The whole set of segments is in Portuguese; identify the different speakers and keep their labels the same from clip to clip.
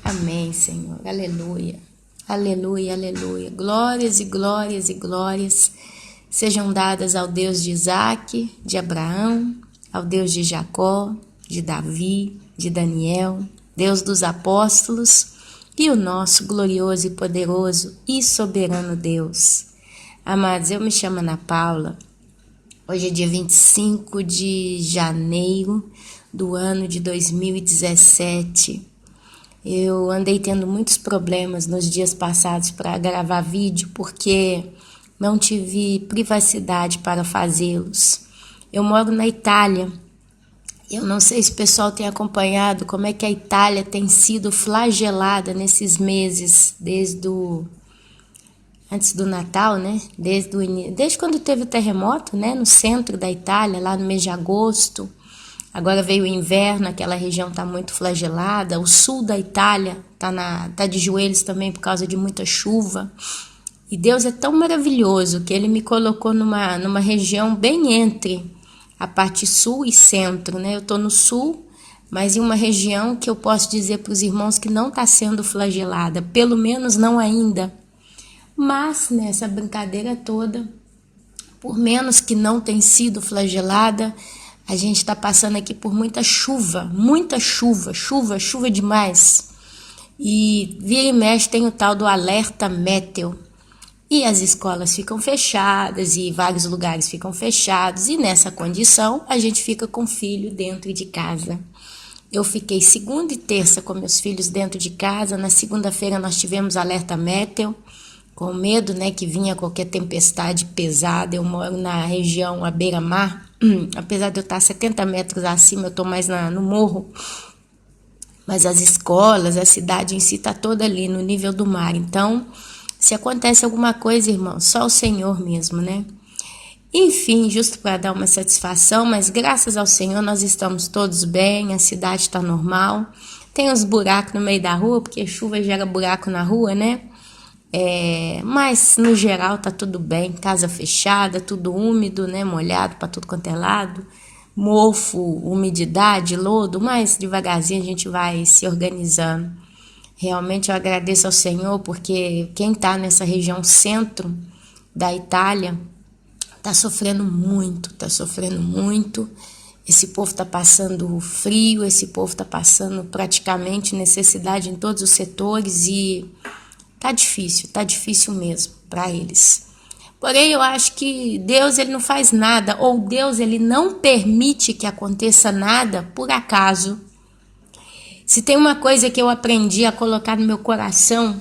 Speaker 1: Amém, Senhor. Aleluia. Aleluia, aleluia. Glórias e glórias e glórias sejam dadas ao Deus de Isaac, de Abraão, ao Deus de Jacó, de Davi, de Daniel, Deus dos apóstolos e o nosso glorioso e poderoso e soberano Deus. Amados, eu me chamo Ana Paula. Hoje é dia 25 de janeiro do ano de 2017. Eu andei tendo muitos problemas nos dias passados para gravar vídeo porque não tive privacidade para fazê-los. Eu moro na Itália. Eu não sei se o pessoal tem acompanhado como é que a Itália tem sido flagelada nesses meses, antes do Natal, né? Desde quando teve o terremoto, né? No centro da Itália, lá no mês de agosto. Agora veio o inverno, aquela região está muito flagelada. O sul da Itália tá de joelhos também por causa de muita chuva. E Deus é tão maravilhoso que Ele me colocou numa região bem entre a parte sul e centro, né? Eu estou no sul, mas em uma região que eu posso dizer para os irmãos que não está sendo flagelada, pelo menos não ainda. Mas nessa brincadeira toda, por menos que não tenha sido flagelada, a gente está passando aqui por muita chuva demais. E vira e mexe tem o tal do alerta méteo. E as escolas ficam fechadas e vários lugares ficam fechados. E nessa condição a gente fica com o filho dentro de casa. Eu fiquei segunda e terça com meus filhos dentro de casa. Na segunda-feira nós tivemos alerta méteo, com medo, né, que vinha qualquer tempestade pesada. Eu moro na região à beira-mar. Apesar de eu estar 70 metros acima, eu estou mais no morro. Mas as escolas, a cidade em si está toda ali no nível do mar. Então, se acontece alguma coisa, irmão, só o Senhor mesmo, né? Enfim, justo para dar uma satisfação, mas graças ao Senhor nós estamos todos bem, a cidade está normal. Tem uns buracos no meio da rua, porque chuva gera buraco na rua, né? Mas no geral tá tudo bem, casa fechada, tudo úmido, né? Molhado para tudo quanto é lado. Mofo, umidade, lodo, mas devagarzinho a gente vai se organizando. Realmente eu agradeço ao Senhor porque quem está nessa região centro da Itália está sofrendo muito. Esse povo está passando frio, esse povo está passando praticamente necessidade em todos os setores e tá difícil mesmo para eles. Porém, eu acho que Deus ele não faz nada, ou Deus ele não permite que aconteça nada por acaso. Se tem uma coisa que eu aprendi a colocar no meu coração,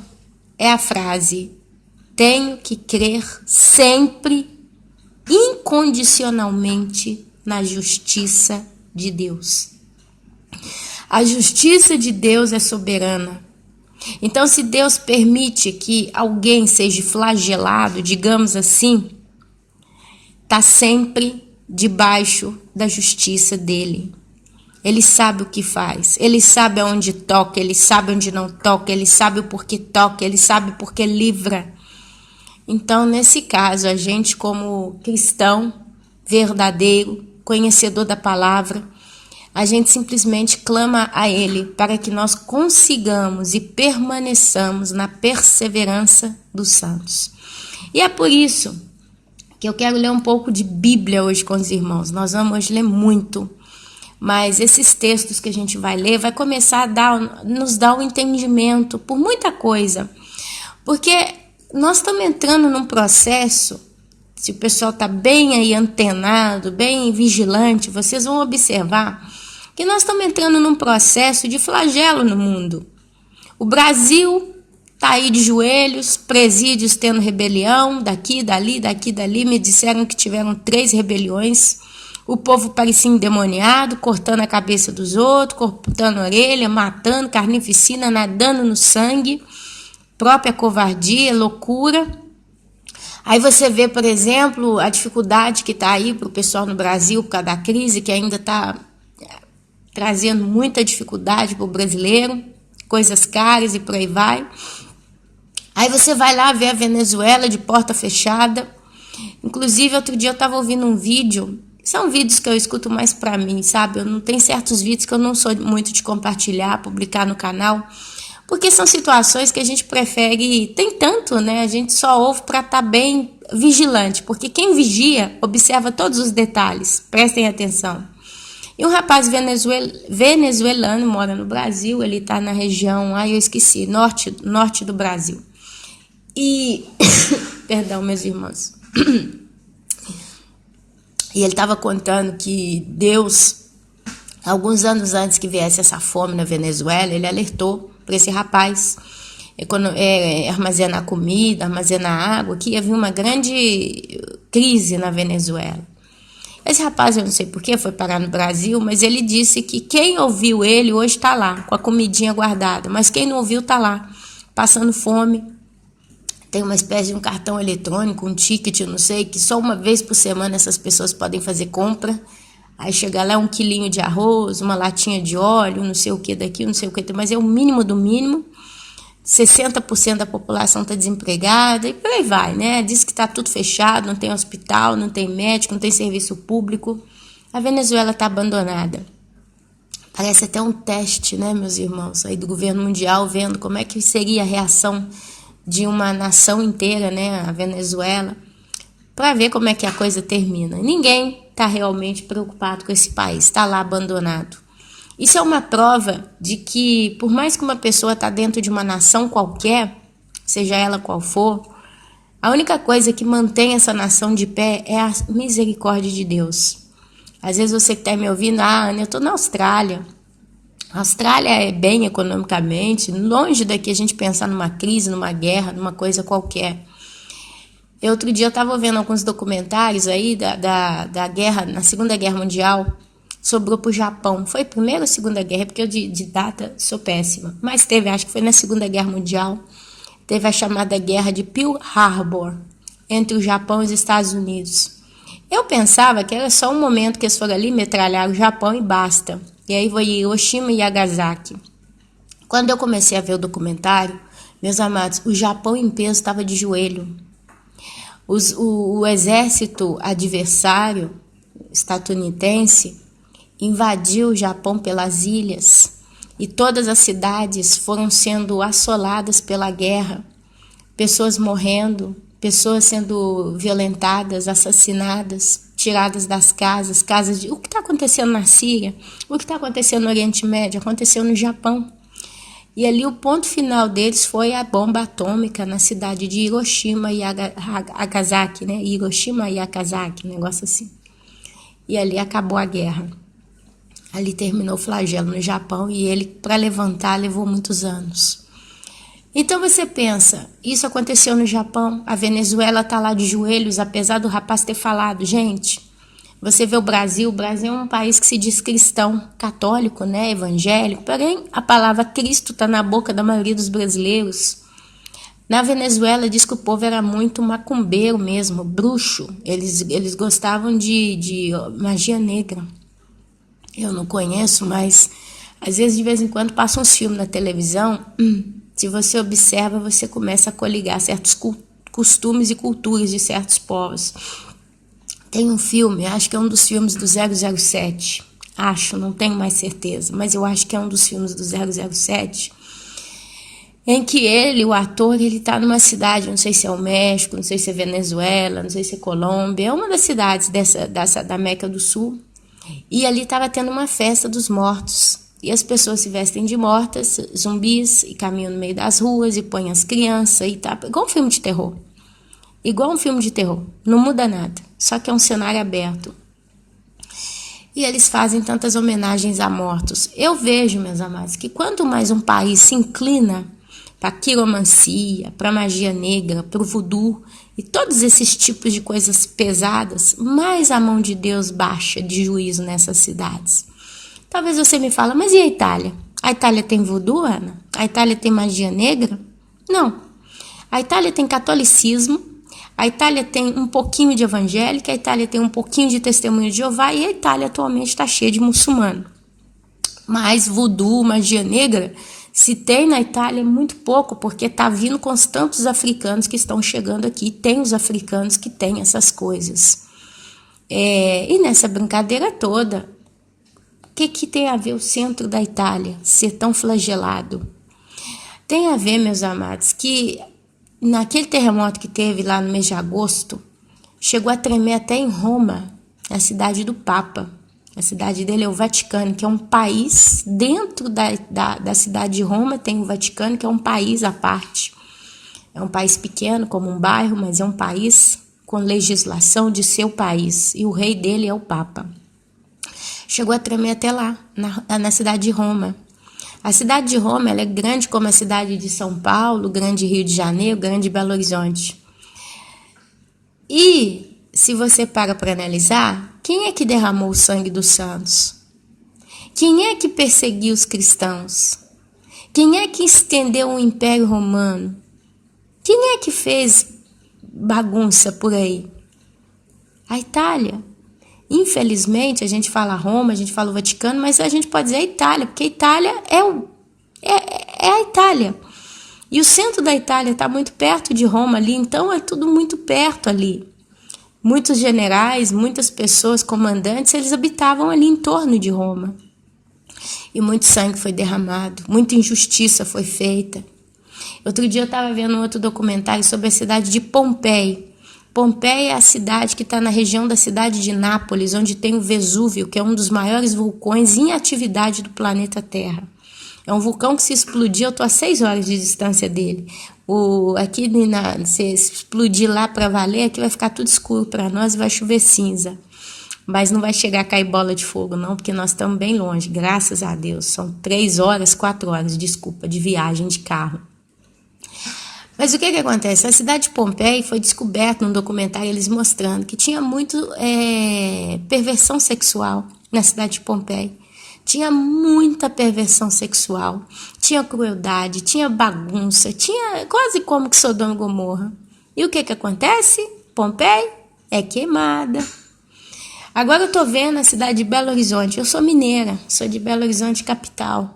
Speaker 1: é a frase: tenho que crer sempre, incondicionalmente, na justiça de Deus. A justiça de Deus é soberana. Então, se Deus permite que alguém seja flagelado, digamos assim, está sempre debaixo da justiça dele. Ele sabe o que faz, ele sabe aonde toca, ele sabe onde não toca, ele sabe o porquê toca, ele sabe porque livra. Então, nesse caso, a gente como cristão verdadeiro, conhecedor da palavra, a gente simplesmente clama a Ele para que nós consigamos e permaneçamos na perseverança dos santos. E é por isso que eu quero ler um pouco de Bíblia hoje com os irmãos. Nós vamos hoje ler muito, mas esses textos que a gente vai ler vai começar a nos dar um entendimento por muita coisa. Porque nós estamos entrando num processo, se o pessoal está bem aí antenado, bem vigilante, vocês vão observar que nós estamos entrando num processo de flagelo no mundo. O Brasil está aí de joelhos, presídios tendo rebelião, daqui, dali. Me disseram que tiveram 3 rebeliões. O povo parecia endemoniado, cortando a cabeça dos outros, cortando a orelha, matando, carnificina, nadando no sangue. Própria covardia, loucura. Aí você vê, por exemplo, a dificuldade que está aí para o pessoal no Brasil por causa da crise, que ainda está trazendo muita dificuldade para o brasileiro, coisas caras e por aí vai. Aí você vai lá ver a Venezuela de porta fechada. Inclusive, outro dia eu estava ouvindo um vídeo, são vídeos que eu escuto mais para mim, sabe? Eu não tenho certos vídeos que eu não sou muito de compartilhar, publicar no canal, Porque são situações que a gente prefere, tem tanto, né? A gente só ouve para estar bem vigilante, porque quem vigia observa todos os detalhes, prestem atenção. E um rapaz venezuelano mora no Brasil, ele está na região, eu esqueci, norte do Brasil. E, perdão, meus irmãos. E ele estava contando que Deus, alguns anos antes que viesse essa fome na Venezuela, ele alertou para esse rapaz armazenar comida, armazenar água, que ia vir uma grande crise na Venezuela. Esse rapaz, eu não sei porquê, foi parar no Brasil, mas ele disse que quem ouviu ele hoje está lá, com a comidinha guardada, mas quem não ouviu está lá, passando fome. Tem uma espécie de um cartão eletrônico, um ticket, eu não sei, que só uma vez por semana essas pessoas podem fazer compra. Aí chega lá 1 quilinho de arroz, uma latinha de óleo, não sei o que daqui, não sei o que, mas é o mínimo do mínimo. 60% da população está desempregada e por aí vai, né? Diz que está tudo fechado, não tem hospital, não tem médico, não tem serviço público. A Venezuela está abandonada. Parece até um teste, né, meus irmãos, aí do governo mundial, vendo como é que seria a reação de uma nação inteira, né, a Venezuela, para ver como é que a coisa termina. Ninguém está realmente preocupado com esse país, está lá abandonado. Isso é uma prova de que, por mais que uma pessoa está dentro de uma nação qualquer, seja ela qual for, a única coisa que mantém essa nação de pé é a misericórdia de Deus. Às vezes você que está me ouvindo, Ana, eu estou na Austrália. A Austrália é bem economicamente, longe daqui a gente pensar numa crise, numa guerra, numa coisa qualquer. Outro dia eu estava vendo alguns documentários aí da guerra, na Segunda Guerra Mundial, sobrou para o Japão. Foi a Primeira ou Segunda Guerra, porque eu de data sou péssima. Mas teve, acho que foi na Segunda Guerra Mundial, teve a chamada Guerra de Pearl Harbor, entre o Japão e os Estados Unidos. Eu pensava que era só um momento que eles foram ali metralhar o Japão e basta. E aí foi Hiroshima e Nagasaki. Quando eu comecei a ver o documentário, meus amados, o Japão em peso estava de joelho. O exército adversário estadunidense invadiu o Japão pelas ilhas e todas as cidades foram sendo assoladas pela guerra, pessoas morrendo, pessoas sendo violentadas, assassinadas, tiradas das casas de... O que está acontecendo na Síria, o que está acontecendo no Oriente Médio, aconteceu no Japão. E ali o ponto final deles foi a bomba atômica na cidade de Hiroshima e Nagasaki, né? Hiroshima e Nagasaki, um negócio assim. E ali acabou a guerra. Ali terminou o flagelo no Japão e ele, para levantar, levou muitos anos. Então você pensa, isso aconteceu no Japão, a Venezuela está lá de joelhos, apesar do rapaz ter falado, gente, você vê o Brasil é um país que se diz cristão, católico, né, evangélico, porém a palavra Cristo está na boca da maioria dos brasileiros. Na Venezuela diz que o povo era muito macumbeiro mesmo, bruxo, eles gostavam de magia negra. Eu não conheço, mas às vezes de vez em quando passa uns filmes na televisão, se você observa, você começa a coligar certos costumes e culturas de certos povos. Tem um filme, acho que é um dos filmes do 007, não tenho mais certeza, mas eu acho que é um dos filmes do 007, em que o ator, ele tá numa cidade, não sei se é o México, não sei se é Venezuela, não sei se é Colômbia, é uma das cidades da América do Sul, e ali estava tendo uma festa dos mortos. E as pessoas se vestem de mortas, zumbis, e caminham no meio das ruas, e põem as crianças, e tá igual um filme de terror. Igual um filme de terror, não muda nada, só que é um cenário aberto. E eles fazem tantas homenagens a mortos. Eu vejo, meus amados, que quanto mais um país se inclina para a quiromancia, para a magia negra, para o voodoo, e todos esses tipos de coisas pesadas, mais a mão de Deus baixa de juízo nessas cidades. Talvez você me fale, mas e a Itália? A Itália tem voodoo, Ana? A Itália tem magia negra? Não. A Itália tem catolicismo, a Itália tem um pouquinho de evangélica, a Itália tem um pouquinho de testemunho de Jeová e a Itália atualmente está cheia de muçulmano. Mas voodoo, magia negra, se tem na Itália é muito pouco, porque está vindo com os tantos africanos que estão chegando aqui. Tem os africanos que têm essas coisas. E nessa brincadeira toda, o que tem a ver o centro da Itália ser tão flagelado? Tem a ver, meus amados, que naquele terremoto que teve lá no mês de agosto, chegou a tremer até em Roma, a cidade do Papa. A cidade dele é o Vaticano, que é um país dentro da cidade de Roma, tem o Vaticano, que é um país à parte. É um país pequeno, como um bairro, mas é um país com legislação de seu país. E o rei dele é o Papa. Chegou a tremer até lá, na cidade de Roma. A cidade de Roma ela é grande como a cidade de São Paulo, grande Rio de Janeiro, grande Belo Horizonte. E, se você para analisar, quem é que derramou o sangue dos santos? Quem é que perseguiu os cristãos? Quem é que estendeu o Império Romano? Quem é que fez bagunça por aí? A Itália. Infelizmente, a gente fala Roma, a gente fala o Vaticano, mas a gente pode dizer a Itália, porque a Itália é a Itália. E o centro da Itália está muito perto de Roma ali, então é tudo muito perto ali. Muitos generais, muitas pessoas, comandantes, eles habitavam ali em torno de Roma. E muito sangue foi derramado, muita injustiça foi feita. Outro dia eu estava vendo outro documentário sobre a cidade de Pompeia. Pompeia é a cidade que está na região da cidade de Nápoles, onde tem o Vesúvio, que é um dos maiores vulcões em atividade do planeta Terra. É um vulcão que se explodir, eu estou a 6 horas de distância dele. Se explodir lá para valer, aqui vai ficar tudo escuro para nós e vai chover cinza. Mas não vai chegar a cair bola de fogo não, porque nós estamos bem longe, graças a Deus. São 3 horas, 4 horas, de viagem de carro. Mas o que acontece? A cidade de Pompeia foi descoberta num documentário, eles mostrando que tinha muito perversão sexual na cidade de Pompeia. Tinha muita perversão sexual, tinha crueldade, tinha bagunça, tinha quase como que Sodoma e Gomorra. E o que acontece? Pompeia é queimada. Agora eu estou vendo a cidade de Belo Horizonte. Eu sou mineira, sou de Belo Horizonte, capital.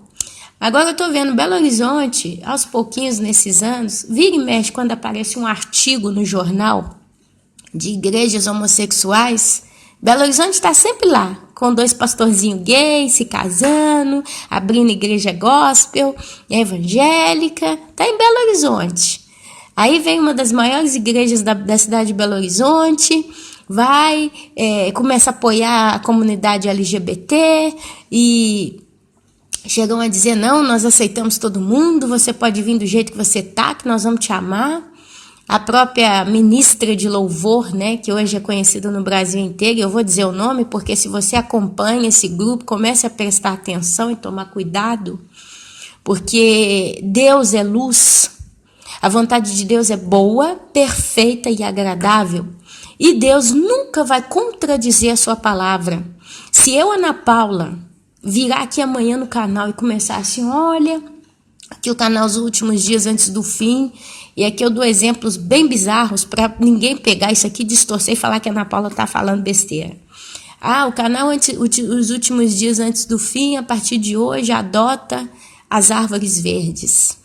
Speaker 1: Agora eu estou vendo Belo Horizonte, aos pouquinhos nesses anos, vira e mexe quando aparece um artigo no jornal de igrejas homossexuais, Belo Horizonte está sempre lá, com 2 pastorzinhos gays, se casando, abrindo igreja gospel, evangélica, está em Belo Horizonte. Aí vem uma das maiores igrejas da cidade de Belo Horizonte, começa a apoiar a comunidade LGBT e chegam a dizer, não, nós aceitamos todo mundo, você pode vir do jeito que você tá, que nós vamos te amar. A própria ministra de louvor, né, que hoje é conhecida no Brasil inteiro, eu vou dizer o nome, porque se você acompanha esse grupo, comece a prestar atenção e tomar cuidado, porque Deus é luz, a vontade de Deus é boa, perfeita e agradável, e Deus nunca vai contradizer a sua palavra. Se eu, Ana Paula, virar aqui amanhã no canal e começar assim, olha, aqui o canal Os Últimos Dias Antes do Fim, e aqui eu dou exemplos bem bizarros para ninguém pegar isso aqui, distorcer e falar que a Ana Paula está falando besteira. O canal Os Últimos Dias Antes do Fim, a partir de hoje, adota as árvores verdes.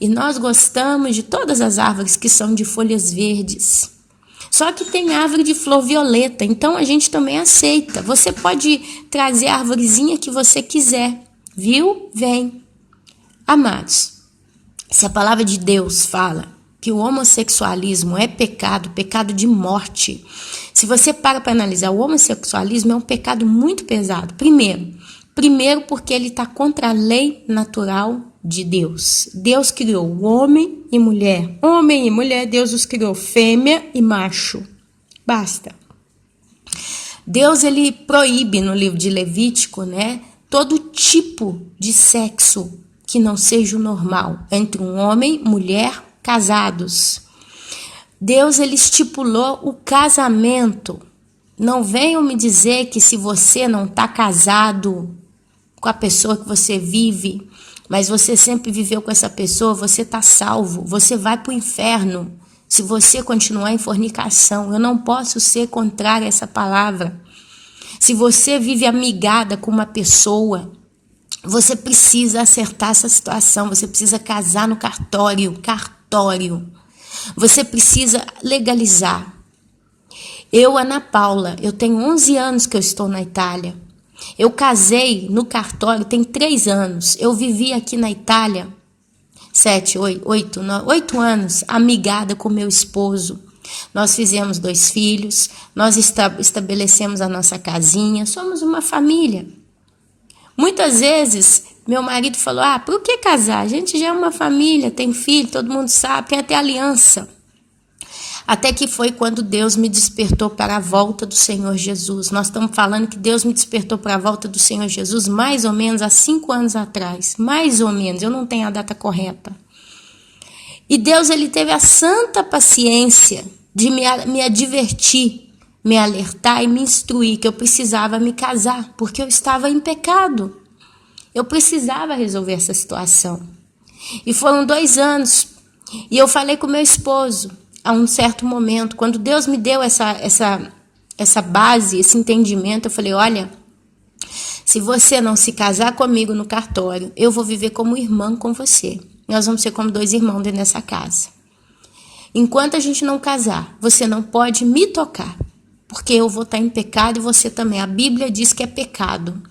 Speaker 1: E nós gostamos de todas as árvores que são de folhas verdes. Só que tem árvore de flor violeta, então a gente também aceita. Você pode trazer a arvorezinha que você quiser, viu? Vem. Amados, se a palavra de Deus fala que o homossexualismo é pecado, pecado de morte, se você para analisar, o homossexualismo é um pecado muito pesado. Primeiro porque ele está contra a lei natural de Deus. Deus criou homem e mulher. Homem e mulher, Deus os criou fêmea e macho. Basta. Deus, ele proíbe no livro de Levítico, né, todo tipo de sexo que não seja o normal entre um homem e mulher casados. Deus, ele estipulou o casamento. Não venham me dizer que se você não está casado com a pessoa que você vive, mas você sempre viveu com essa pessoa, você está salvo, você vai para o inferno se você continuar em fornicação. Eu não posso ser contrária a essa palavra. Se você vive amigada com uma pessoa, você precisa acertar essa situação, você precisa casar no cartório. Você precisa legalizar. Eu, Ana Paula, eu tenho 11 anos que eu estou na Itália. Eu casei no cartório tem 3 anos. Eu vivi aqui na Itália 8 anos, amigada com meu esposo. Nós fizemos 2 filhos, nós estabelecemos a nossa casinha, somos uma família. Muitas vezes, meu marido falou, por que casar? A gente já é uma família, tem filho, todo mundo sabe, tem até aliança. Até que foi quando Deus me despertou para a volta do Senhor Jesus. Nós estamos falando que Deus me despertou para a volta do Senhor Jesus mais ou menos há 5 anos atrás. Mais ou menos, eu não tenho a data correta. E Deus, ele teve a santa paciência de me advertir, me alertar e me instruir que eu precisava me casar, porque eu estava em pecado. Eu precisava resolver essa situação. E foram 2 anos. E eu falei com meu esposo, a um certo momento, quando Deus me deu essa base, esse entendimento, eu falei, olha, se você não se casar comigo no cartório, eu vou viver como irmã com você. Nós vamos ser como 2 irmãos dentro dessa casa. Enquanto a gente não casar, você não pode me tocar, porque eu vou estar em pecado e você também. A Bíblia diz que é pecado.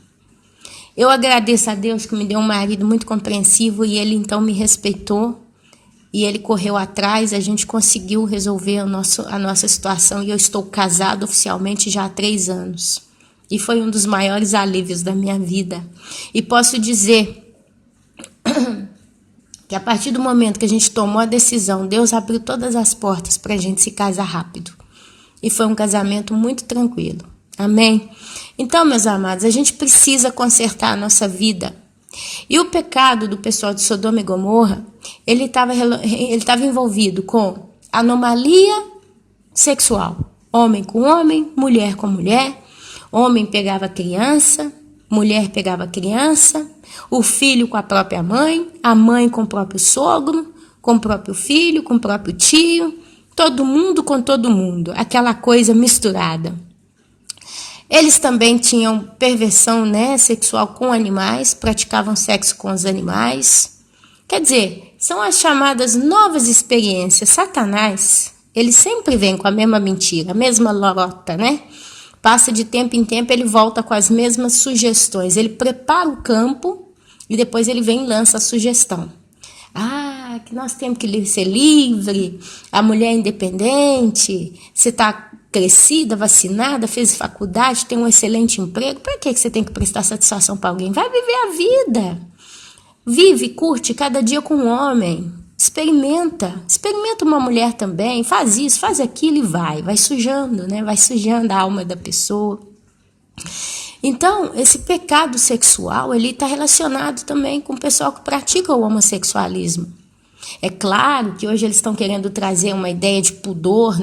Speaker 1: Eu agradeço a Deus que me deu um marido muito compreensivo e ele então me respeitou e ele correu atrás, a gente conseguiu resolver a nossa situação e eu estou casado oficialmente já há 3 anos. E foi um dos maiores alívios da minha vida. E posso dizer que a partir do momento que a gente tomou a decisão, Deus abriu todas as portas para a gente se casar rápido. E foi um casamento muito tranquilo. Amém? Então, meus amados, a gente precisa consertar a nossa vida. E o pecado do pessoal de Sodoma e Gomorra, ele estava envolvido com anomalia sexual. Homem com homem, mulher com mulher. Homem pegava criança, mulher pegava criança. O filho com a própria mãe, a mãe com o próprio sogro, com o próprio filho, com o próprio tio. Todo mundo com todo mundo. Aquela coisa misturada. Eles também tinham perversão, sexual com animais, praticavam sexo com os animais. Quer dizer, são as chamadas novas experiências. Satanás, ele sempre vem com a mesma mentira, a mesma lorota, Passa de tempo em tempo, ele volta com as mesmas sugestões. Ele prepara o campo e depois ele vem e lança a sugestão. Que nós temos que ser livre, a mulher é independente, você está crescida, vacinada, fez faculdade, tem um excelente emprego, por que você tem que prestar satisfação para alguém? Vai viver a vida. Vive, curte cada dia com um homem. Experimenta uma mulher também, faz isso, faz aquilo e vai sujando, vai sujando a alma da pessoa. Então, esse pecado sexual, ele está relacionado também com o pessoal que pratica o homossexualismo. É claro que hoje eles estão querendo trazer uma ideia de pudor,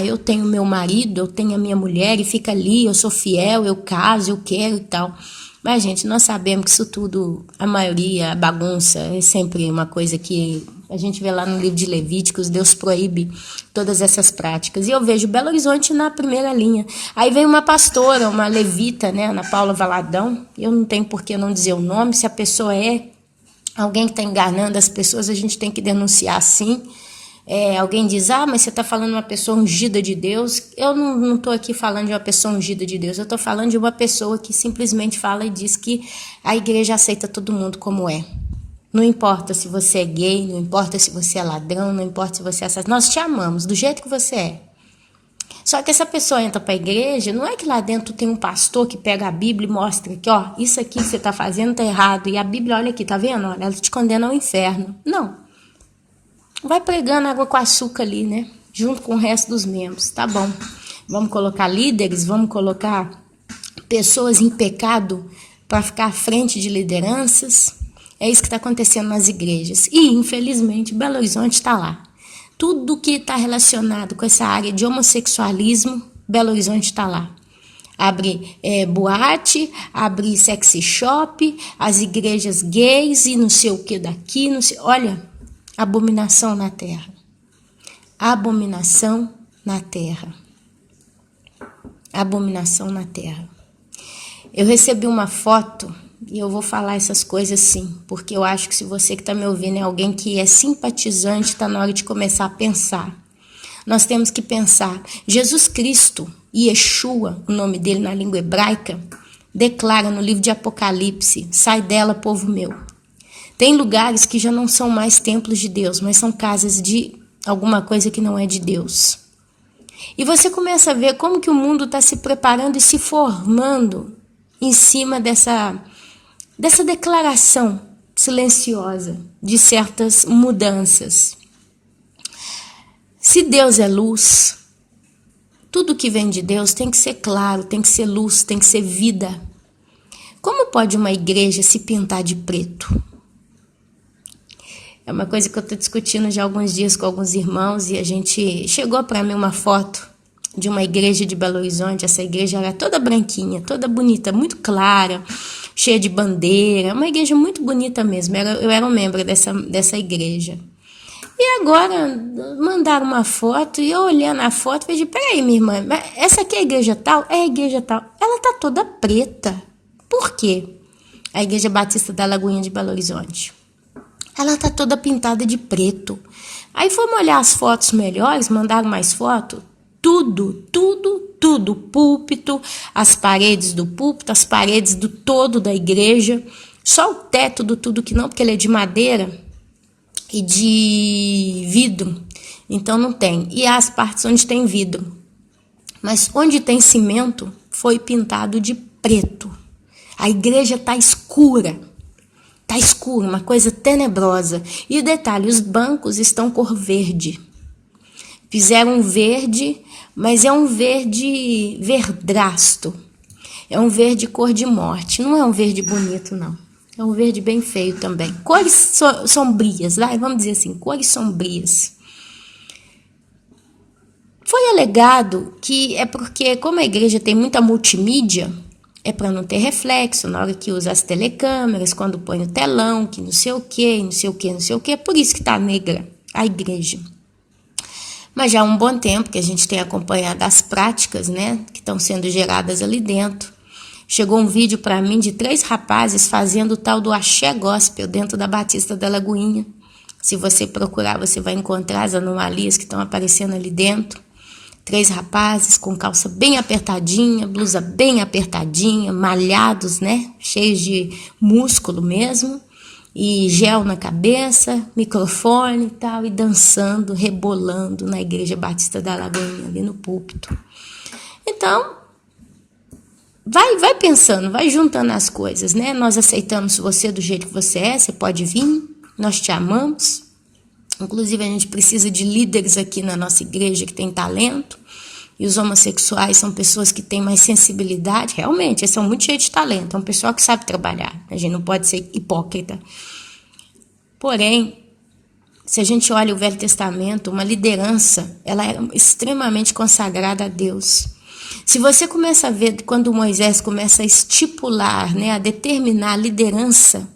Speaker 1: eu tenho meu marido, eu tenho a minha mulher e fica ali, eu sou fiel, eu caso, eu quero e tal. Mas, gente, nós sabemos que isso tudo, a maioria, a bagunça, é sempre uma coisa que a gente vê lá no livro de Levíticos, Deus proíbe todas essas práticas. E eu vejo Belo Horizonte na primeira linha. Aí vem uma pastora, uma levita, Ana Paula Valadão, eu não tenho por que não dizer o nome, se a pessoa é alguém que está enganando as pessoas, a gente tem que denunciar sim. Alguém diz, mas você está falando de uma pessoa ungida de Deus. Eu não estou aqui falando de uma pessoa ungida de Deus, eu estou falando de uma pessoa que simplesmente fala e diz que a igreja aceita todo mundo como é. Não importa se você é gay, não importa se você é ladrão, não importa se você é assassino, nós te amamos do jeito que você é. Só que essa pessoa entra para a igreja, não é que lá dentro tem um pastor que pega a Bíblia e mostra que, isso aqui que você está fazendo está errado. E a Bíblia, olha aqui, tá vendo? Olha, ela te condena ao inferno. Não. Vai pregando água com açúcar ali, junto com o resto dos membros. Tá bom. Vamos colocar líderes, vamos colocar pessoas em pecado para ficar à frente de lideranças. É isso que está acontecendo nas igrejas. E, infelizmente, Belo Horizonte está lá. Tudo que está relacionado com essa área de homossexualismo, Belo Horizonte está lá. Abre boate, abre sexy shop, as igrejas gays e não sei o que daqui, não sei. Olha, abominação na terra. Abominação na terra. Abominação na terra. Eu recebi uma foto e eu vou falar essas coisas sim, porque eu acho que se você que está me ouvindo é alguém que é simpatizante, está na hora de começar a pensar. Nós temos que pensar. Jesus Cristo, Yeshua, o nome dele na língua hebraica, declara no livro de Apocalipse, sai dela, povo meu. Tem lugares que já não são mais templos de Deus, mas são casas de alguma coisa que não é de Deus. E você começa a ver como que o mundo está se preparando e se formando em cima dessa declaração silenciosa de certas mudanças. Se Deus é luz, tudo que vem de Deus tem que ser claro, tem que ser luz, tem que ser vida. Como pode uma igreja se pintar de preto? É uma coisa que eu estou discutindo já há alguns dias com alguns irmãos e a gente chegou para mim uma foto de uma igreja de Belo Horizonte. Essa igreja era toda branquinha, toda bonita, muito clara, cheia de bandeira, uma igreja muito bonita mesmo. Eu era um membro dessa igreja. E agora mandaram uma foto e eu olhando a foto falei, peraí minha irmã, essa aqui é a igreja tal? É a igreja tal. Ela tá toda preta. Por quê? A Igreja Batista da Lagoinha de Belo Horizonte. Ela tá toda pintada de preto. Aí fomos olhar as fotos melhores, mandaram mais foto. Tudo. O púlpito, as paredes do púlpito, as paredes do todo da igreja. Só o teto do tudo que não, porque ele é de madeira e de vidro. Então não tem. E as partes onde tem vidro. Mas onde tem cimento, foi pintado de preto. A igreja tá escura. Tá escuro, uma coisa tenebrosa. E o detalhe, os bancos estão cor verde. Fizeram um verde, mas é um verde verdrasto. É um verde cor de morte. Não é um verde bonito, não. É um verde bem feio também. Cores sombrias, vamos dizer assim, cores sombrias. Foi alegado que é porque, como a igreja tem muita multimídia, é para não ter reflexo na hora que usa as telecâmeras, quando põe no telão, que não sei o que, não sei o que, não sei o que. É por isso que está negra a igreja. Mas já há um bom tempo que a gente tem acompanhado as práticas, né, que estão sendo geradas ali dentro. Chegou um vídeo para mim de 3 rapazes fazendo o tal do axé gospel dentro da Batista da Lagoinha. Se você procurar, você vai encontrar as anomalias que estão aparecendo ali dentro. 3 rapazes com calça bem apertadinha, blusa bem apertadinha, malhados, né? Cheios de músculo mesmo, e gel na cabeça, microfone e tal, e dançando, rebolando na Igreja Batista da Lagoinha, ali no púlpito. Então, vai pensando, vai juntando as coisas, né? Nós aceitamos você do jeito que você é, você pode vir, nós te amamos. Inclusive, a gente precisa de líderes aqui na nossa igreja que tem talento. E os homossexuais são pessoas que têm mais sensibilidade. Realmente, eles são muito cheios de talento. É um pessoal que sabe trabalhar. A gente não pode ser hipócrita. Porém, se a gente olha o Velho Testamento, uma liderança, ela é extremamente consagrada a Deus. Se você começa a ver, quando Moisés começa a estipular, né, a determinar a liderança,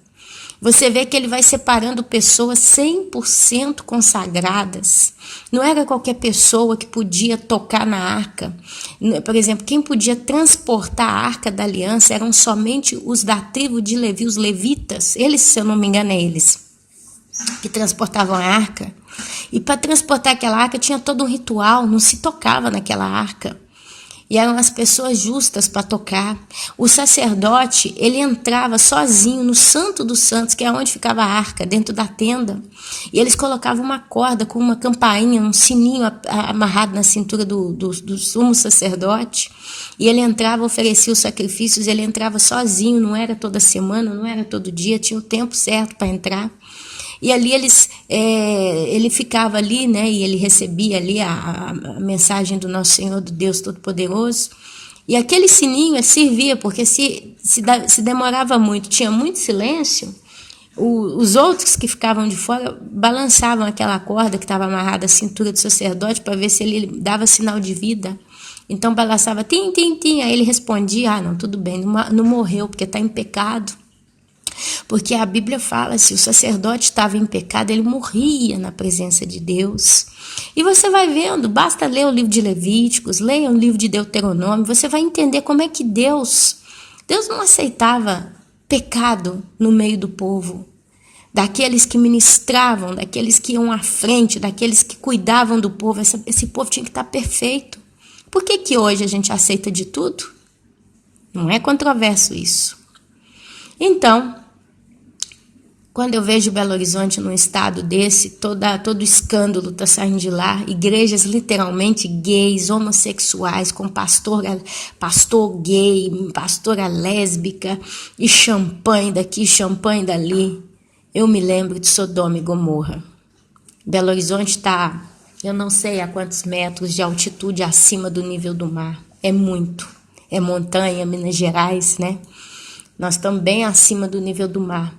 Speaker 1: você vê que ele vai separando pessoas 100% consagradas. Não era qualquer pessoa que podia tocar na arca. Por exemplo, quem podia transportar a arca da aliança eram somente os da tribo de Levi, os levitas. Eles, se eu não me engano, eles que transportavam a arca. E para transportar aquela arca tinha todo um ritual, não se tocava naquela arca. E eram as pessoas justas para tocar. O sacerdote, ele entrava sozinho no Santo dos Santos, que é onde ficava a arca, dentro da tenda. E eles colocavam uma corda com uma campainha, um sininho amarrado na cintura do sumo sacerdote. E ele entrava, oferecia os sacrifícios, ele entrava sozinho, não era toda semana, não era todo dia, tinha o tempo certo para entrar. E ali ele ficava ali, né, e ele recebia ali a mensagem do nosso Senhor, do Deus Todo-Poderoso. E aquele sininho servia, porque se demorava muito, tinha muito silêncio, os outros que ficavam de fora balançavam aquela corda que estava amarrada à cintura do sacerdote para ver se ele dava sinal de vida. Então balançava, tim, tim, tim, aí ele respondia, não, tudo bem, não morreu porque está em pecado. Porque a Bíblia fala, se o sacerdote estava em pecado, ele morria na presença de Deus. E você vai vendo, basta ler o livro de Levíticos, leia o livro de Deuteronômio, você vai entender como é que Deus não aceitava pecado no meio do povo. Daqueles que ministravam, daqueles que iam à frente, daqueles que cuidavam do povo, esse povo tinha que estar perfeito. Por que hoje a gente aceita de tudo? Não é controverso isso. Então, Quando eu vejo Belo Horizonte num estado desse, todo escândalo está saindo de lá, igrejas literalmente gays, homossexuais, com pastor gay, pastora lésbica, e champanhe daqui, champanhe dali. Eu me lembro de Sodoma e Gomorra. Belo Horizonte está, eu não sei a quantos metros de altitude acima do nível do mar. É muito. É montanha, Minas Gerais, né? Nós estamos bem acima do nível do mar.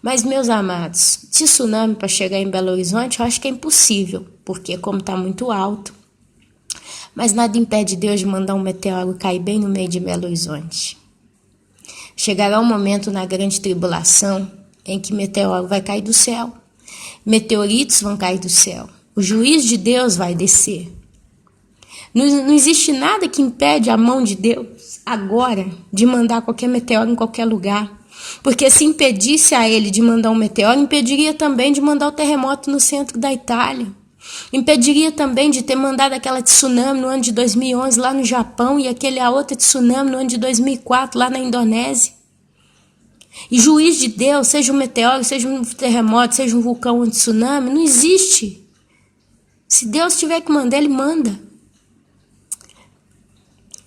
Speaker 1: Mas, meus amados, de tsunami para chegar em Belo Horizonte, eu acho que é impossível, porque como está muito alto. Mas nada impede Deus de mandar um meteoro cair bem no meio de Belo Horizonte. Chegará um momento na grande tribulação em que meteoro vai cair do céu. Meteoritos vão cair do céu. O juiz de Deus vai descer. Não existe nada que impede a mão de Deus agora de mandar qualquer meteoro em qualquer lugar. Porque se impedisse a ele de mandar um meteoro, impediria também de mandar o terremoto no centro da Itália. Impediria também de ter mandado aquela tsunami no ano de 2011 lá no Japão e a outra tsunami no ano de 2004 lá na Indonésia. E juiz de Deus, seja um meteoro, seja um terremoto, seja um vulcão ou um tsunami, não existe. Se Deus tiver que mandar, ele manda.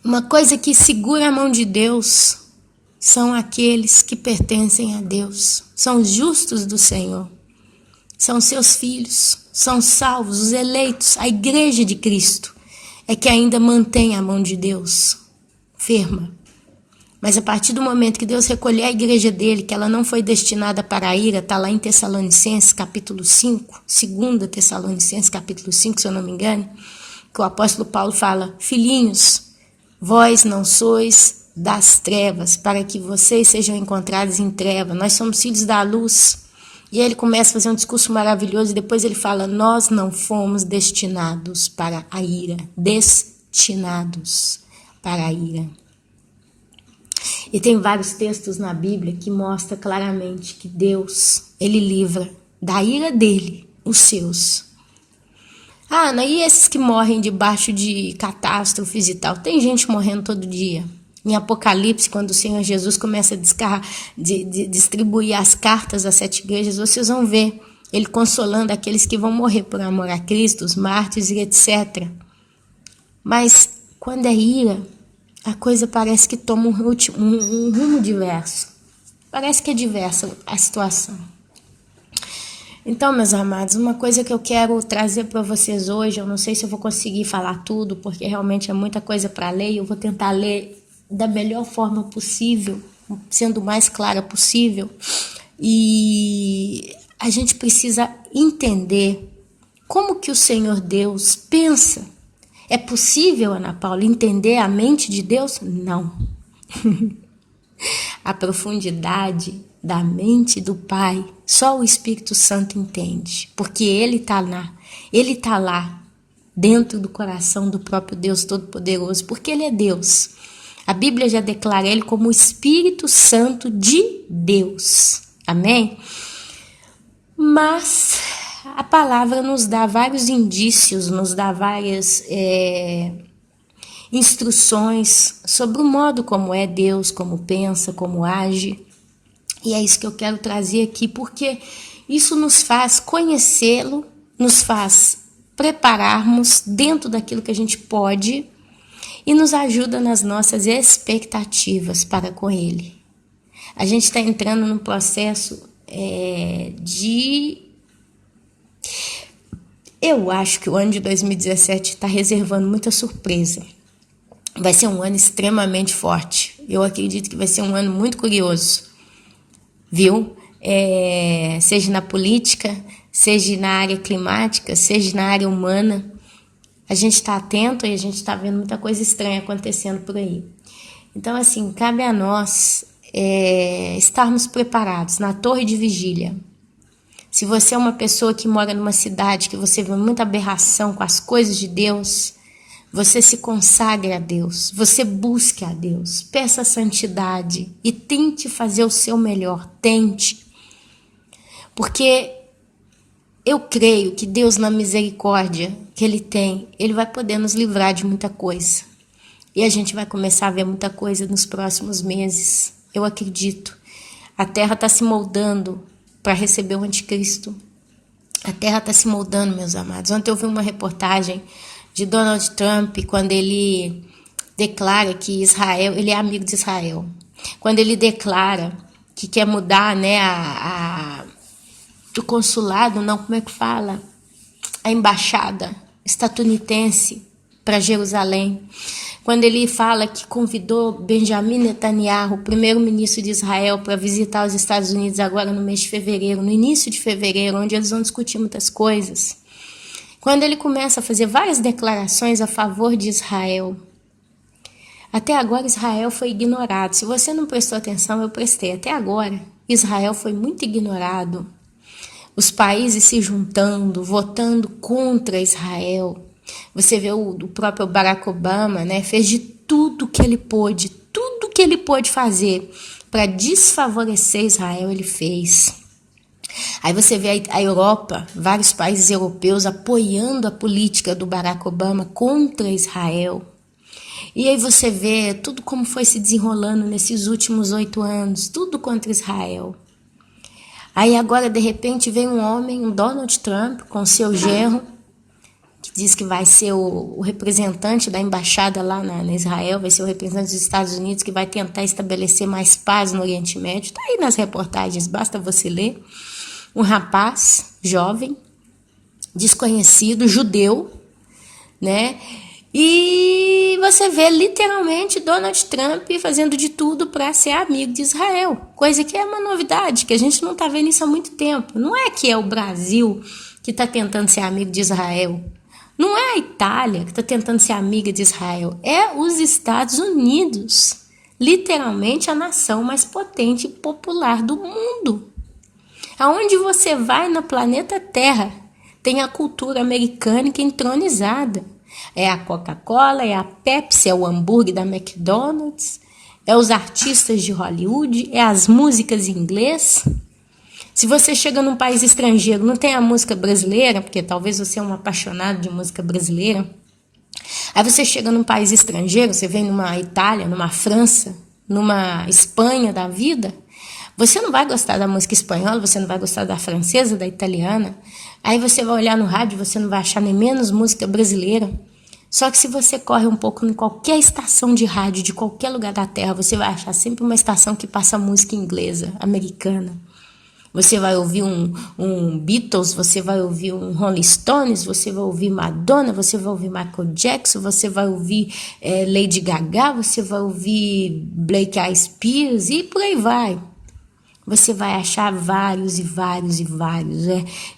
Speaker 1: Uma coisa que segura a mão de Deus são aqueles que pertencem a Deus, são os justos do Senhor, são seus filhos, são salvos, os eleitos, a igreja de Cristo é que ainda mantém a mão de Deus firme. Mas a partir do momento que Deus recolher a igreja dele, que ela não foi destinada para a ira, está lá em Tessalonicenses capítulo 5, 2 Tessalonicenses capítulo 5, se eu não me engano, que o apóstolo Paulo fala: filhinhos, vós não sois das trevas, para que vocês sejam encontrados em treva. Nós somos filhos da luz. E ele começa a fazer um discurso maravilhoso e depois ele fala: nós não fomos destinados para a ira. Destinados para a ira. E tem vários textos na Bíblia que mostram claramente que Deus, ele livra da ira dele os seus. Ah, Ana, e esses que morrem debaixo de catástrofes e tal? Tem gente morrendo todo dia. Em Apocalipse, quando o Senhor Jesus começa a distribuir as cartas às 7 igrejas, vocês vão ver ele consolando aqueles que vão morrer por amor a Cristo, os mártires e etc. Mas quando é ira, a coisa parece que toma um rumo diverso. Parece que é diversa a situação. Então, meus amados, uma coisa que eu quero trazer para vocês hoje, eu não sei se eu vou conseguir falar tudo, porque realmente é muita coisa para ler, e eu vou tentar ler da melhor forma possível, sendo o mais clara possível. E a gente precisa entender como que o Senhor Deus pensa. É possível, Ana Paula, entender a mente de Deus? Não. A profundidade da mente do Pai, só o Espírito Santo entende, porque Ele está lá, dentro do coração do próprio Deus Todo-Poderoso, porque Ele é Deus. A Bíblia já declara Ele como o Espírito Santo de Deus, amém? Mas a palavra nos dá vários indícios, nos dá várias instruções sobre o modo como é Deus, como pensa, como age. E é isso que eu quero trazer aqui, porque isso nos faz conhecê-lo, nos faz prepararmos dentro daquilo que a gente pode e nos ajuda nas nossas expectativas para com Ele. A gente está entrando num processo Eu acho que o ano de 2017 está reservando muita surpresa. Vai ser um ano extremamente forte. Eu acredito que vai ser um ano muito curioso. Viu? Seja na política, seja na área climática, seja na área humana. A gente está atento e a gente está vendo muita coisa estranha acontecendo por aí. Então, assim, cabe a nós estarmos preparados na torre de vigília. Se você é uma pessoa que mora numa cidade que você vê muita aberração com as coisas de Deus, você se consagre a Deus, você busque a Deus, peça a santidade e tente fazer o seu melhor, tente. Porque eu creio que Deus, na misericórdia que Ele tem, Ele vai poder nos livrar de muita coisa. E a gente vai começar a ver muita coisa nos próximos meses, eu acredito. A terra está se moldando, para receber o anticristo. A terra está se moldando, meus amados. Ontem eu vi uma reportagem de Donald Trump, quando ele declara que Israel, ele é amigo de Israel. Quando ele declara que quer mudar, né, o consulado, não, como é que fala? A embaixada estadunidense para Jerusalém. Quando ele fala que convidou Benjamin Netanyahu, o primeiro-ministro de Israel, para visitar os Estados Unidos agora no mês de fevereiro, no início de fevereiro, onde eles vão discutir muitas coisas. Quando ele começa a fazer várias declarações a favor de Israel. Até agora Israel foi ignorado. Se você não prestou atenção, eu prestei. Até agora Israel foi muito ignorado. Os países se juntando, votando contra Israel. Você vê o próprio Barack Obama, né, fez de tudo que ele pôde fazer para desfavorecer Israel, ele fez. Aí você vê a Europa, vários países europeus apoiando a política do Barack Obama contra Israel. E aí você vê tudo como foi se desenrolando nesses últimos 8 anos, tudo contra Israel. Aí agora, de repente, vem um homem, um Donald Trump, com seu genro, que diz que vai ser o representante da embaixada lá na Israel, vai ser o representante dos Estados Unidos, que vai tentar estabelecer mais paz no Oriente Médio. Está aí nas reportagens, basta você ler. Um rapaz jovem, desconhecido, judeu, né? E você vê literalmente Donald Trump fazendo de tudo para ser amigo de Israel, coisa que é uma novidade, que a gente não está vendo isso há muito tempo. Não é que é o Brasil que está tentando ser amigo de Israel, não é a Itália que está tentando ser amiga de Israel, é os Estados Unidos, literalmente a nação mais potente e popular do mundo. Aonde você vai no planeta Terra, tem a cultura americana entronizada. É a Coca-Cola, é a Pepsi, é o hambúrguer da McDonald's, é os artistas de Hollywood, é as músicas em inglês. Se você chega num país estrangeiro, não tem a música brasileira, porque talvez você é um apaixonado de música brasileira. Aí você chega num país estrangeiro, você vem numa Itália, numa França, numa Espanha da vida, você não vai gostar da música espanhola, você não vai gostar da francesa, da italiana. Aí você vai olhar no rádio, você não vai achar nem menos música brasileira. Só que se você corre um pouco em qualquer estação de rádio, de qualquer lugar da Terra, você vai achar sempre uma estação que passa música inglesa, americana. Você vai ouvir um Beatles, você vai ouvir um Rolling Stones, você vai ouvir Madonna, você vai ouvir Michael Jackson, você vai ouvir Lady Gaga, você vai ouvir Blake Eyed Peas e por aí vai. Você vai achar vários e vários e vários.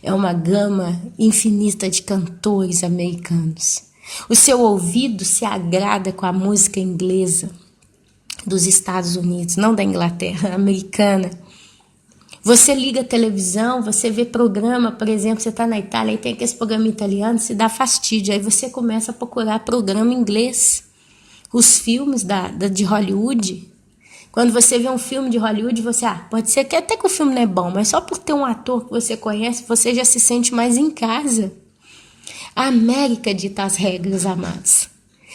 Speaker 1: É uma gama infinita de cantores americanos. O seu ouvido se agrada com a música inglesa dos Estados Unidos, não da Inglaterra, americana. Você liga a televisão, você vê programa, por exemplo, você está na Itália e tem aquele programa italiano, se dá fastídio. Aí você começa a procurar programa em inglês. Os filmes de Hollywood. Quando você vê um filme de Hollywood, você, pode ser que até que o filme não é bom, mas só por ter um ator que você conhece, você já se sente mais em casa. A América dita as regras, amados.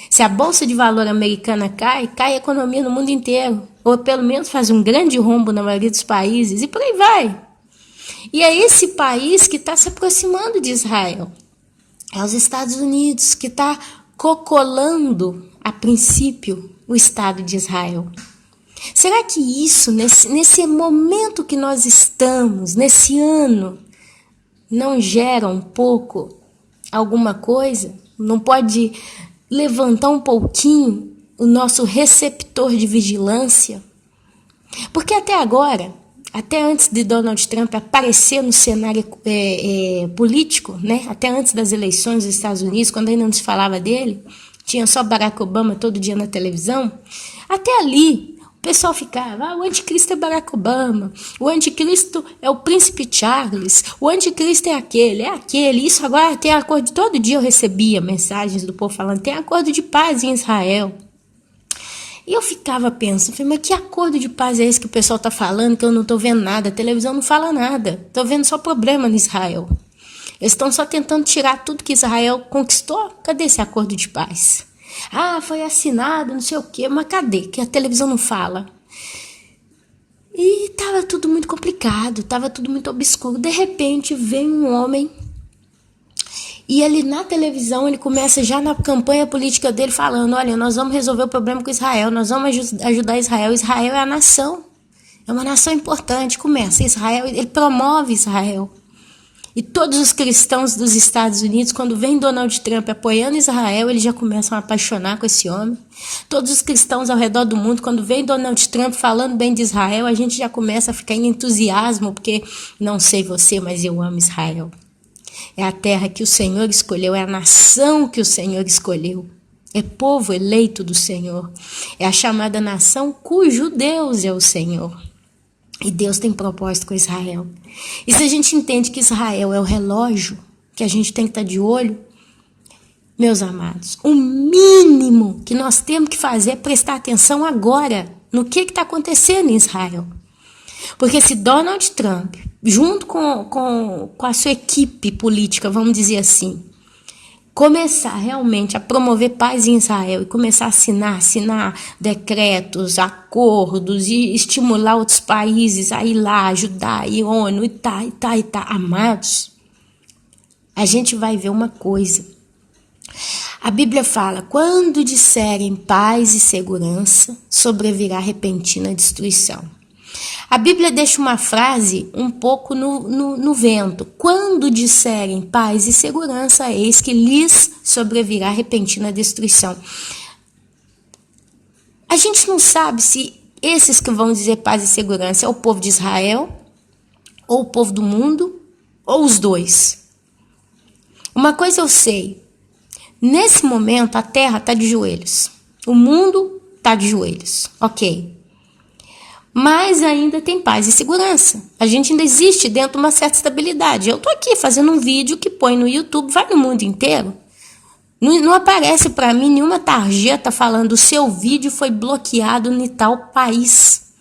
Speaker 1: Se a Bolsa de Valor americana cai a economia no mundo inteiro. Ou pelo menos faz um grande rombo na maioria dos países, e por aí vai. E é esse país que está se aproximando de Israel. É os Estados Unidos que está cocolando, a princípio, o Estado de Israel. Será que isso, nesse momento que nós estamos, nesse ano, não gera um pouco alguma coisa? Não pode levantar um pouquinho o nosso receptor de vigilância? Porque até agora, até antes de Donald Trump aparecer no cenário político, né? Até antes das eleições dos Estados Unidos, quando ainda não se falava dele, tinha só Barack Obama todo dia na televisão, até ali o pessoal ficava, o anticristo é Barack Obama, o anticristo é o príncipe Charles, o anticristo é aquele, isso agora tem acordo, todo dia eu recebia mensagens do povo falando, tem acordo de paz em Israel. E eu ficava pensando, mas que acordo de paz é esse que o pessoal está falando, que eu não estou vendo nada, a televisão não fala nada, estou vendo só problema em Israel. Eles estão só tentando tirar tudo que Israel conquistou, cadê esse acordo de paz? Foi assinado, não sei o quê, mas cadê? Que a televisão não fala. E estava tudo muito complicado, estava tudo muito obscuro. De repente vem um homem e ele na televisão, ele começa já na campanha política dele falando, olha, nós vamos resolver o problema com Israel, nós vamos ajudar Israel. Israel é a nação, é uma nação importante. Começa Israel, ele promove Israel. E todos os cristãos dos Estados Unidos, quando vem Donald Trump apoiando Israel, eles já começam a apaixonar com esse homem. Todos os cristãos ao redor do mundo, quando vem Donald Trump falando bem de Israel, a gente já começa a ficar em entusiasmo, porque não sei você, mas eu amo Israel. É a terra que o Senhor escolheu, é a nação que o Senhor escolheu. É povo eleito do Senhor. É a chamada nação cujo Deus é o Senhor. E Deus tem propósito com Israel. E se a gente entende que Israel é o relógio, que a gente tem que estar de olho, meus amados, o mínimo que nós temos que fazer é prestar atenção agora no que está acontecendo em Israel. Porque se Donald Trump, junto com a sua equipe política, vamos dizer assim, começar realmente a promover paz em Israel e começar a assinar decretos, acordos e estimular outros países a ir lá, ajudar, e ONU, e tá, amados, a gente vai ver uma coisa. A Bíblia fala, quando disserem paz e segurança, sobrevirá repentina destruição. A Bíblia deixa uma frase um pouco no vento. Quando disserem paz e segurança, eis que lhes sobrevirá repentina destruição. A gente não sabe se esses que vão dizer paz e segurança é o povo de Israel, ou o povo do mundo, ou os dois. Uma coisa eu sei, nesse momento a terra está de joelhos, o mundo está de joelhos, ok. Mas ainda tem paz e segurança. A gente ainda existe dentro de uma certa estabilidade. Eu tô aqui fazendo um vídeo que põe no YouTube, vai no mundo inteiro. Não aparece para mim nenhuma tarjeta falando o seu vídeo foi bloqueado em tal país.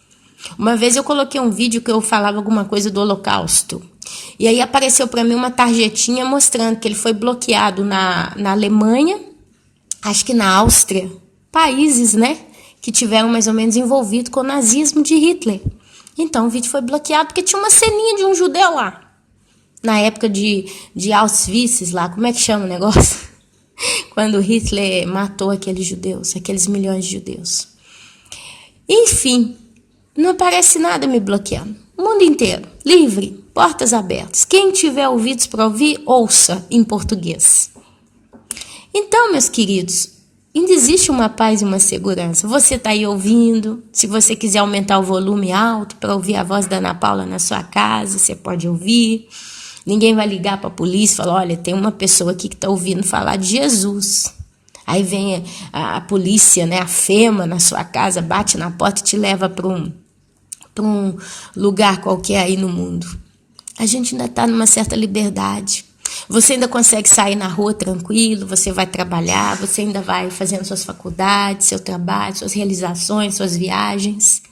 Speaker 1: Uma vez eu coloquei um vídeo que eu falava alguma coisa do Holocausto. E aí apareceu para mim uma tarjetinha mostrando que ele foi bloqueado na Alemanha, acho que na Áustria. Países, né? Que tiveram mais ou menos envolvido com o nazismo de Hitler. Então o vídeo foi bloqueado porque tinha uma ceninha de um judeu lá. Na época de Auschwitz lá, como é que chama o negócio? Quando Hitler matou aqueles judeus, aqueles milhões de judeus. Enfim, não aparece nada me bloqueando. O mundo inteiro, livre, portas abertas. Quem tiver ouvidos para ouvir, ouça em português. Então, meus queridos, ainda existe uma paz e uma segurança. Você está aí ouvindo. Se você quiser aumentar o volume alto para ouvir a voz da Ana Paula na sua casa, você pode ouvir. Ninguém vai ligar para a polícia e falar, olha, tem uma pessoa aqui que está ouvindo falar de Jesus. Aí vem a polícia, né, a FEMA na sua casa, bate na porta e te leva para um lugar qualquer aí no mundo. A gente ainda está numa certa liberdade. Você ainda consegue sair na rua tranquilo, você vai trabalhar, você ainda vai fazendo suas faculdades, seu trabalho, suas realizações, suas viagens.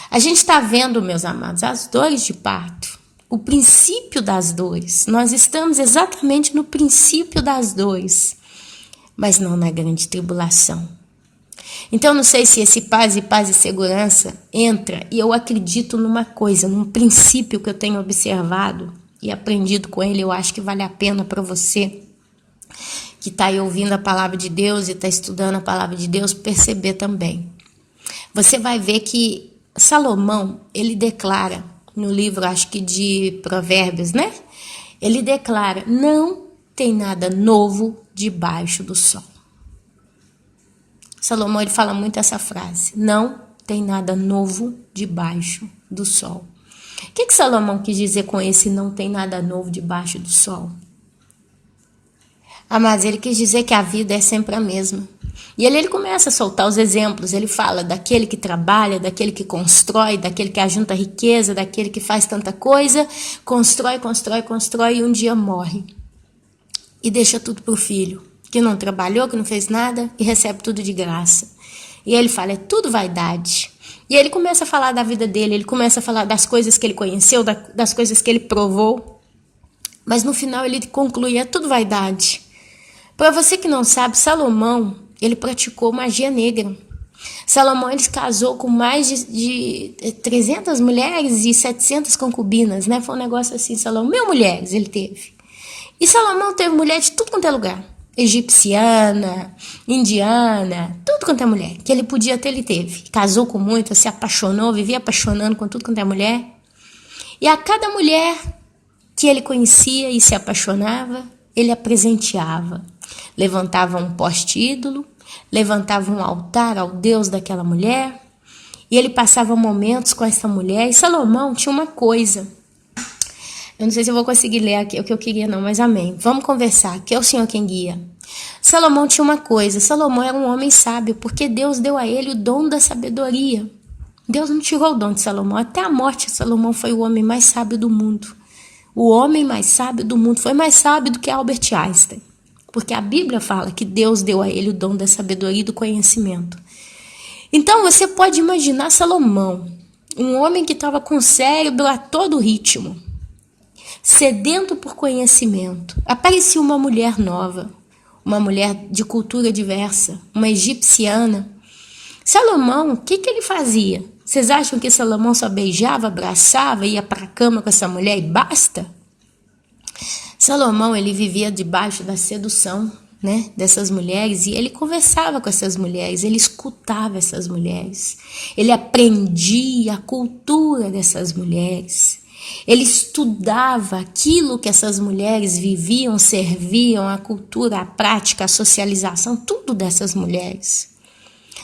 Speaker 1: A gente está vendo, meus amados, as dores de parto, o princípio das dores. Nós estamos exatamente no princípio das dores, mas não na grande tribulação. Então, não sei se esse paz e segurança entra, e eu acredito numa coisa, num princípio que eu tenho observado, e aprendido com ele, eu acho que vale a pena para você que está aí ouvindo a palavra de Deus e está estudando a palavra de Deus, perceber também. Você vai ver que Salomão, ele declara no livro, acho que de Provérbios, né? Ele declara, não tem nada novo debaixo do sol. Salomão, ele fala muito essa frase, não tem nada novo debaixo do sol. O que Salomão quis dizer com esse não tem nada novo debaixo do sol? Mas ele quis dizer que a vida é sempre a mesma. E ele começa a soltar os exemplos. Ele fala daquele que trabalha, daquele que constrói, daquele que ajunta riqueza, daquele que faz tanta coisa, constrói e um dia morre. E deixa tudo para o filho, que não trabalhou, que não fez nada e recebe tudo de graça. E ele fala, é tudo vaidade. E ele começa a falar da vida dele, ele começa a falar das coisas que ele conheceu, das coisas que ele provou. Mas no final ele conclui, é tudo vaidade. Para você que não sabe, Salomão, ele praticou magia negra. Salomão ele casou com mais de 300 mulheres e 700 concubinas, né? Foi um negócio assim, Salomão, 1.000 mulheres ele teve. E Salomão teve mulher de tudo quanto é lugar. Egipciana, indiana, tudo quanto é mulher. Que ele podia ter, ele teve. Casou com muitas, se apaixonou, vivia apaixonando com tudo quanto é mulher. E a cada mulher que ele conhecia e se apaixonava, ele a presenteava. Levantava um poste ídolo, levantava um altar ao Deus daquela mulher, e ele passava momentos com essa mulher. E Salomão tinha uma coisa, eu não sei se eu vou conseguir ler aqui o que eu queria não, mas amém, vamos conversar, que é o Senhor quem guia. Salomão tinha uma coisa, Salomão era um homem sábio, porque Deus deu a ele o dom da sabedoria. Deus não tirou o dom de Salomão, até a morte Salomão foi o homem mais sábio do mundo. O homem mais sábio do mundo, foi mais sábio do que Albert Einstein. Porque a Bíblia fala que Deus deu a ele o dom da sabedoria e do conhecimento. Então você pode imaginar Salomão, um homem que estava com o cérebro a todo ritmo, sedento por conhecimento. Aparecia uma mulher nova, uma mulher de cultura diversa, uma egipciana. Salomão, o que ele fazia? Vocês acham que Salomão só beijava, abraçava, ia para a cama com essa mulher e basta? Salomão, ele vivia debaixo da sedução, né, dessas mulheres, e ele conversava com essas mulheres, ele escutava essas mulheres, ele aprendia a cultura dessas mulheres, ele estudava aquilo que essas mulheres viviam, serviam, a cultura, a prática, a socialização, tudo dessas mulheres.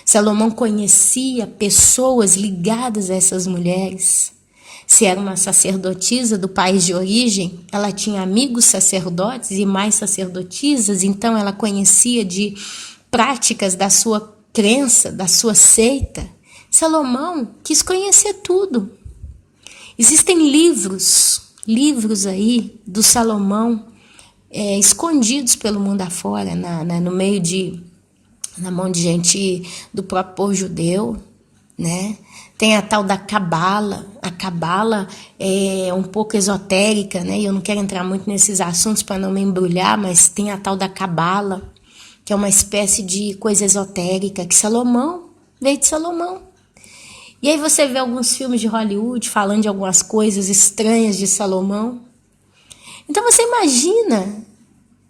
Speaker 1: Salomão conhecia pessoas ligadas a essas mulheres. Se era uma sacerdotisa do país de origem, ela tinha amigos sacerdotes e mais sacerdotisas, então ela conhecia de práticas da sua crença, da sua seita. Salomão quis conhecer tudo. Existem livros aí do Salomão escondidos pelo mundo afora, no meio na mão de gente do próprio povo judeu, né? Tem a tal da Cabala. A Cabala é um pouco esotérica, né? E eu não quero entrar muito nesses assuntos para não me embrulhar, mas tem a tal da Cabala, que é uma espécie de coisa esotérica que Salomão veio de Salomão. E aí você vê alguns filmes de Hollywood falando de algumas coisas estranhas de Salomão. Então você imagina,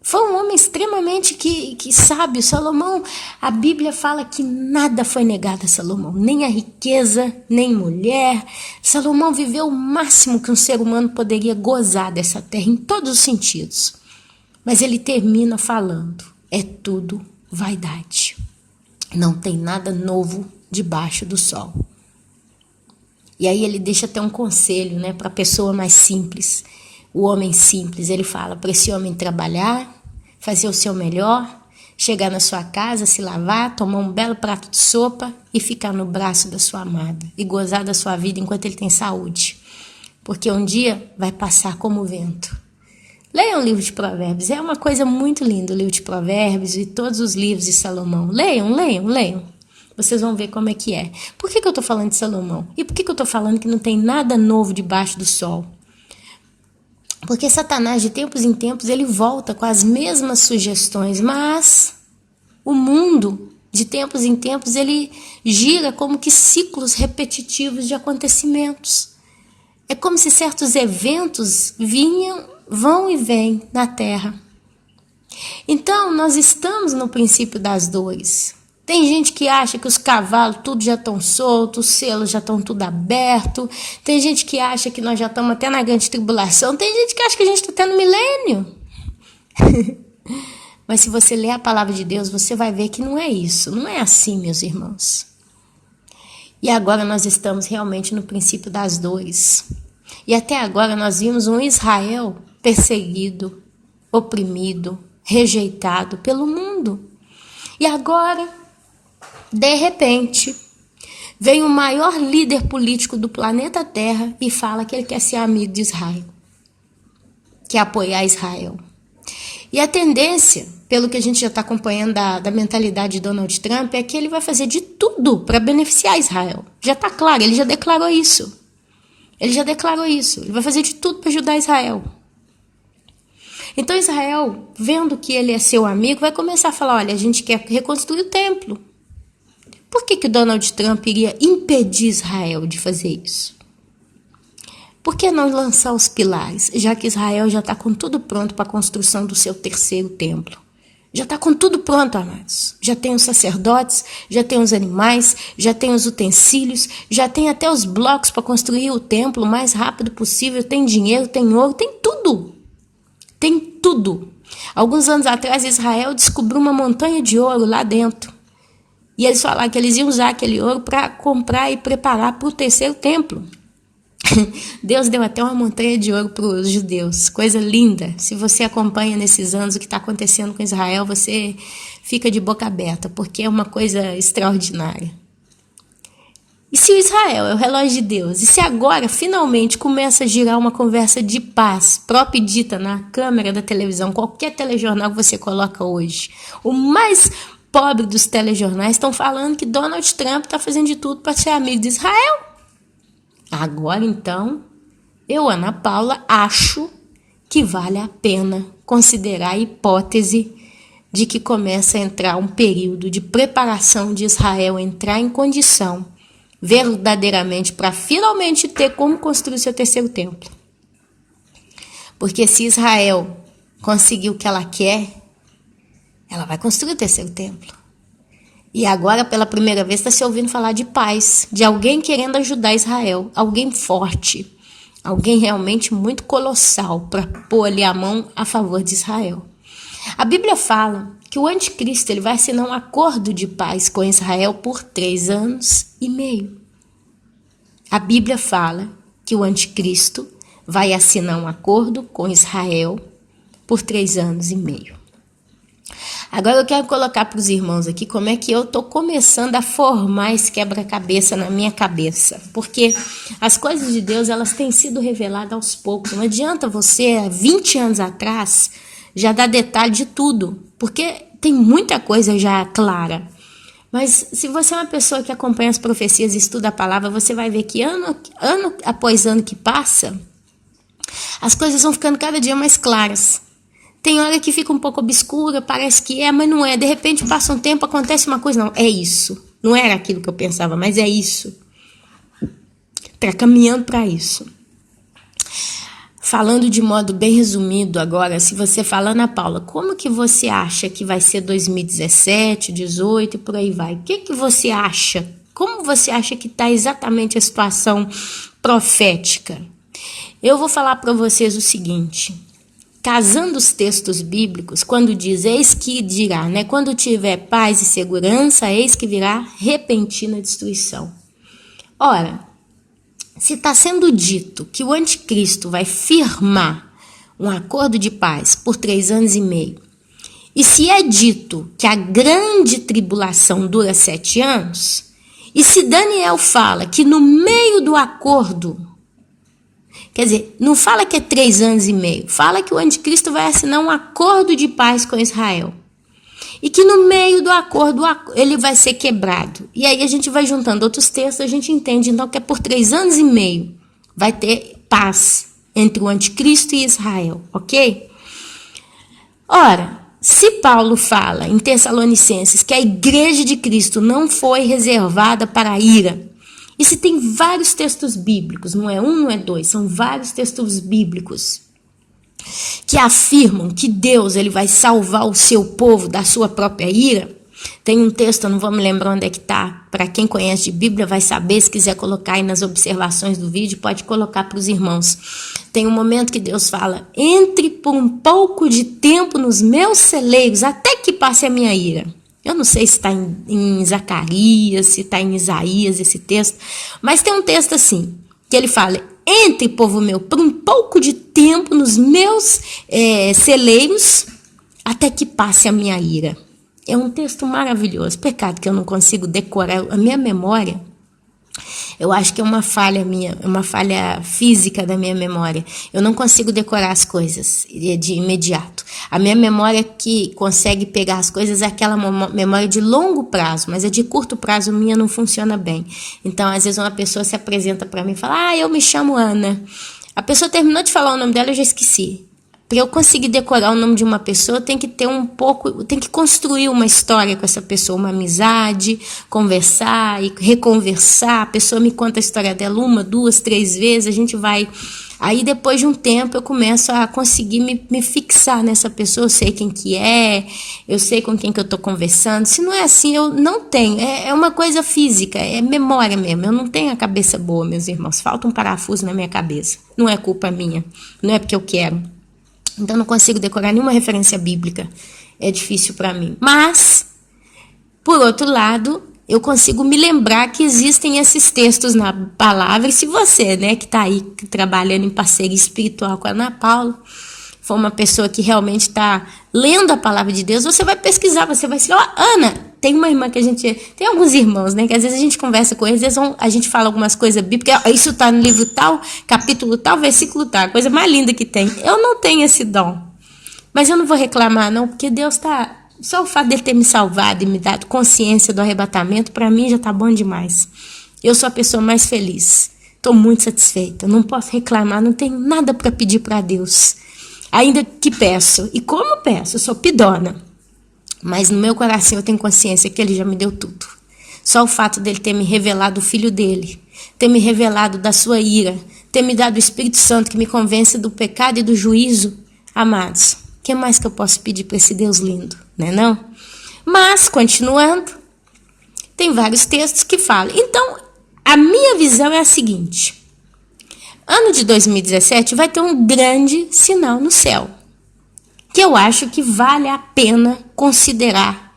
Speaker 1: foi um homem extremamente que sábio. Salomão, a Bíblia fala que nada foi negado a Salomão, nem a riqueza, nem mulher. Salomão viveu o máximo que um ser humano poderia gozar dessa terra, em todos os sentidos. Mas ele termina falando, é tudo vaidade. Não tem nada novo debaixo do sol. E aí ele deixa até um conselho, né, para a pessoa mais simples. O homem simples, ele fala para esse homem trabalhar, fazer o seu melhor, chegar na sua casa, se lavar, tomar um belo prato de sopa e ficar no braço da sua amada e gozar da sua vida enquanto ele tem saúde. Porque um dia vai passar como o vento. Leiam o livro de Provérbios, é uma coisa muito linda o livro de Provérbios e todos os livros de Salomão. Leiam. Vocês vão ver como é que é. Por que eu estou falando de Salomão? E por que eu estou falando que não tem nada novo debaixo do sol? Porque Satanás, de tempos em tempos, ele volta com as mesmas sugestões, mas o mundo, de tempos em tempos, ele gira como que ciclos repetitivos de acontecimentos. É como se certos eventos vão e vêm na Terra. Então, nós estamos no princípio das dores. Tem gente que acha que os cavalos tudo já estão soltos, os selos já estão tudo aberto. Tem gente que acha que nós já estamos até na grande tribulação. Tem gente que acha que a gente está tendo milênio. Mas se você ler a palavra de Deus, você vai ver que não é isso. Não é assim, meus irmãos. E agora nós estamos realmente no princípio das dores. E até agora nós vimos um Israel perseguido, oprimido, rejeitado pelo mundo. E agora, de repente, vem o maior líder político do planeta Terra e fala que ele quer ser amigo de Israel, quer apoiar Israel. E a tendência, pelo que a gente já está acompanhando da mentalidade de Donald Trump, é que ele vai fazer de tudo para beneficiar Israel. Já está claro, ele já declarou isso. Ele vai fazer de tudo para ajudar Israel. Então Israel, vendo que ele é seu amigo, vai começar a falar, olha, a gente quer reconstruir o templo. Por que Donald Trump iria impedir Israel de fazer isso? Por que não lançar os pilares, já que Israel já está com tudo pronto para a construção do seu terceiro templo? Já está com tudo pronto, amados. Já tem os sacerdotes, já tem os animais, já tem os utensílios, já tem até os blocos para construir o templo o mais rápido possível. Tem dinheiro, tem ouro, tem tudo. Tem tudo. Alguns anos atrás, Israel descobriu uma montanha de ouro lá dentro. E eles falaram que eles iam usar aquele ouro para comprar e preparar para o terceiro templo. Deus deu até uma montanha de ouro para os judeus, coisa linda. Se você acompanha nesses anos o que está acontecendo com Israel, você fica de boca aberta, porque é uma coisa extraordinária. E se o Israel é o relógio de Deus, e se agora finalmente começa a girar uma conversa de paz, própria e dita na câmera da televisão, qualquer telejornal que você coloca hoje, o mais pobre dos telejornais estão falando que Donald Trump está fazendo de tudo para ser amigo de Israel. Agora, então, eu, Ana Paula, acho que vale a pena considerar a hipótese de que começa a entrar um período de preparação de Israel entrar em condição verdadeiramente para finalmente ter como construir seu terceiro templo. Porque se Israel conseguir o que ela quer, ela vai construir o terceiro templo. E agora, pela primeira vez, está se ouvindo falar de paz, de alguém querendo ajudar Israel, alguém forte, alguém realmente muito colossal para pôr ali a mão a favor de Israel. A Bíblia fala que o anticristo ele vai assinar um acordo de paz com Israel por 3 anos e meio. A Bíblia fala que o anticristo vai assinar um acordo com Israel por 3 anos e meio. Agora eu quero colocar para os irmãos aqui como é que eu estou começando a formar esse quebra-cabeça na minha cabeça. Porque as coisas de Deus, elas têm sido reveladas aos poucos. Não adianta você, há 20 anos atrás, já dar detalhe de tudo. Porque tem muita coisa já clara. Mas se você é uma pessoa que acompanha as profecias e estuda a palavra, você vai ver que ano após ano que passa, as coisas vão ficando cada dia mais claras. Tem hora que fica um pouco obscura, parece que é, mas não é. De repente passa um tempo, acontece uma coisa, não, é isso. Não era aquilo que eu pensava, mas é isso. Está caminhando para isso. Falando de modo bem resumido agora, se você falar, Ana Paula, como que você acha que vai ser 2017, 2018 e por aí vai? O que você acha? Como você acha que está exatamente a situação profética? Eu vou falar para vocês o seguinte. Casando os textos bíblicos, quando diz, eis que dirá, né? Quando tiver paz e segurança, eis que virá repentina destruição. Ora, se está sendo dito que o anticristo vai firmar um acordo de paz por 3 anos e meio, e se é dito que a grande tribulação dura 7 anos, e se Daniel fala que no meio do acordo, quer dizer, não fala que é 3 anos e meio, fala que o anticristo vai assinar um acordo de paz com Israel. E que no meio do acordo ele vai ser quebrado. E aí a gente vai juntando outros textos, a gente entende então que é por 3 anos e meio vai ter paz entre o anticristo e Israel, ok? Ora, se Paulo fala em Tessalonicenses que a igreja de Cristo não foi reservada para a ira, e se tem vários textos bíblicos, não é um, não é dois, são vários textos bíblicos que afirmam que Deus ele vai salvar o seu povo da sua própria ira. Tem um texto, eu não vou me lembrar onde é que está, para quem conhece de Bíblia vai saber, se quiser colocar aí nas observações do vídeo, pode colocar para os irmãos. Tem um momento que Deus fala, entre por um pouco de tempo nos meus celeiros, até que passe a minha ira. Eu não sei se está em Zacarias, se está em Isaías esse texto, mas tem um texto assim, que ele fala, entre, povo meu, por um pouco de tempo nos meus celeiros, até que passe a minha ira. É um texto maravilhoso. Pecado que eu não consigo decorar. A minha memória, eu acho que é uma falha minha, uma falha física da minha memória. Eu não consigo decorar as coisas de imediato. A minha memória que consegue pegar as coisas é aquela memória de longo prazo, mas a de curto prazo minha não funciona bem. Então, às vezes uma pessoa se apresenta para mim e fala, eu me chamo Ana. A pessoa terminou de falar o nome dela, eu já esqueci. Para eu conseguir decorar o nome de uma pessoa, tem que ter tem que construir uma história com essa pessoa, uma amizade, conversar e reconversar. A pessoa me conta a história dela 1, 2, 3 vezes, a gente vai. Aí depois de um tempo eu começo a conseguir me fixar nessa pessoa, eu sei quem que é, eu sei com quem que eu estou conversando. Se não é assim, eu não tenho, é uma coisa física, é memória mesmo, eu não tenho a cabeça boa, meus irmãos, falta um parafuso na minha cabeça, não é culpa minha, não é porque eu quero. Então não consigo decorar nenhuma referência bíblica, é difícil para mim. Mas, por outro lado, eu consigo me lembrar que existem esses textos na palavra. E se você, né, que está aí trabalhando em parceria espiritual com a Ana Paula, for uma pessoa que realmente está lendo a palavra de Deus, você vai pesquisar, você vai dizer, Ana, tem uma irmã que tem alguns irmãos, né, que às vezes a gente conversa com eles, a gente fala algumas coisas bíblicas, isso está no livro tal, capítulo tal, versículo tal, a coisa mais linda que tem. Eu não tenho esse dom, mas eu não vou reclamar não, porque Deus está... Só o fato dele ter me salvado e me dado consciência do arrebatamento, para mim já está bom demais. Eu sou a pessoa mais feliz. Estou muito satisfeita. Não posso reclamar, não tenho nada para pedir para Deus. Ainda que peço. E como peço? Eu sou pidona. Mas no meu coração eu tenho consciência que ele já me deu tudo. Só o fato dele ter me revelado o filho dele, ter me revelado da sua ira, ter me dado o Espírito Santo que me convence do pecado e do juízo. Amados, o que mais que eu posso pedir para esse Deus lindo? Né, não? Mas, continuando, tem vários textos que falam. Então, a minha visão é a seguinte. Ano de 2017 vai ter um grande sinal no céu, que eu acho que vale a pena considerar,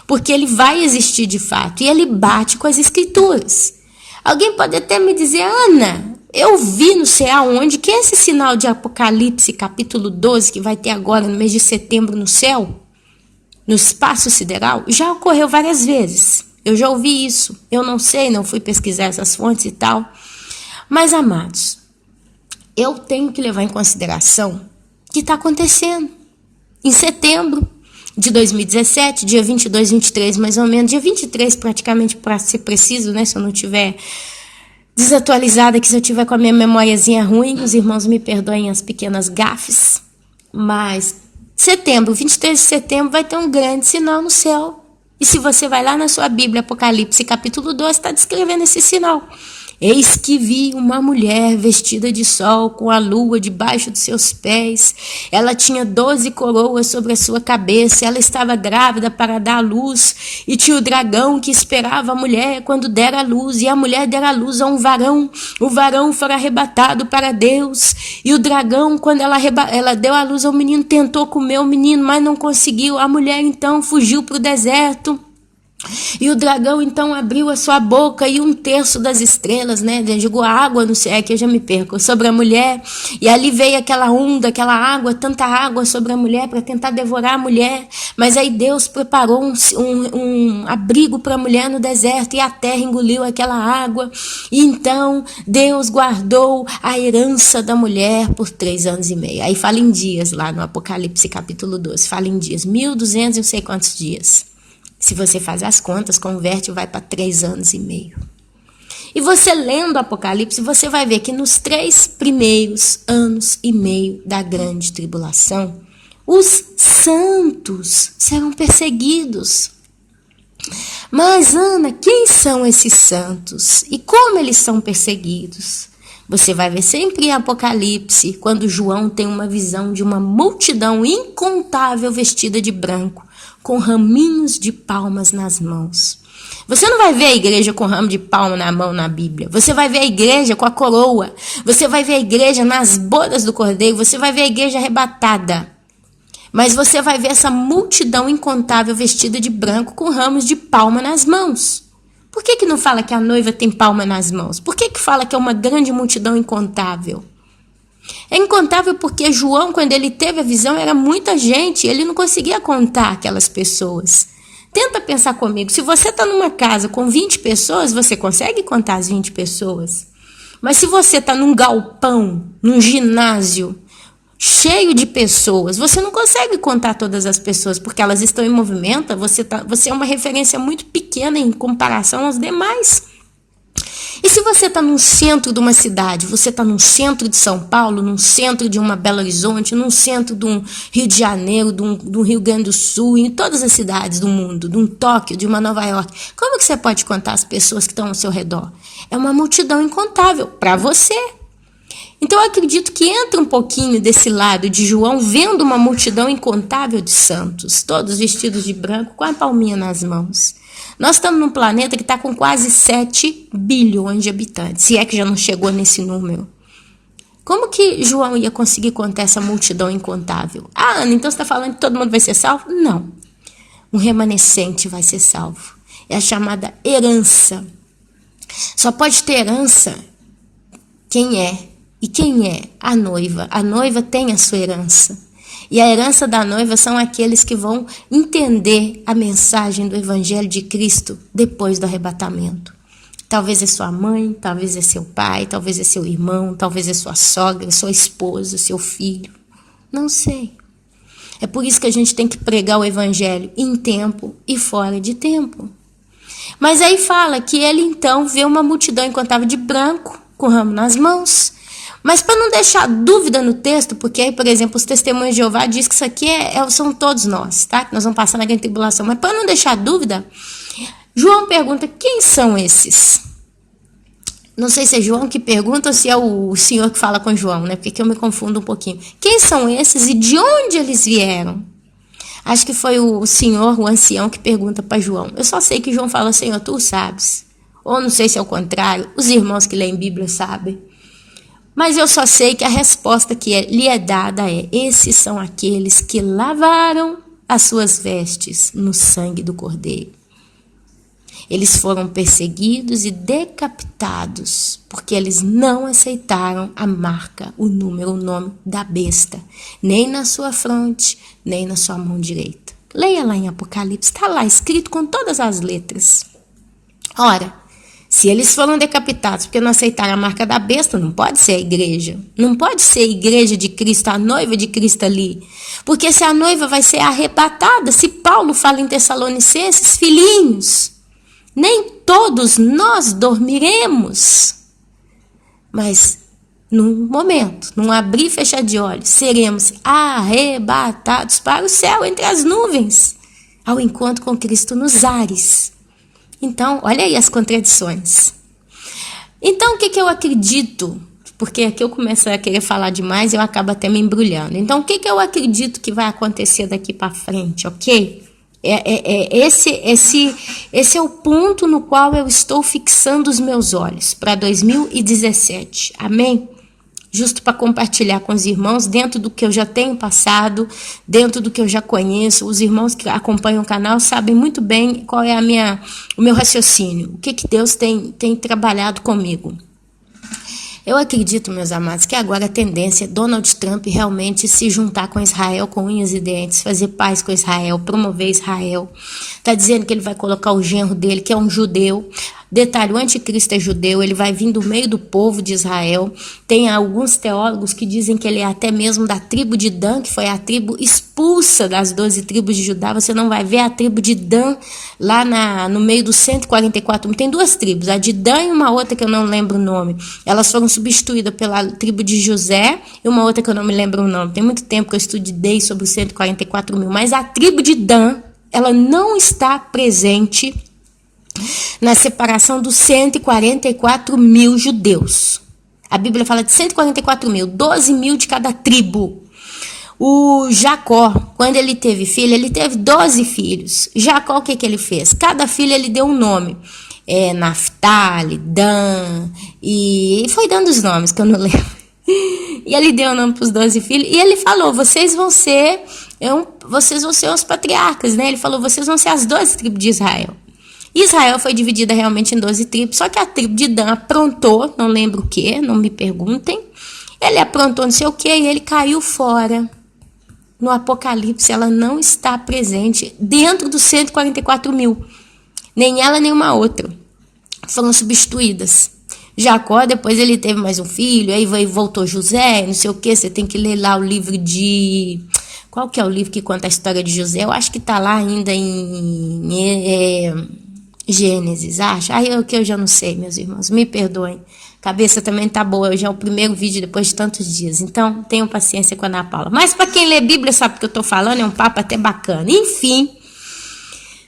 Speaker 1: porque ele vai existir de fato, e ele bate com as escrituras. Alguém pode até me dizer, Ana, eu vi não sei aonde que esse sinal de Apocalipse, capítulo 12, que vai ter agora no mês de setembro no céu, no espaço sideral, já ocorreu várias vezes. Eu já ouvi isso. Eu não sei, não fui pesquisar essas fontes e tal. Mas, amados, eu tenho que levar em consideração o que está acontecendo. Em setembro de 2017, dia 22, 23, mais ou menos, dia 23 praticamente, para ser preciso, né? Se eu não tiver desatualizada, que se eu tiver com a minha memóriazinha ruim, os irmãos me perdoem as pequenas gafes, mas... Setembro, 23 de setembro, vai ter um grande sinal no céu. E se você vai lá na sua Bíblia, Apocalipse, capítulo 12, está descrevendo esse sinal. Eis que vi uma mulher vestida de sol, com a lua debaixo dos seus pés. Ela tinha 12 coroas sobre a sua cabeça. Ela estava grávida para dar à luz. E tinha o dragão que esperava a mulher quando der à luz. E a mulher der à luz a um varão. O varão foi arrebatado para Deus. E o dragão, quando ela deu à luz ao menino, tentou comer o menino, mas não conseguiu. A mulher então fugiu para o deserto. E o dragão então abriu a sua boca e 1/3 das estrelas, né, jogou água no céu, que eu já me perco, sobre a mulher, e ali veio aquela onda, aquela água, tanta água sobre a mulher para tentar devorar a mulher, mas aí Deus preparou um abrigo para a mulher no deserto e a terra engoliu aquela água, e então Deus guardou a herança da mulher por 3 anos e meio. Aí fala em dias lá no Apocalipse capítulo 12, fala em dias, 1.200 e não sei quantos dias. Se você faz as contas, converte, vai para 3 anos e meio. E você lendo o Apocalipse, você vai ver que nos 3 primeiros anos e meio da grande tribulação, os santos serão perseguidos. Mas, Ana, quem são esses santos? E como eles são perseguidos? Você vai ver sempre em Apocalipse, quando João tem uma visão de uma multidão incontável vestida de branco, com raminhos de palmas nas mãos. Você não vai ver a igreja com ramo de palma na mão na Bíblia. Você vai ver a igreja com a coroa. Você vai ver a igreja nas bodas do cordeiro. Você vai ver a igreja arrebatada. Mas você vai ver essa multidão incontável vestida de branco com ramos de palma nas mãos. Por que não fala que a noiva tem palma nas mãos? Por que fala que é uma grande multidão incontável? É incontável porque João, quando ele teve a visão, era muita gente, ele não conseguia contar aquelas pessoas. Tenta pensar comigo, se você está numa casa com 20 pessoas, você consegue contar as 20 pessoas? Mas se você está num galpão, num ginásio, cheio de pessoas, você não consegue contar todas as pessoas, porque elas estão em movimento, você é uma referência muito pequena em comparação aos demais. E se você está num centro de uma cidade, você está num centro de São Paulo, num centro de uma Belo Horizonte, num centro de um Rio de Janeiro, de um Rio Grande do Sul, em todas as cidades do mundo, de um Tóquio, de uma Nova York, como que você pode contar as pessoas que estão ao seu redor? É uma multidão incontável para você. Então eu acredito que entra um pouquinho desse lado de João, vendo uma multidão incontável de santos, todos vestidos de branco, com a palminha nas mãos. Nós estamos num planeta que está com quase 7 bilhões de habitantes, se é que já não chegou nesse número. Como que João ia conseguir contar essa multidão incontável? Ah, Ana, então você está falando que todo mundo vai ser salvo? Não. Um remanescente vai ser salvo. É a chamada herança. Só pode ter herança quem é. E quem é? A noiva. A noiva tem a sua herança. E a herança da noiva são aqueles que vão entender a mensagem do Evangelho de Cristo depois do arrebatamento. Talvez é sua mãe, talvez é seu pai, talvez é seu irmão, talvez é sua sogra, sua esposa, seu filho. Não sei. É por isso que a gente tem que pregar o Evangelho em tempo e fora de tempo. Mas aí fala que ele então vê uma multidão incontável de branco, com ramo nas mãos. Mas para não deixar dúvida no texto, porque aí, por exemplo, os testemunhos de Jeová diz que isso aqui são todos nós, tá? Que nós vamos passar na grande tribulação. Mas para não deixar dúvida, João pergunta, quem são esses? Não sei se é João que pergunta ou se é o Senhor que fala com João, né? Porque aqui eu me confundo um pouquinho. Quem são esses e de onde eles vieram? Acho que foi o Senhor, o ancião, que pergunta para João. Eu só sei que João fala, Senhor, tu sabes. Ou não sei se é o contrário, os irmãos que leem Bíblia sabem. Mas eu só sei que a resposta que lhe é dada é: esses são aqueles que lavaram as suas vestes no sangue do Cordeiro. Eles foram perseguidos e decapitados, porque eles não aceitaram a marca, o número, o nome da besta, nem na sua fronte, nem na sua mão direita. Leia lá em Apocalipse, está lá escrito com todas as letras. Ora, se eles foram decapitados porque não aceitaram a marca da besta, não pode ser a igreja. Não pode ser a igreja de Cristo, a noiva de Cristo ali. Porque se a noiva vai ser arrebatada, se Paulo fala em Tessalonicenses, filhinhos, nem todos nós dormiremos. Mas, num momento, num abrir e fechar de olhos, seremos arrebatados para o céu, entre as nuvens, ao encontro com Cristo nos ares. Então, olha aí as contradições. Então, o que eu acredito? Porque aqui eu começo a querer falar demais e eu acabo até me embrulhando. Então, o que eu acredito que vai acontecer daqui para frente, ok? Esse é o ponto no qual eu estou fixando os meus olhos para 2017. Amém? Justo para compartilhar com os irmãos, dentro do que eu já tenho passado, dentro do que eu já conheço. Os irmãos que acompanham o canal sabem muito bem qual é o meu raciocínio, o que Deus tem trabalhado comigo. Eu acredito, meus amados, que agora a tendência é Donald Trump realmente se juntar com Israel com unhas e dentes, fazer paz com Israel, promover Israel. Está dizendo que ele vai colocar o genro dele, que é um judeu. Detalhe, o anticristo é judeu, ele vai vir do meio do povo de Israel. Tem alguns teólogos que dizem que ele é até mesmo da tribo de Dan, que foi a tribo expulsa das 12 tribos de Judá. Você não vai ver a tribo de Dan lá no meio dos 144. Tem duas tribos, a de Dan e uma outra que eu não lembro o nome. Elas foram substituídas pela tribo de José e uma outra que eu não me lembro o nome. Tem muito tempo que eu estudei sobre os 144 mil, mas a tribo de Dan, ela não está presente na separação dos 144 mil judeus. A Bíblia fala de 144 mil, 12 mil de cada tribo. O Jacó, quando ele teve filho, ele teve 12 filhos. Jacó, o que ele fez? Cada filho ele deu um nome. Naftali, Dan, e foi dando os nomes que eu não lembro. E ele deu o nome para os 12 filhos, e ele falou, vocês vão ser os patriarcas, né? Ele falou, vocês vão ser as 12 tribos de Israel. Israel foi dividida realmente em 12 tribos, só que a tribo de Dan aprontou, não lembro o que, não me perguntem. Ele aprontou não sei o que e ele caiu fora. No Apocalipse, ela não está presente dentro dos 144 mil. Nem ela, nem uma outra. Foram substituídas. Jacó, depois ele teve mais um filho, aí voltou José, não sei o que, você tem que ler lá o livro de... Qual que é o livro que conta a história de José? Eu acho que está lá ainda em... Gênesis, acha? Que eu já não sei, meus irmãos, me perdoem. Cabeça também tá boa, hoje é o primeiro vídeo depois de tantos dias. Então, tenham paciência com a Ana Paula. Mas para quem lê Bíblia sabe o que eu tô falando, é um papo até bacana. Enfim,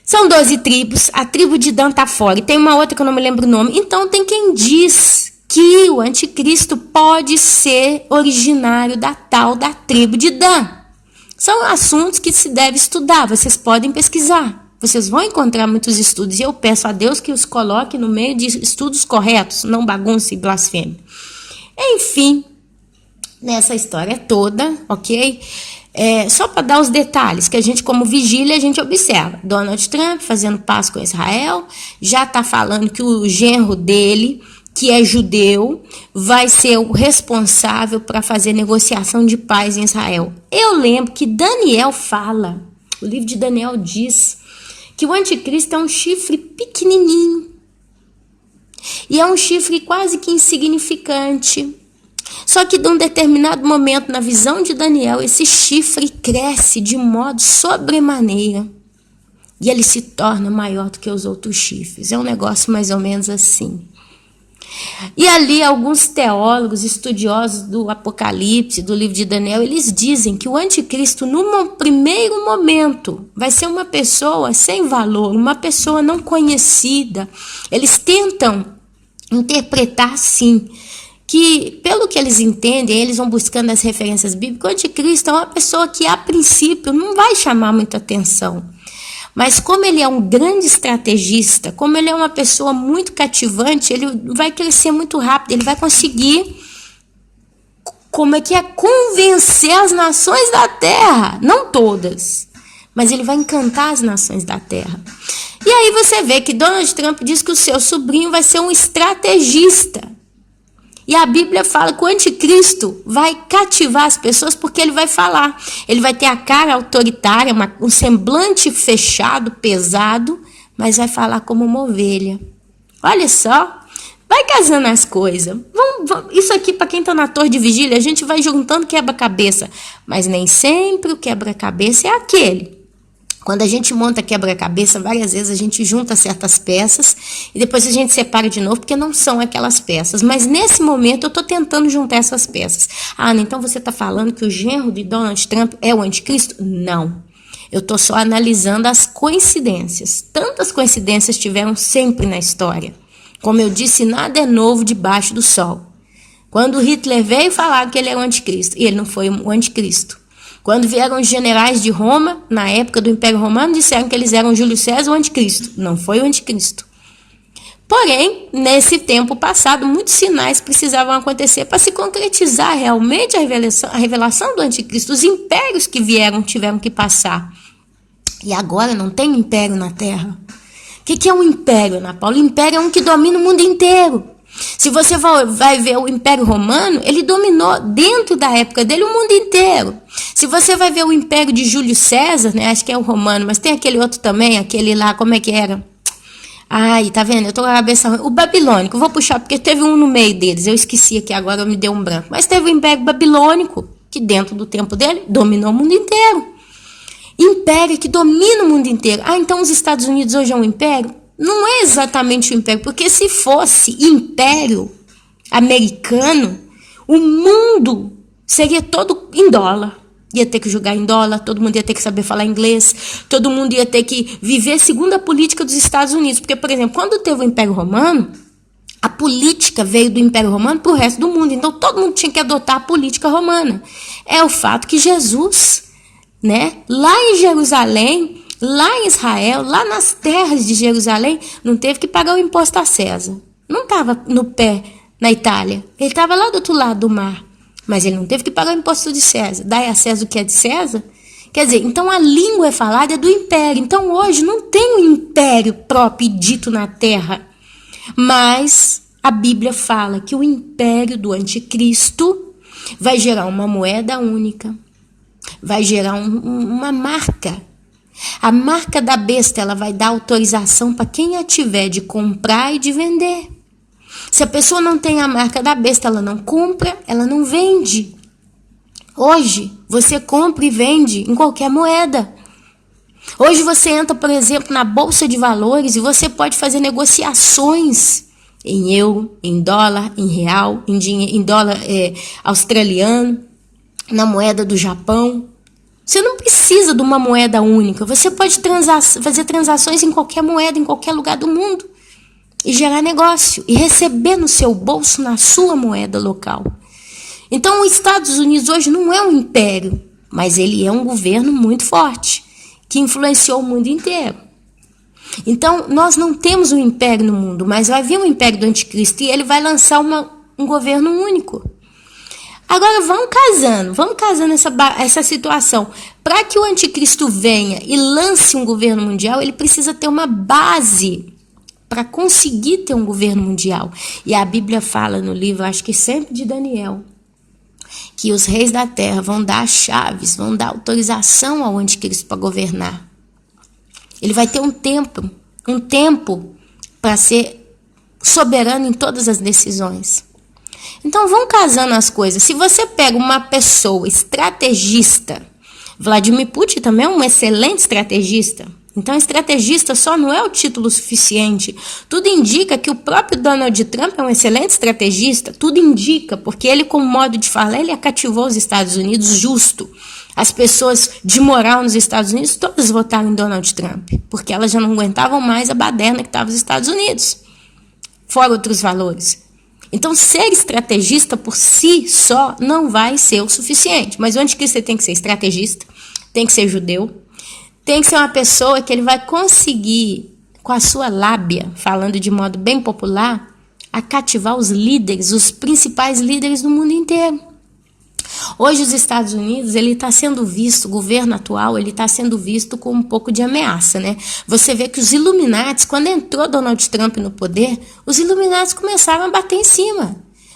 Speaker 1: são 12 tribos, a tribo de Dan tá fora. E tem uma outra que eu não me lembro o nome. Então, tem quem diz que o anticristo pode ser originário da tal da tribo de Dan. São assuntos que se deve estudar, vocês podem pesquisar. Vocês vão encontrar muitos estudos e eu peço a Deus que os coloque no meio de estudos corretos, não bagunça e blasfêmia. Enfim, nessa história toda, ok? Só para dar os detalhes, que a gente como vigília, a gente observa. Donald Trump fazendo paz com Israel, já está falando que o genro dele, que é judeu, vai ser o responsável para fazer negociação de paz em Israel. Eu lembro que Daniel fala, o livro de Daniel diz que o anticristo é um chifre pequenininho. E é um chifre quase que insignificante. Só que de um determinado momento na visão de Daniel, esse chifre cresce de modo sobremaneira. E ele se torna maior do que os outros chifres. É um negócio mais ou menos assim. E ali alguns teólogos, estudiosos do Apocalipse, do livro de Daniel, eles dizem que o anticristo, no primeiro momento, vai ser uma pessoa sem valor, uma pessoa não conhecida. Eles tentam interpretar, sim, que pelo que eles entendem, eles vão buscando as referências bíblicas, o anticristo é uma pessoa que a princípio não vai chamar muita atenção. Mas como ele é um grande estrategista, como ele é uma pessoa muito cativante, ele vai crescer muito rápido, ele vai conseguir, convencer as nações da terra, não todas, mas ele vai encantar as nações da terra. E aí você vê que Donald Trump diz que o seu sobrinho vai ser um estrategista. E a Bíblia fala que o anticristo vai cativar as pessoas porque ele vai falar. Ele vai ter a cara autoritária, um semblante fechado, pesado, mas vai falar como uma ovelha. Olha só, vai casando as coisas. Isso aqui, para quem está na torre de vigília, a gente vai juntando quebra-cabeça. Mas nem sempre o quebra-cabeça é aquele. Quando a gente monta quebra-cabeça, várias vezes a gente junta certas peças e depois a gente separa de novo, porque não são aquelas peças. Mas nesse momento eu estou tentando juntar essas peças. Ana, então você está falando que o genro de Donald Trump é o anticristo? Não. Eu estou só analisando as coincidências. Tantas coincidências tiveram sempre na história. Como eu disse, nada é novo debaixo do sol. Quando Hitler veio falar que ele é o anticristo, e ele não foi o anticristo. Quando vieram os generais de Roma, na época do Império Romano, disseram que eles eram Júlio César o anticristo. Não foi o anticristo. Porém, nesse tempo passado, muitos sinais precisavam acontecer para se concretizar realmente a revelação do anticristo. Os impérios que vieram tiveram que passar. E agora não tem império na Terra. O que é um império, Ana Paula? O império é um que domina o mundo inteiro. Se você vai ver o Império Romano, ele dominou dentro da época dele o mundo inteiro. Se você vai ver o Império de Júlio César, né, acho que é o romano, mas tem aquele outro também, aquele lá, como é que era? Ai, tá vendo? Eu tô com a cabeça ruim. O babilônico, vou puxar, porque teve um no meio deles, eu esqueci aqui agora, me deu um branco. Mas teve o Império Babilônico, que dentro do tempo dele, dominou o mundo inteiro. Império que domina o mundo inteiro. Ah, então os Estados Unidos hoje é um império? Não é exatamente um império, porque se fosse império americano, o mundo seria todo em dólar. Ia ter que jogar em dólar, todo mundo ia ter que saber falar inglês, todo mundo ia ter que viver segundo a política dos Estados Unidos. Porque, por exemplo, quando teve o Império Romano, a política veio do Império Romano para o resto do mundo. Então, todo mundo tinha que adotar a política romana. É o fato que Jesus, né, lá em Jerusalém, lá em Israel, lá nas terras de Jerusalém, não teve que pagar o imposto a César. Não estava no pé na Itália. Ele estava lá do outro lado do mar. Mas ele não teve que pagar o imposto de César. Dai a César o que é de César. Quer dizer, então a língua é falada do império. Então hoje não tem um império próprio e dito na terra. Mas a Bíblia fala que o império do anticristo vai gerar uma moeda única. Vai gerar uma marca. A marca da besta, ela vai dar autorização para quem a tiver de comprar e de vender. Se a pessoa não tem a marca da besta, ela não compra, ela não vende. Hoje, você compra e vende em qualquer moeda. Hoje você entra, por exemplo, na Bolsa de Valores e você pode fazer negociações em euro, em dólar, em real, em dólar australiano, na moeda do Japão. Você não precisa de uma moeda única. Você pode fazer transações em qualquer moeda, em qualquer lugar do mundo. E gerar negócio. E receber no seu bolso, na sua moeda local. Então, os Estados Unidos hoje não é um império, mas ele é um governo muito forte, que influenciou o mundo inteiro. Então, nós não temos um império no mundo, mas vai vir um império do anticristo e ele vai lançar um governo único. Agora, vamos casando essa situação. Para que o anticristo venha e lance um governo mundial, ele precisa ter uma base para conseguir ter um governo mundial. E a Bíblia fala no livro, acho que sempre de Daniel, que os reis da terra vão dar as chaves, vão dar autorização ao anticristo para governar. Ele vai ter um tempo para ser soberano em todas as decisões. Então vão casando as coisas. Se você pega uma pessoa estrategista, Vladimir Putin também é um excelente estrategista. Então estrategista só não é o título suficiente. Tudo indica que o próprio Donald Trump é um excelente estrategista. Tudo indica, porque ele, como modo de falar, ele cativou os Estados Unidos justo. As pessoas de moral nos Estados Unidos, todas votaram em Donald Trump, porque elas já não aguentavam mais a baderna que estava nos Estados Unidos, fora outros valores. Então, ser estrategista por si só não vai ser o suficiente. Mas o anticristo tem que ser estrategista, tem que ser judeu, tem que ser uma pessoa que ele vai conseguir, com a sua lábia, falando de modo bem popular, a cativar os líderes, os principais líderes do mundo inteiro. Hoje os Estados Unidos, ele está sendo visto, o governo atual, ele está sendo visto com um pouco de ameaça, né? Você vê que os Illuminati, quando entrou Donald Trump no poder, os Illuminati começaram a bater em cima.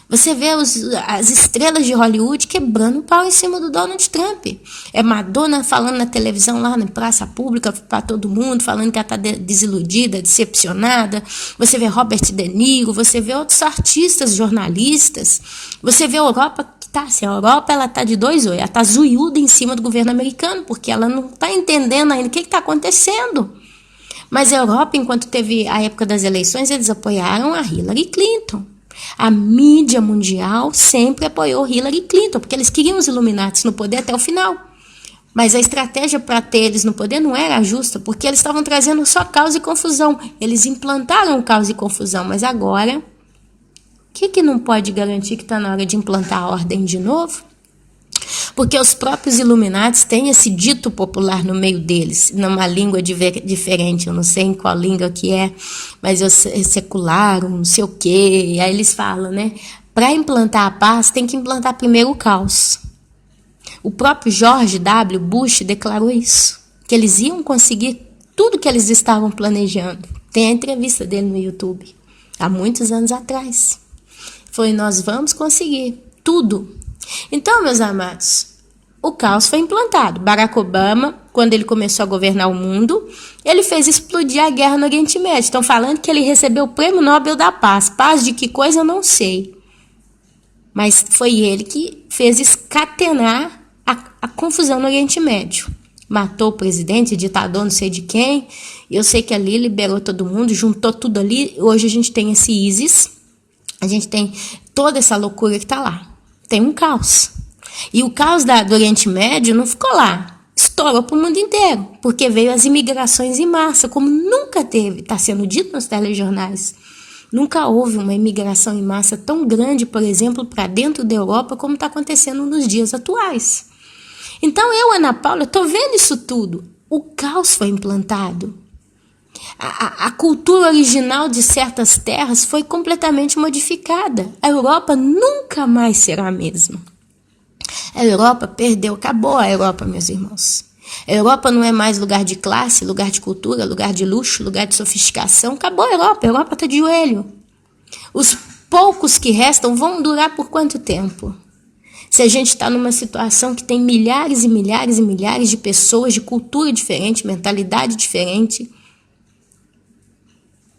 Speaker 1: Você vê as estrelas de Hollywood quebrando o pau em cima do Donald Trump. É Madonna falando na televisão, lá na praça pública, para todo mundo, falando que ela está desiludida, decepcionada. Você vê Robert De Niro, você vê outros artistas, jornalistas. Você vê a Europa que está assim, a Europa ela está de dois olhos, ela está zoiuda em cima do governo americano, porque ela não está entendendo ainda o que está acontecendo. Mas a Europa, enquanto teve a época das eleições, eles apoiaram a Hillary Clinton. A mídia mundial sempre apoiou Hillary Clinton, porque eles queriam os Illuminati no poder até o final. Mas a estratégia para ter eles no poder não era justa, porque eles estavam trazendo só caos e confusão. Eles implantaram caos e confusão, mas agora, o que não pode garantir que está na hora de implantar a ordem de novo? Porque os próprios Illuminati têm esse dito popular no meio deles, numa língua diferente, eu não sei em qual língua que é, mas é secular, não sei o quê. E aí eles falam, né? Para implantar a paz, tem que implantar primeiro o caos. O próprio George W. Bush declarou isso, que eles iam conseguir tudo que eles estavam planejando. Tem a entrevista dele no YouTube, há muitos anos atrás. Foi, nós vamos conseguir tudo. Então, meus amados, o caos foi implantado. Barack Obama, quando ele começou a governar o mundo, ele fez explodir a guerra no Oriente Médio. Estão falando que ele recebeu o Prêmio Nobel da Paz. Paz de que coisa, eu não sei. Mas foi ele que fez escatenar a confusão no Oriente Médio. Matou o presidente, ditador, não sei de quem. Eu sei que ali liberou todo mundo, juntou tudo ali. Hoje a gente tem esse ISIS. A gente tem toda essa loucura que está lá. Tem um caos. E o caos do Oriente Médio não ficou lá. Estourou para o mundo inteiro. Porque veio as imigrações em massa, como nunca teve. Está sendo dito nos telejornais. Nunca houve uma imigração em massa tão grande, por exemplo, para dentro da Europa, como está acontecendo nos dias atuais. Então eu, Ana Paula, estou vendo isso tudo. O caos foi implantado. A cultura original de certas terras foi completamente modificada. A Europa nunca mais será a mesma. A Europa perdeu, acabou a Europa, meus irmãos. A Europa não é mais lugar de classe, lugar de cultura, lugar de luxo, lugar de sofisticação. Acabou a Europa está de joelho. Os poucos que restam vão durar por quanto tempo? Se a gente está numa situação que tem milhares e milhares e milhares de pessoas de cultura diferente, mentalidade diferente.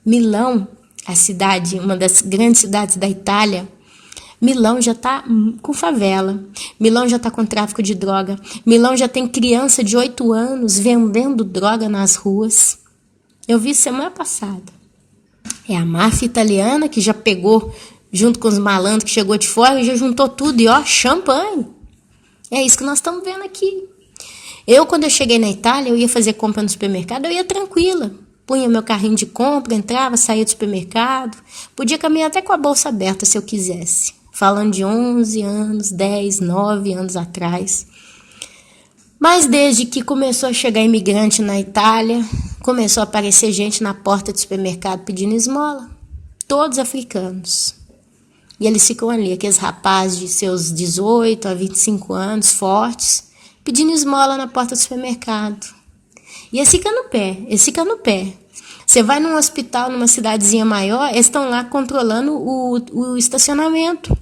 Speaker 1: Milão, a cidade, uma das grandes cidades da Itália, Milão já está com favela, Milão já está com tráfico de droga, Milão já tem criança de 8 anos vendendo droga nas ruas. Eu vi semana passada. É a máfia italiana que já pegou, junto com os malandros que chegou de fora, e já juntou tudo e ó, champanhe. É isso que nós estamos vendo aqui. Quando eu cheguei na Itália, eu ia fazer compra no supermercado, eu ia tranquila. Punha meu carrinho de compra, entrava, saía do supermercado. Podia caminhar até com a bolsa aberta se eu quisesse. Falando de 11 anos, 10, 9 anos atrás. Mas desde que começou a chegar imigrante na Itália, começou a aparecer gente na porta do supermercado pedindo esmola. Todos africanos. E eles ficam ali, aqueles rapazes de seus 18 a 25 anos, fortes, pedindo esmola na porta do supermercado. E eles ficam no pé. Você vai num hospital, numa cidadezinha maior, eles estão lá controlando o estacionamento.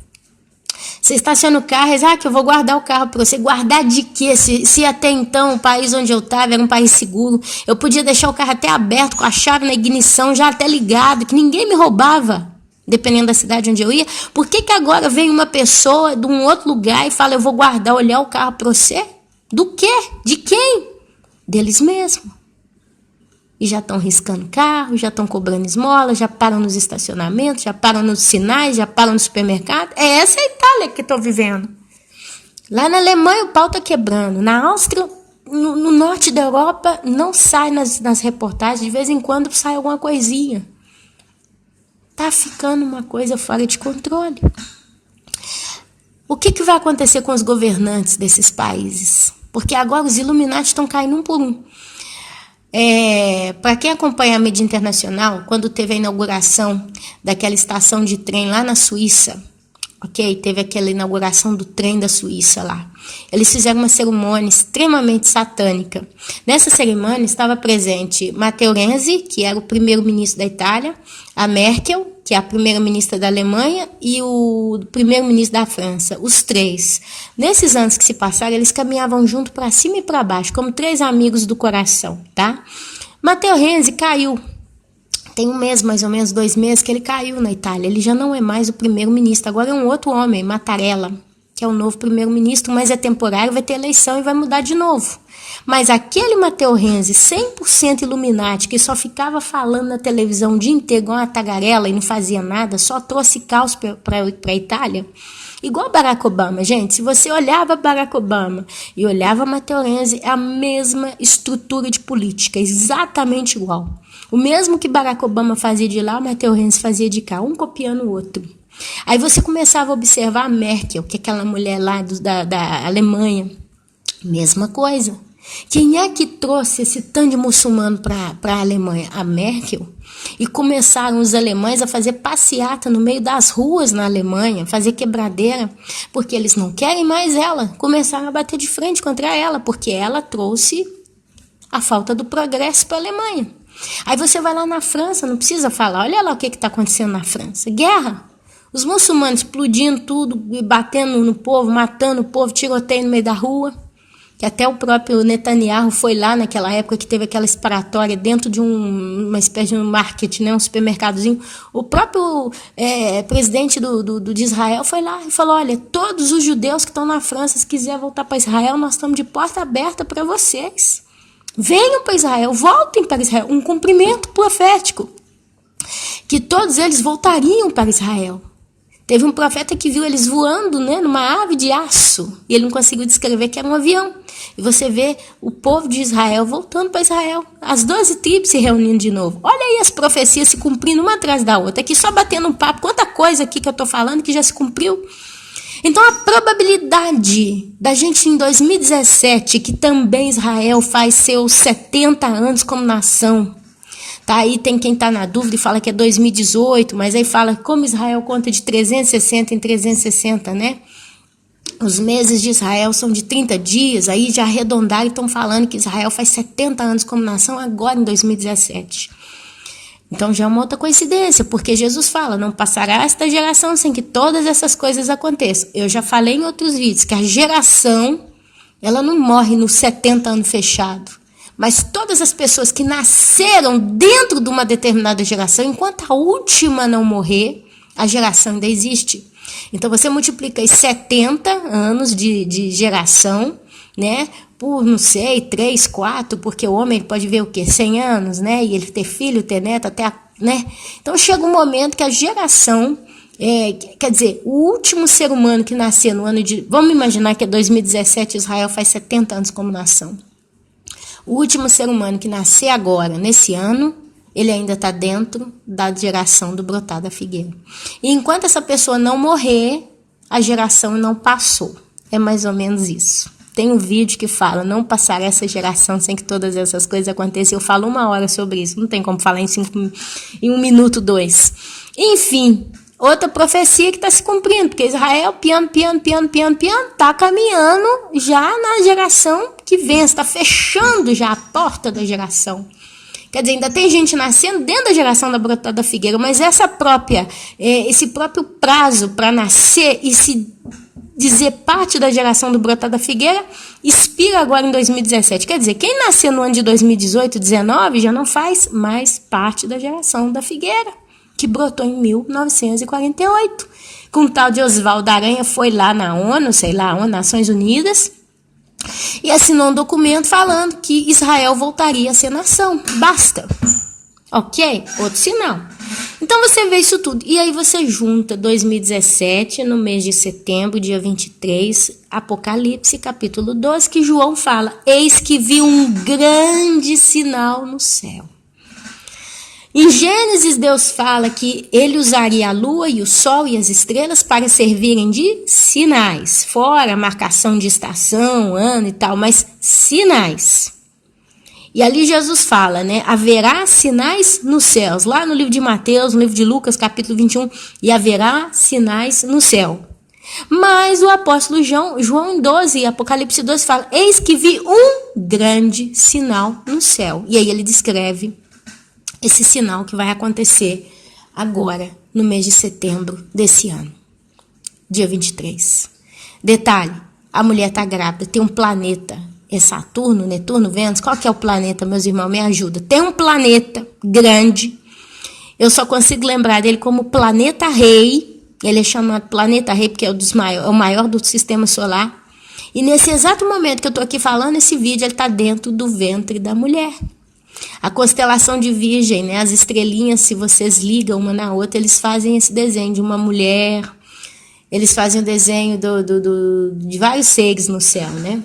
Speaker 1: Você estaciona o carro, que eu vou guardar o carro para você. Guardar de quê? Se até então o país onde eu estava era um país seguro, eu podia deixar o carro até aberto, com a chave na ignição, já até ligado, que ninguém me roubava, dependendo da cidade onde eu ia. Por que agora vem uma pessoa de um outro lugar e fala, eu vou guardar, olhar o carro para você? Do quê? De quem? Deles mesmos. E já estão riscando carro, já estão cobrando esmola, já param nos estacionamentos, já param nos sinais, já param no supermercado. É essa a Itália que estou vivendo. Lá na Alemanha o pau está quebrando. Na Áustria, no norte da Europa, não sai nas reportagens. De vez em quando sai alguma coisinha. Tá ficando uma coisa fora de controle. O que vai acontecer com os governantes desses países? Porque agora os Illuminati estão caindo um por um. Para quem acompanha a mídia internacional, quando teve a inauguração daquela estação de trem lá na Suíça, teve aquela inauguração do trem da Suíça lá. Eles fizeram uma cerimônia extremamente satânica. Nessa cerimônia estava presente Matteo Renzi, que era o primeiro-ministro da Itália, a Merkel, que é a primeira-ministra da Alemanha, e o primeiro-ministro da França, os três. Nesses anos que se passaram, eles caminhavam junto para cima e para baixo, como 3 amigos do coração, tá? Matteo Renzi caiu. Tem 1 mês, mais ou menos 2 meses, que ele caiu na Itália. Ele já não é mais o primeiro-ministro, agora é um outro homem, Mattarella, que é o novo primeiro-ministro, mas é temporário, vai ter eleição e vai mudar de novo. Mas aquele Matteo Renzi, 100% Illuminati, que só ficava falando na televisão o dia inteiro, igual uma tagarela, e não fazia nada, só trouxe caos para a Itália, igual Barack Obama, gente. Se você olhava Barack Obama e olhava Matteo Renzi, é a mesma estrutura de política, exatamente igual. O mesmo que Barack Obama fazia de lá, o Matteo Renzi fazia de cá, um copiando o outro. Aí você começava a observar a Merkel, que é aquela mulher lá da Alemanha. Mesma coisa. Quem é que trouxe esse tanto de muçulmano para a Alemanha? A Merkel. E começaram os alemães a fazer passeata no meio das ruas na Alemanha, fazer quebradeira, porque eles não querem mais ela. Começaram a bater de frente contra ela, porque ela trouxe a falta do progresso para a Alemanha. Aí você vai lá na França, não precisa falar, olha lá o que está acontecendo na França. Guerra. Os muçulmanos explodindo tudo, batendo no povo, matando o povo, tiroteio no meio da rua. Que até o próprio Netanyahu foi lá naquela época que teve aquela exparatória dentro de uma espécie de um market, né, um supermercadozinho. O próprio presidente de Israel foi lá e falou, olha, todos os judeus que estão na França, se quiser voltar para Israel, nós estamos de porta aberta para vocês. Venham para Israel, voltem para Israel. Um cumprimento profético. Que todos eles voltariam para Israel. Teve um profeta que viu eles voando, né, numa ave de aço. E ele não conseguiu descrever que era um avião. E você vê o povo de Israel voltando para Israel. As 12 tribos se reunindo de novo. Olha aí as profecias se cumprindo uma atrás da outra. Aqui só batendo um papo. Quanta coisa aqui que eu estou falando que já se cumpriu. Então a probabilidade da gente em 2017, que também Israel faz seus 70 anos como nação. Tá, aí tem quem está na dúvida e fala que é 2018, mas aí fala como Israel conta de 360 em 360, né? Os meses de Israel são de 30 dias, aí já arredondaram e estão falando que Israel faz 70 anos como nação agora em 2017. Então já é uma outra coincidência, porque Jesus fala, não passará esta geração sem que todas essas coisas aconteçam. Eu já falei em outros vídeos que a geração, ela não morre nos 70 anos fechado. Mas todas as pessoas que nasceram dentro de uma determinada geração, enquanto a última não morrer, a geração ainda existe. Então você multiplica aí 70 anos de geração, né? Por, não sei, 3, 4, porque o homem ele pode ver o quê? 100 anos, né? E ele ter filho, ter neto, até, né? Então chega um momento que a geração, quer dizer, o último ser humano que nasceu no ano de... Vamos imaginar que é 2017, Israel faz 70 anos como nação. O último ser humano que nascer agora, nesse ano, ele ainda está dentro da geração do brotar da figueira. E enquanto essa pessoa não morrer, a geração não passou. É mais ou menos isso. Tem um vídeo que fala, não passará essa geração sem que todas essas coisas aconteçam. Eu falo 1 hora sobre isso, não tem como falar em 1 minuto, 2. Enfim, outra profecia que está se cumprindo, porque Israel, piano, está caminhando já na geração que vem, está fechando já a porta da geração. Quer dizer, ainda tem gente nascendo dentro da geração da brotada da figueira, mas esse próprio prazo para nascer e se dizer parte da geração do brotar da figueira expira agora em 2017. Quer dizer, quem nasceu no ano de 2018, 19 já não faz mais parte da geração da figueira, que brotou em 1948. Com o tal de Oswaldo Aranha foi lá na ONU, sei lá, Nações Unidas, e assinou um documento falando que Israel voltaria a ser nação. Basta. Ok? Outro sinal. Então você vê isso tudo. E aí você junta 2017, no mês de setembro, dia 23, Apocalipse, capítulo 12, que João fala: eis que vi um grande sinal no céu. Em Gênesis, Deus fala que ele usaria a lua e o sol e as estrelas para servirem de sinais. Fora a marcação de estação, ano e tal, mas sinais. E ali Jesus fala, né? Haverá sinais nos céus. Lá no livro de Mateus, no livro de Lucas, capítulo 21, e haverá sinais no céu. Mas o apóstolo João 12, Apocalipse 12, fala: eis que vi um grande sinal no céu. E aí ele descreve esse sinal que vai acontecer agora, no mês de setembro desse ano, dia 23. Detalhe, a mulher está grávida, tem um planeta, é Saturno, Netuno, Vênus, qual que é o planeta, meus irmãos, me ajuda? Tem um planeta grande, eu só consigo lembrar dele como planeta rei, ele é chamado planeta rei porque é o maior do sistema solar, e nesse exato momento que eu estou aqui falando, esse vídeo, ele está dentro do ventre da mulher. A constelação de Virgem, né? As estrelinhas, se vocês ligam uma na outra, eles fazem esse desenho de uma mulher, eles fazem o desenho de vários seres no céu, né?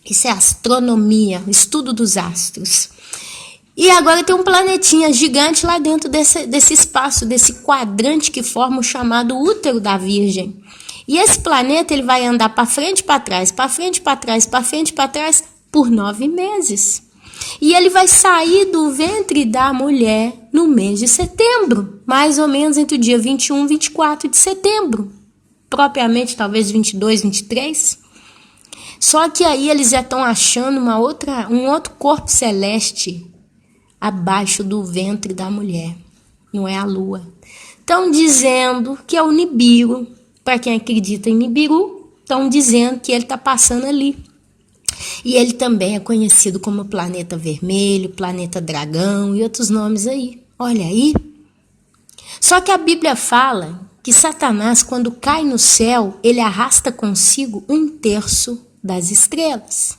Speaker 1: Isso é astronomia, estudo dos astros. E agora tem um planetinha gigante lá dentro desse espaço, desse quadrante que forma o chamado útero da Virgem. E esse planeta ele vai andar para frente e para trás, para frente e para trás, para frente e para trás, por 9 meses. E ele vai sair do ventre da mulher no mês de setembro, mais ou menos entre o dia 21 e 24 de setembro, propriamente talvez 22, 23. Só que aí eles já estão achando um outro corpo celeste abaixo do ventre da mulher, não é a lua. Estão dizendo que é o Nibiru, para quem acredita em Nibiru, estão dizendo que ele está passando ali. E ele também é conhecido como planeta vermelho, planeta dragão e outros nomes aí. Olha aí. Só que a Bíblia fala que Satanás, quando cai no céu, ele arrasta consigo 1/3 das estrelas.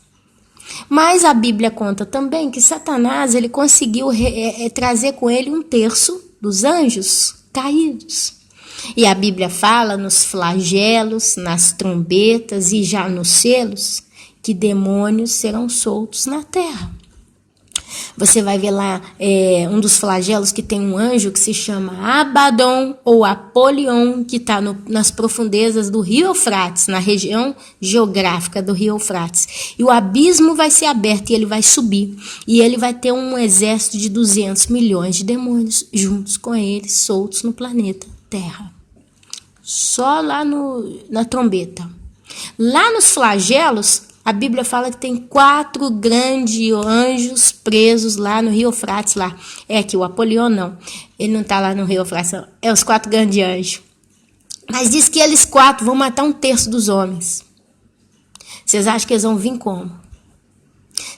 Speaker 1: Mas a Bíblia conta também que Satanás ele conseguiu trazer com ele 1/3 dos anjos caídos. E a Bíblia fala nos flagelos, nas trombetas e já nos selos, que demônios serão soltos na terra. Você vai ver lá um dos flagelos que tem um anjo que se chama Abaddon ou Apolion, que está nas profundezas do rio Eufrates, na região geográfica do rio Eufrates. E o abismo vai ser aberto e ele vai subir. E ele vai ter um exército de 200 milhões de demônios juntos com ele, soltos no planeta Terra. Só lá na trombeta. Lá nos flagelos, a Bíblia fala que tem 4 grandes anjos presos lá no rio Eufrates. Lá. É que o Apolion não. Ele não está lá no rio Eufrates, não. É os 4 grandes anjos. Mas diz que eles 4 vão matar 1/3 dos homens. Vocês acham que eles vão vir como?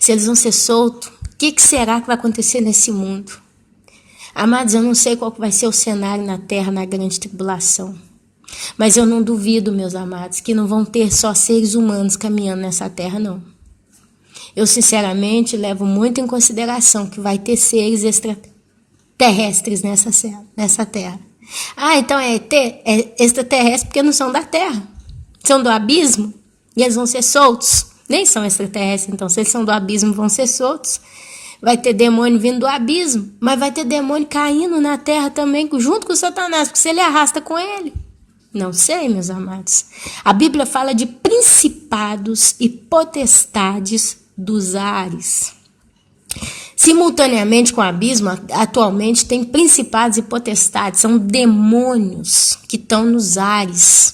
Speaker 1: Se eles vão ser soltos, o que será que vai acontecer nesse mundo? Amados, eu não sei qual vai ser o cenário na terra na grande tribulação. Mas eu não duvido, meus amados, que não vão ter só seres humanos caminhando nessa terra, não. Eu, sinceramente, levo muito em consideração que vai ter seres extraterrestres nessa terra. Ah, então é extraterrestre porque não são da terra. São do abismo e eles vão ser soltos. Nem são extraterrestres, então, se eles são do abismo, vão ser soltos. Vai ter demônio vindo do abismo, mas vai ter demônio caindo na terra também, junto com o Satanás, porque se ele arrasta com ele. Não sei, meus amados. A Bíblia fala de principados e potestades dos ares. Simultaneamente com o abismo, atualmente tem principados e potestades, são demônios que estão nos ares.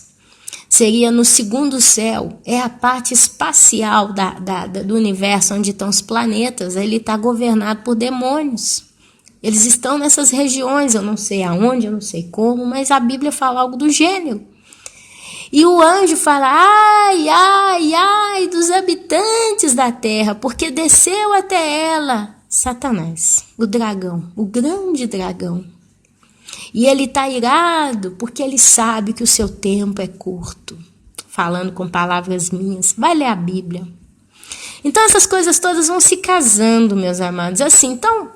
Speaker 1: Seria no segundo céu, é a parte espacial do universo, onde estão os planetas. Ele está governado por demônios. Eles estão nessas regiões, eu não sei aonde, eu não sei como, mas a Bíblia fala algo do gênero. E o anjo fala, ai, ai, ai dos habitantes da terra, porque desceu até ela Satanás, o dragão, o grande dragão. E ele está irado porque ele sabe que o seu tempo é curto. Falando com palavras minhas, vai ler a Bíblia. Então essas coisas todas vão se casando, meus amados. Assim, então,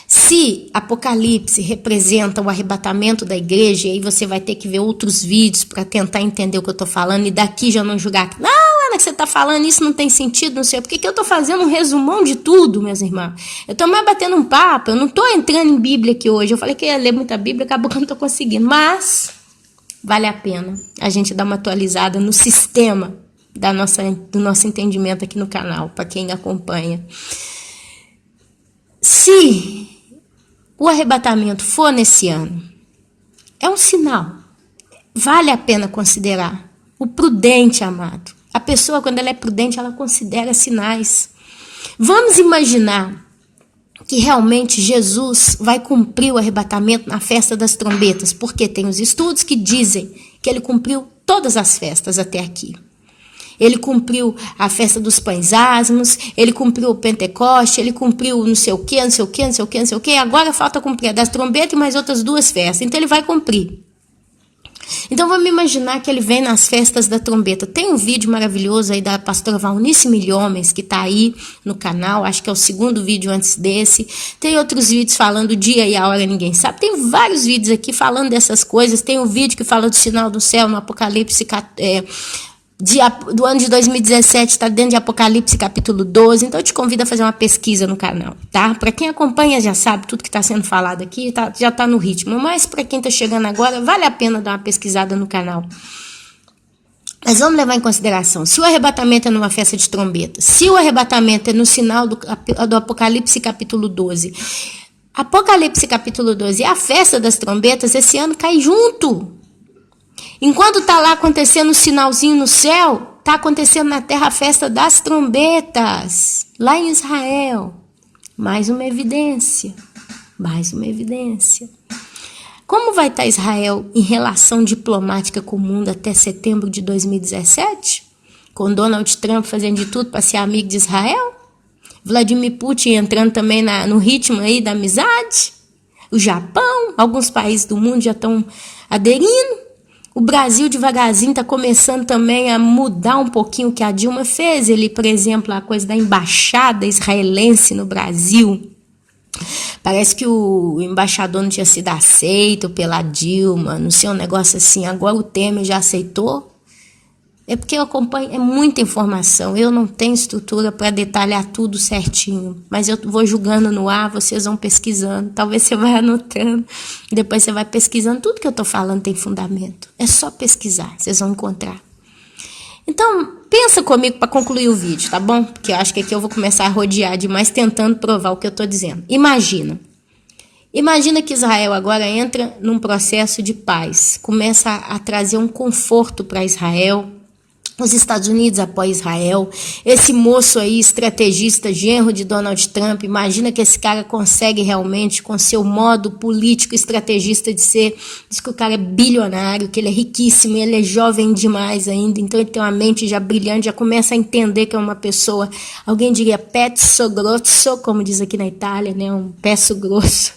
Speaker 1: se Apocalipse representa o arrebatamento da igreja, e aí você vai ter que ver outros vídeos para tentar entender o que eu estou falando, e daqui já não julgar. Não, Ana, que você está falando isso não tem sentido, não sei. Por que eu estou fazendo um resumão de tudo, meus irmãos? Eu estou mais batendo um papo, eu não estou entrando em Bíblia aqui hoje. Eu falei que ia ler muita Bíblia, acabou que eu não estou conseguindo. Mas vale a pena a gente dar uma atualizada no sistema do nosso entendimento aqui no canal, para quem acompanha. Se o arrebatamento for nesse ano, é um sinal. Vale a pena considerar. O prudente, amado. A pessoa, quando ela é prudente, ela considera sinais. Vamos imaginar que realmente Jesus vai cumprir o arrebatamento na festa das trombetas, porque tem os estudos que dizem que ele cumpriu todas as festas até aqui. Ele cumpriu a festa dos pães asmos, ele cumpriu o Pentecoste, ele cumpriu não sei o quê, não sei o quê, não sei o quê, não sei o quê. Agora falta cumprir a das trombetas e mais outras 2 festas. Então ele vai cumprir. Então vamos imaginar que ele vem nas festas da trombeta. Tem um vídeo maravilhoso aí da pastora Valnice Milhomens, que está aí no canal, acho que é o 2º vídeo antes desse. Tem outros vídeos falando o dia e a hora, ninguém sabe. Tem vários vídeos aqui falando dessas coisas. Tem um vídeo que fala do sinal do céu no Apocalipse do ano de 2017, está dentro de Apocalipse capítulo 12, então eu te convido a fazer uma pesquisa no canal, tá? Para quem acompanha já sabe tudo que está sendo falado aqui, já está no ritmo, mas para quem está chegando agora, vale a pena dar uma pesquisada no canal. Mas vamos levar em consideração, se o arrebatamento é numa festa de trombeta, se o arrebatamento é no sinal do Apocalipse capítulo 12, Apocalipse capítulo 12 e a festa das trombetas, esse ano cai junto. Enquanto está lá acontecendo um sinalzinho no céu, está acontecendo na terra a festa das trombetas, lá em Israel. Mais uma evidência, mais uma evidência. Como vai estar Israel em relação diplomática com o mundo até setembro de 2017? Com Donald Trump fazendo de tudo para ser amigo de Israel? Vladimir Putin entrando também no ritmo aí da amizade? O Japão, alguns países do mundo já estão aderindo. O Brasil devagarzinho está começando também a mudar um pouquinho o que a Dilma fez. Ele, por exemplo, a coisa da embaixada israelense no Brasil. Parece que o embaixador não tinha sido aceito pela Dilma, não sei, um negócio assim. Agora o Temer já aceitou. É porque eu acompanho, é muita informação. Eu não tenho estrutura para detalhar tudo certinho. Mas eu vou julgando no ar, vocês vão pesquisando. Talvez você vai anotando. Depois você vai pesquisando. Tudo que eu estou falando tem fundamento. É só pesquisar, vocês vão encontrar. Então, pensa comigo para concluir o vídeo, tá bom? Porque eu acho que aqui eu vou começar a rodear demais tentando provar o que eu estou dizendo. Imagina que Israel agora entra num processo de paz. Começa a trazer um conforto para Israel. Os Estados Unidos apoiam Israel. Esse moço aí, estrategista, genro de Donald Trump, imagina que esse cara consegue realmente, com seu modo político estrategista de ser, diz que o cara é bilionário, que ele é riquíssimo, ele é jovem demais ainda, então ele tem uma mente já brilhante, já começa a entender que é uma pessoa, alguém diria pezzo grosso, como diz aqui na Itália, né, um peço grosso,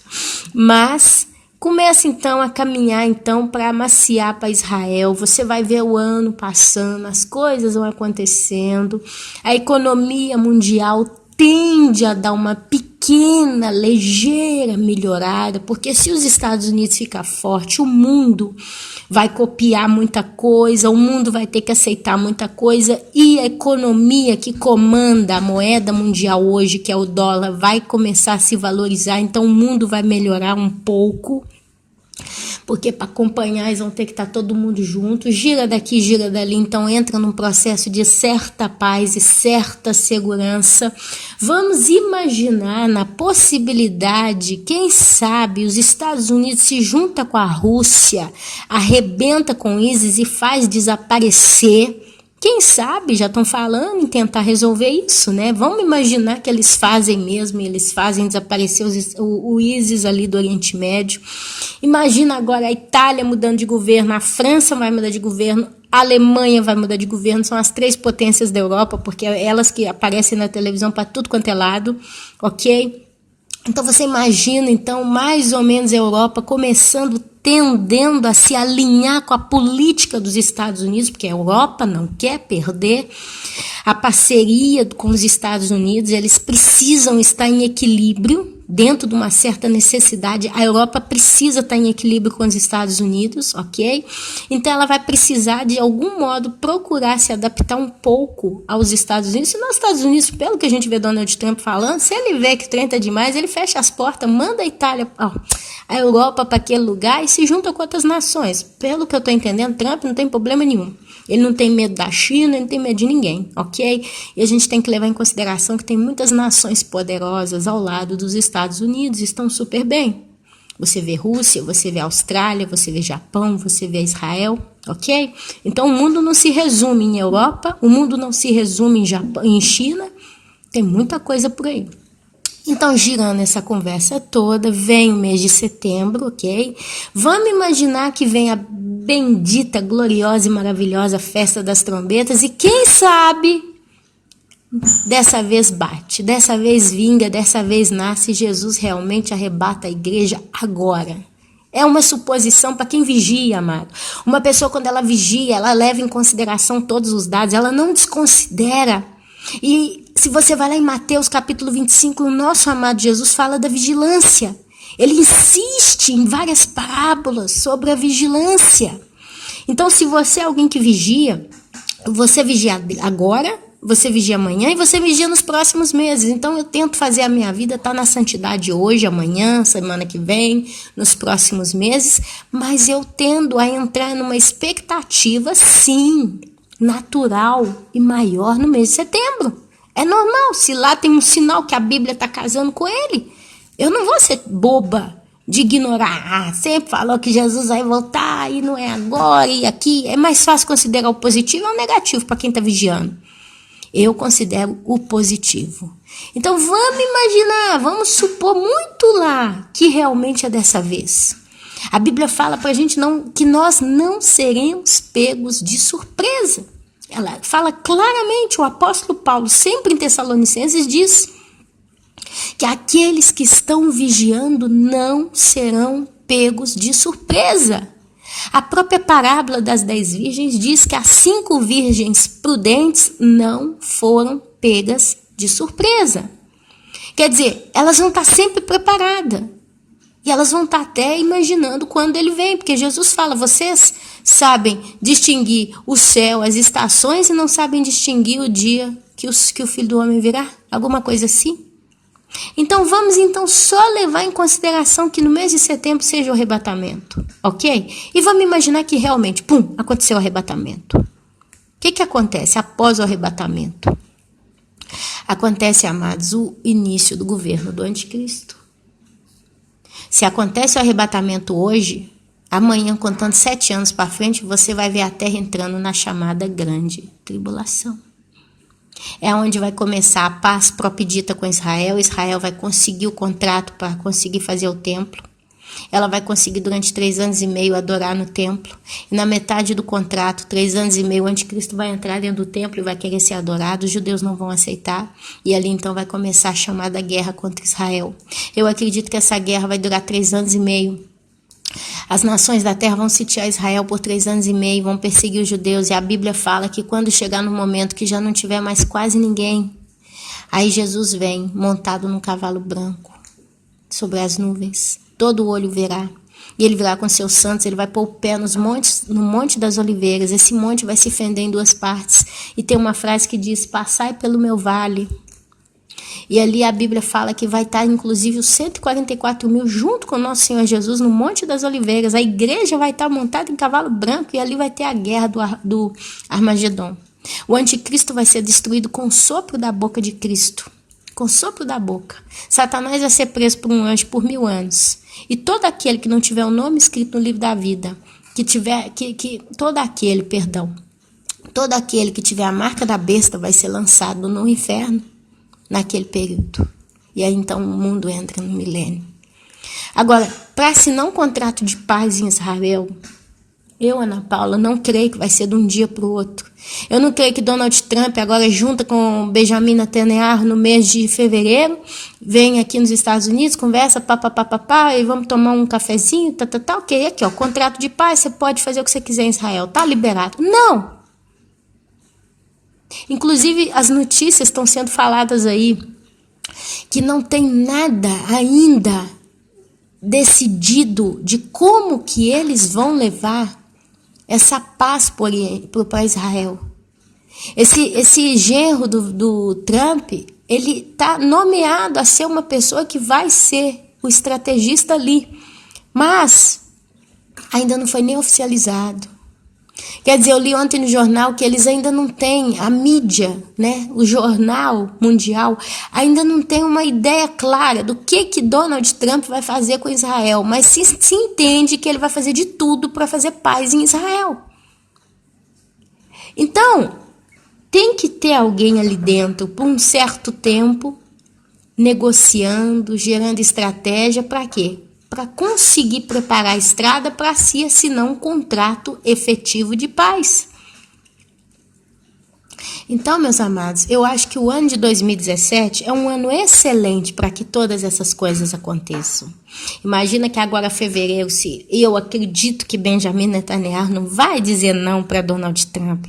Speaker 1: mas Começa então a caminhar então para amaciar para Israel. Você vai ver o ano passando, as coisas vão acontecendo, a economia mundial tende a dar uma pequena, ligeira melhorada, porque se os Estados Unidos ficar forte, o mundo vai copiar muita coisa, o mundo vai ter que aceitar muita coisa, e a economia que comanda a moeda mundial hoje, que é o dólar, vai começar a se valorizar, então o mundo vai melhorar um pouco, porque para acompanhar eles vão ter que estar todo mundo junto, gira daqui, gira dali, então entra num processo de certa paz e certa segurança. Vamos imaginar na possibilidade, quem sabe os Estados Unidos se junta com a Rússia, arrebenta com ISIS e faz desaparecer. Quem sabe já estão falando em tentar resolver isso, né? Vamos imaginar que eles fazem mesmo, eles fazem desaparecer o ISIS ali do Oriente Médio. Imagina agora a Itália mudando de governo, a França vai mudar de governo, a Alemanha vai mudar de governo, são as 3 potências da Europa, porque é elas que aparecem na televisão para tudo quanto é lado, ok? Então você imagina, então, mais ou menos a Europa tendendo a se alinhar com a política dos Estados Unidos, porque a Europa não quer perder a parceria com os Estados Unidos, eles precisam estar em equilíbrio, dentro de uma certa necessidade. A Europa precisa estar em equilíbrio com os Estados Unidos, ok? Então ela vai precisar, de algum modo, procurar se adaptar um pouco aos Estados Unidos. Se nos Estados Unidos, pelo que a gente vê Donald Trump falando, se ele vê que o trem tá demais, ele fecha as portas, manda a Itália, a Europa para aquele lugar e se junta com outras nações. Pelo que eu estou entendendo, Trump não tem problema nenhum. Ele não tem medo da China, ele não tem medo de ninguém, ok? E a gente tem que levar em consideração que tem muitas nações poderosas ao lado dos Estados Unidos e estão super bem. Você vê Rússia, você vê Austrália, você vê Japão, você vê Israel, ok? Então o mundo não se resume em Europa, o mundo não se resume em Japão, em China, tem muita coisa por aí. Então, girando essa conversa toda, vem o mês de setembro, ok? Vamos imaginar que vem a bendita, gloriosa e maravilhosa festa das trombetas e quem sabe, dessa vez bate, dessa vez vinga, dessa vez nasce e Jesus realmente arrebata a igreja agora. É uma suposição para quem vigia, amado. Uma pessoa, quando ela vigia, ela leva em consideração todos os dados, ela não desconsidera. E se você vai lá em Mateus capítulo 25, o nosso amado Jesus fala da vigilância. Ele insiste em várias parábolas sobre a vigilância. Então, se você é alguém que vigia, você vigia agora, você vigia amanhã e você vigia nos próximos meses. Então, eu tento fazer a minha vida estar na santidade hoje, amanhã, semana que vem, nos próximos meses, mas eu tendo a entrar numa expectativa, sim, natural e maior no mês de setembro. É normal, se lá tem um sinal que a Bíblia está casando com ele, eu não vou ser boba de ignorar. Sempre falou que Jesus vai voltar e não é agora e aqui. É mais fácil considerar o positivo ou o negativo para quem está vigiando. Eu considero o positivo. Então vamos imaginar, vamos supor muito lá que realmente é dessa vez. A Bíblia fala para a gente que nós não seremos pegos de surpresa. Ela fala claramente, o apóstolo Paulo, sempre em Tessalonicenses, diz que aqueles que estão vigiando não serão pegos de surpresa. A própria parábola das 10 virgens diz que as 5 virgens prudentes não foram pegas de surpresa. Quer dizer, elas vão estar sempre preparadas. E elas vão estar até imaginando quando ele vem, porque Jesus fala, vocês sabem distinguir o céu, as estações e não sabem distinguir o dia que o Filho do Homem virá? Alguma coisa assim? Então vamos só levar em consideração que no mês de setembro seja o arrebatamento, ok? E vamos imaginar que realmente, aconteceu o arrebatamento. O que acontece após o arrebatamento? Acontece, amados, o início do governo do anticristo. Se acontece o arrebatamento hoje, amanhã, contando 7 anos para frente, você vai ver a terra entrando na chamada grande tribulação. É onde vai começar a paz propedita com Israel. Israel vai conseguir o contrato para conseguir fazer o templo. Ela vai conseguir durante 3 anos e meio adorar no templo. E na metade do contrato, 3 anos e meio, o anticristo vai entrar dentro do templo e vai querer ser adorado. Os judeus não vão aceitar. E ali então vai começar a chamada guerra contra Israel. Eu acredito que essa guerra vai durar 3 anos e meio. As nações da terra vão sitiar Israel por 3 anos e meio, vão perseguir os judeus, e a Bíblia fala que quando chegar no momento que já não tiver mais quase ninguém, aí Jesus vem montado num cavalo branco, sobre as nuvens, todo olho verá, e ele virá com seus santos, ele vai pôr o pé no Monte das Oliveiras, esse monte vai se fender em 2 partes, e tem uma frase que diz, passai pelo meu vale. E ali a Bíblia fala que vai estar inclusive os 144 mil junto com o nosso Senhor Jesus no Monte das Oliveiras. A igreja vai estar montada em cavalo branco e ali vai ter a guerra do Armagedon. O anticristo vai ser destruído com o sopro da boca de Cristo. Com o sopro da boca. Satanás vai ser preso por um anjo por 1000 anos. E todo aquele que não tiver o nome escrito no livro da vida, todo aquele que tiver a marca da besta vai ser lançado no inferno. Naquele período. E aí então o mundo entra no milênio. Agora, para assinar um contrato de paz em Israel, eu, Ana Paula, não creio que vai ser de um dia para o outro. Eu não creio que Donald Trump agora junta com Benjamin Netanyahu no mês de fevereiro, vem aqui nos Estados Unidos, conversa, papapá, e vamos tomar um cafezinho, ok, aqui ó, contrato de paz, você pode fazer o que você quiser em Israel, tá liberado. Não! Inclusive, as notícias estão sendo faladas aí que não tem nada ainda decidido de como que eles vão levar essa paz para Israel. Esse genro do Trump, ele está nomeado a ser uma pessoa que vai ser o estrategista ali, mas ainda não foi nem oficializado. Quer dizer, eu li ontem no jornal que eles ainda não têm, a mídia, né, o jornal mundial, ainda não tem uma ideia clara do que Donald Trump vai fazer com Israel, mas se entende que ele vai fazer de tudo para fazer paz em Israel. Então, tem que ter alguém ali dentro por um certo tempo, negociando, gerando estratégia, para quê? Para conseguir preparar a estrada para se assinar um contrato efetivo de paz. Então, meus amados, eu acho que o ano de 2017 é um ano excelente para que todas essas coisas aconteçam. Imagina que agora fevereiro, se eu acredito que Benjamin Netanyahu não vai dizer não para Donald Trump.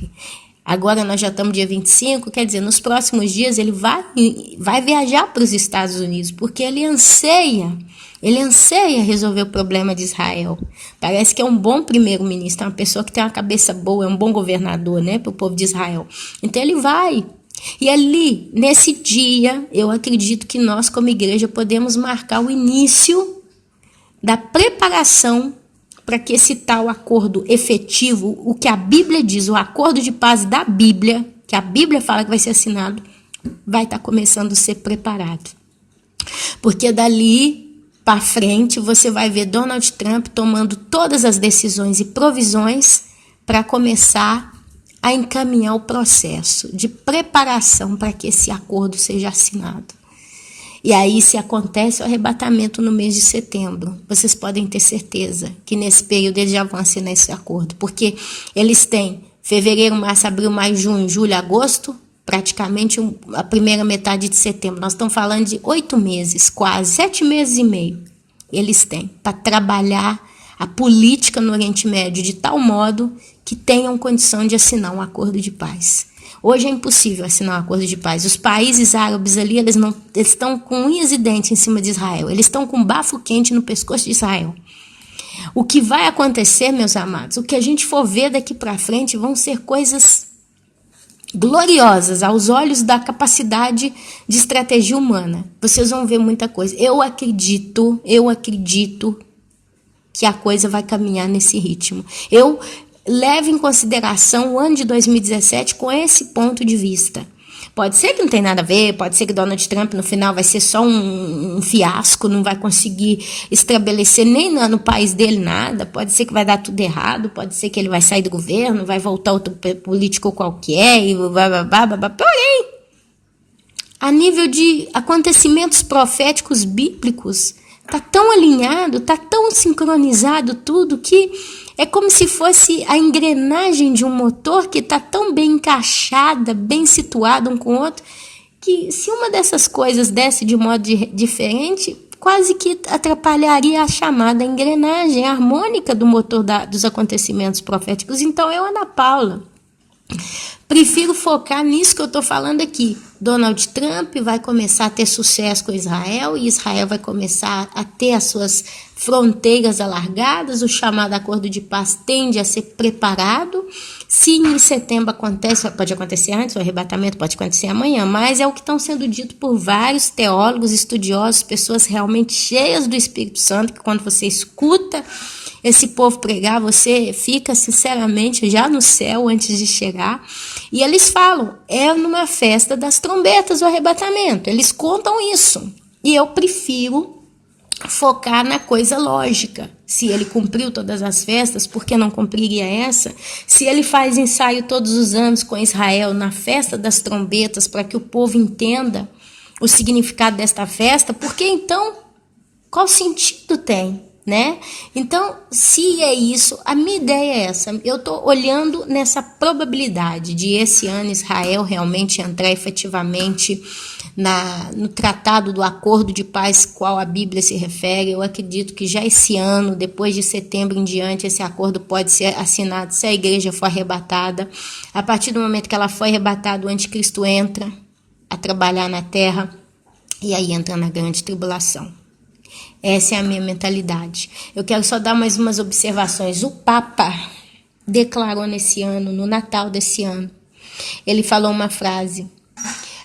Speaker 1: Agora nós já estamos dia 25, quer dizer, nos próximos dias ele vai viajar para os Estados Unidos, porque ele anseia resolver o problema de Israel. Parece que é um bom primeiro-ministro, é uma pessoa que tem uma cabeça boa, é um bom governador, né, para o povo de Israel. Então ele vai. E ali, nesse dia, eu acredito que nós, como igreja, podemos marcar o início da preparação para que esse tal acordo efetivo, o que a Bíblia diz, o acordo de paz da Bíblia, que a Bíblia fala que vai ser assinado, vai estar começando a ser preparado. Porque dali para frente você vai ver Donald Trump tomando todas as decisões e provisões para começar a encaminhar o processo de preparação para que esse acordo seja assinado. E aí, se acontece o arrebatamento no mês de setembro, vocês podem ter certeza que nesse período eles já vão assinar esse acordo, porque eles têm fevereiro, março, abril, maio, junho, julho, agosto, praticamente a primeira metade de setembro. Nós estamos falando de 8 meses, quase 7 meses e meio. Eles têm para trabalhar a política no Oriente Médio de tal modo que tenham condição de assinar um acordo de paz. Hoje é impossível assinar um acordo de paz. Os países árabes ali, eles estão com unhas e dentes em cima de Israel. Eles estão com bafo quente no pescoço de Israel. O que vai acontecer, meus amados, o que a gente for ver daqui para frente vão ser coisas gloriosas aos olhos da capacidade de estratégia humana. Vocês vão ver muita coisa. Eu acredito que a coisa vai caminhar nesse ritmo. Eu levo em consideração o ano de 2017 com esse ponto de vista. Pode ser que não tem nada a ver, pode ser que Donald Trump no final vai ser só um fiasco, não vai conseguir estabelecer nem no país dele nada, pode ser que vai dar tudo errado, pode ser que ele vai sair do governo, vai voltar outro político qualquer, e porém, a nível de acontecimentos proféticos bíblicos, está tão alinhado, está tão sincronizado tudo que é como se fosse a engrenagem de um motor que está tão bem encaixada, bem situada um com o outro, que se uma dessas coisas desce de modo diferente, quase que atrapalharia a chamada engrenagem harmônica do motor dos acontecimentos proféticos. Então eu, Ana Paula, prefiro focar nisso que eu estou falando aqui. Donald Trump vai começar a ter sucesso com Israel e Israel vai começar a ter as suas fronteiras alargadas, o chamado acordo de paz tende a ser preparado. Se em setembro acontece, pode acontecer antes, o arrebatamento pode acontecer amanhã, mas é o que estão sendo dito por vários teólogos, estudiosos, pessoas realmente cheias do Espírito Santo, que quando você escuta esse povo pregar, você fica sinceramente já no céu antes de chegar. E eles falam, é numa festa das trombetas o arrebatamento. Eles contam isso. E eu prefiro focar na coisa lógica. Se ele cumpriu todas as festas, por que não cumpriria essa? Se ele faz ensaio todos os anos com Israel na festa das trombetas, para que o povo entenda o significado desta festa, por que então, qual sentido tem? Né? Então, se é isso, a minha ideia é essa. Eu estou olhando nessa probabilidade de esse ano Israel realmente entrar efetivamente no tratado do acordo de paz qual a Bíblia se refere. Eu acredito que já esse ano, depois de setembro em diante, esse acordo pode ser assinado se a igreja for arrebatada. A partir do momento que ela for arrebatada, o anticristo entra a trabalhar na terra e aí entra na grande tribulação. Essa é a minha mentalidade. Eu quero só dar mais umas observações. O Papa declarou nesse ano, no Natal desse ano, ele falou uma frase,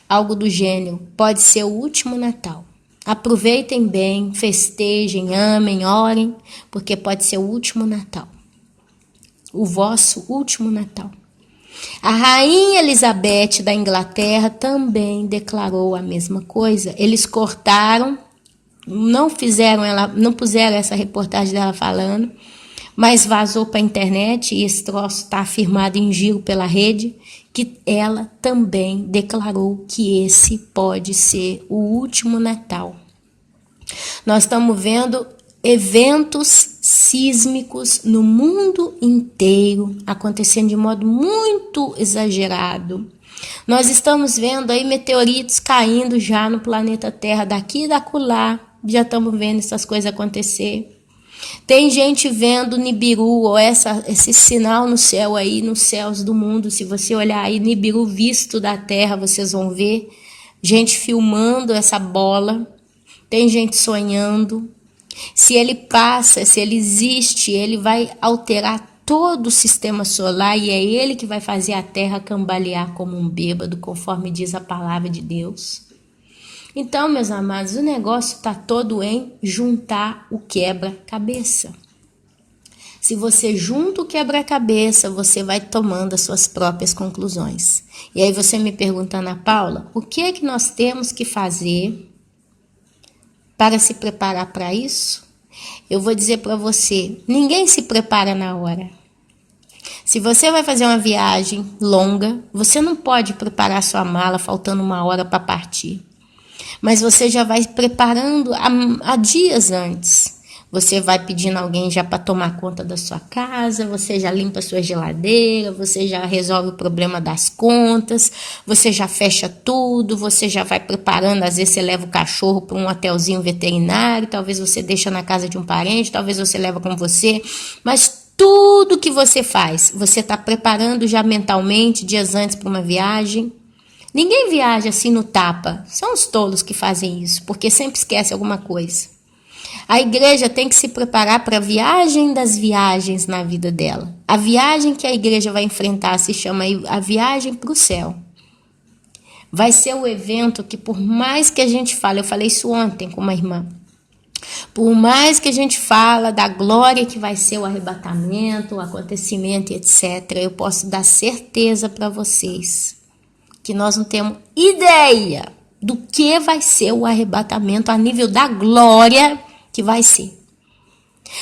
Speaker 1: algo do gênero, pode ser o último Natal. Aproveitem bem, festejem, amem, orem, porque pode ser o último Natal. O vosso último Natal. A rainha Elizabeth da Inglaterra também declarou a mesma coisa. Eles cortaram, não puseram essa reportagem dela falando, mas vazou para a internet e esse troço está afirmado em giro pela rede, que ela também declarou que esse pode ser o último Natal. Nós estamos vendo eventos sísmicos no mundo inteiro acontecendo de modo muito exagerado. Nós estamos vendo aí meteoritos caindo já no planeta Terra, daqui e dacolá. Já estamos vendo essas coisas acontecer. Tem gente vendo Nibiru, ou esse sinal no céu aí, nos céus do mundo. Se você olhar aí, Nibiru visto da terra, vocês vão ver gente filmando essa bola. Tem gente sonhando. Se ele passa, se ele existe, ele vai alterar todo o sistema solar e é ele que vai fazer a terra cambalear como um bêbado, conforme diz a palavra de Deus. Então, meus amados, o negócio está todo em juntar o quebra-cabeça. Se você junta o quebra-cabeça, você vai tomando as suas próprias conclusões. E aí você me pergunta, Ana Paula, o que é que nós temos que fazer para se preparar para isso? Eu vou dizer para você, ninguém se prepara na hora. Se você vai fazer uma viagem longa, você não pode preparar sua mala faltando 1 hora para partir. Mas você já vai preparando há dias antes. Você vai pedindo alguém já para tomar conta da sua casa, você já limpa a sua geladeira, você já resolve o problema das contas, você já fecha tudo, você já vai preparando, às vezes você leva o cachorro para um hotelzinho veterinário, talvez você deixa na casa de um parente, talvez você leva com você, mas tudo que você faz, você está preparando já mentalmente, dias antes para uma viagem. Ninguém viaja assim no tapa, são os tolos que fazem isso, porque sempre esquece alguma coisa. A igreja tem que se preparar para a viagem das viagens na vida dela. A viagem que a igreja vai enfrentar se chama a viagem para o céu. Vai ser o evento que por mais que a gente fale, eu falei isso ontem com uma irmã, por mais que a gente fala da glória que vai ser o arrebatamento, o acontecimento, etc., eu posso dar certeza para vocês que nós não temos ideia do que vai ser o arrebatamento a nível da glória que vai ser.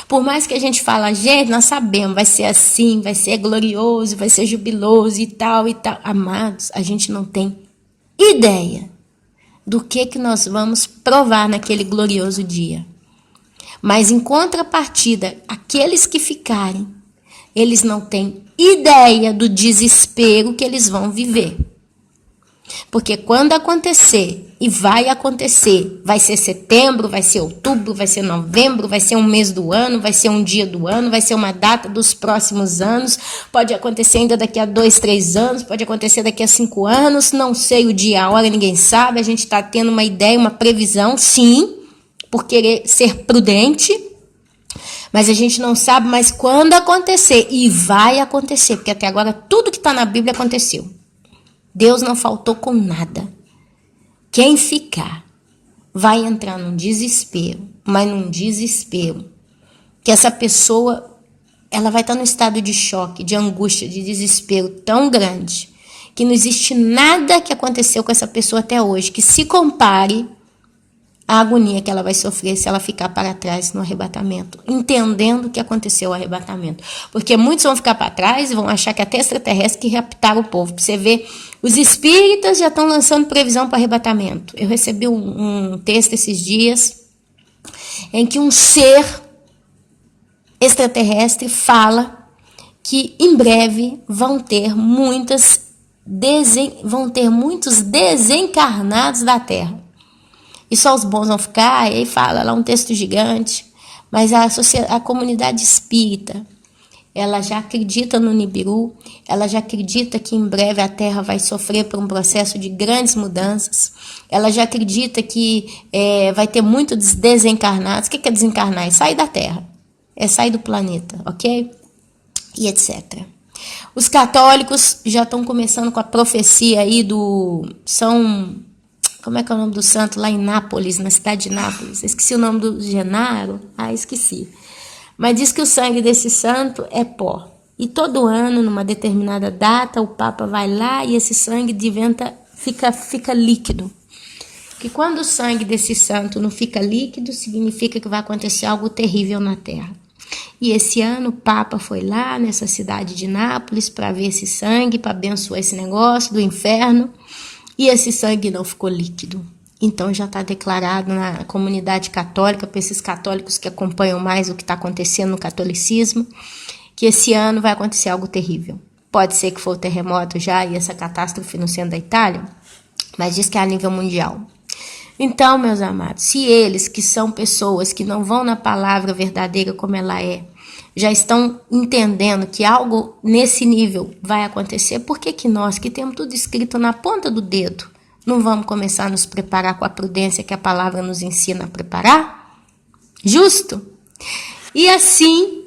Speaker 1: Por mais que a gente fala, gente, nós sabemos, vai ser assim, vai ser glorioso, vai ser jubiloso e tal. Amados, a gente não tem ideia do que nós vamos provar naquele glorioso dia. Mas em contrapartida, aqueles que ficarem, eles não têm ideia do desespero que eles vão viver. Porque quando acontecer, e vai acontecer, vai ser setembro, vai ser outubro, vai ser novembro, vai ser um mês do ano, vai ser um dia do ano, vai ser uma data dos próximos anos, pode acontecer ainda daqui a 2, 3 anos, pode acontecer daqui a 5 anos, não sei o dia, a hora, ninguém sabe, a gente está tendo uma ideia, uma previsão, sim, por querer ser prudente, mas a gente não sabe mais quando acontecer, e vai acontecer, porque até agora tudo que está na Bíblia aconteceu. Deus não faltou com nada. Quem ficar vai entrar num desespero, mas num desespero, que essa pessoa ela vai estar num estado de choque, de angústia, de desespero tão grande, que não existe nada que aconteceu com essa pessoa até hoje, que se compare à agonia que ela vai sofrer se ela ficar para trás no arrebatamento, entendendo o que aconteceu o arrebatamento. Porque muitos vão ficar para trás e vão achar que até extraterrestres que raptaram o povo. Pra você ver, os espíritas já estão lançando previsão para arrebatamento. Eu recebi um texto esses dias em que um ser extraterrestre fala que em breve vão ter muitos desencarnados da Terra. E só os bons vão ficar, e aí fala lá um texto gigante, mas a comunidade espírita, ela já acredita no Nibiru, ela já acredita que em breve a Terra vai sofrer por um processo de grandes mudanças, ela já acredita que vai ter muitos desencarnados. O que é desencarnar? É sair da Terra, é sair do planeta, ok? E etc. Os católicos já estão começando com a profecia aí como é que é o nome do santo lá em Nápoles, na cidade de Nápoles? Esqueci o nome do Genaro. Esqueci. Mas diz que o sangue desse santo é pó. E todo ano, numa determinada data, o Papa vai lá e esse sangue fica líquido. Que quando o sangue desse santo não fica líquido, significa que vai acontecer algo terrível na Terra. E esse ano o Papa foi lá nessa cidade de Nápoles para ver esse sangue, para abençoar esse negócio do inferno. E esse sangue não ficou líquido. Então já está declarado na comunidade católica, para esses católicos que acompanham mais o que está acontecendo no catolicismo, que esse ano vai acontecer algo terrível. Pode ser que for o terremoto já e essa catástrofe no centro da Itália, mas diz que é a nível mundial. Então, meus amados, se eles, que são pessoas que não vão na palavra verdadeira como ela é, já estão entendendo que algo nesse nível vai acontecer, por que nós, que temos tudo escrito na ponta do dedo, não vamos começar a nos preparar com a prudência que a palavra nos ensina a preparar? Justo? E assim,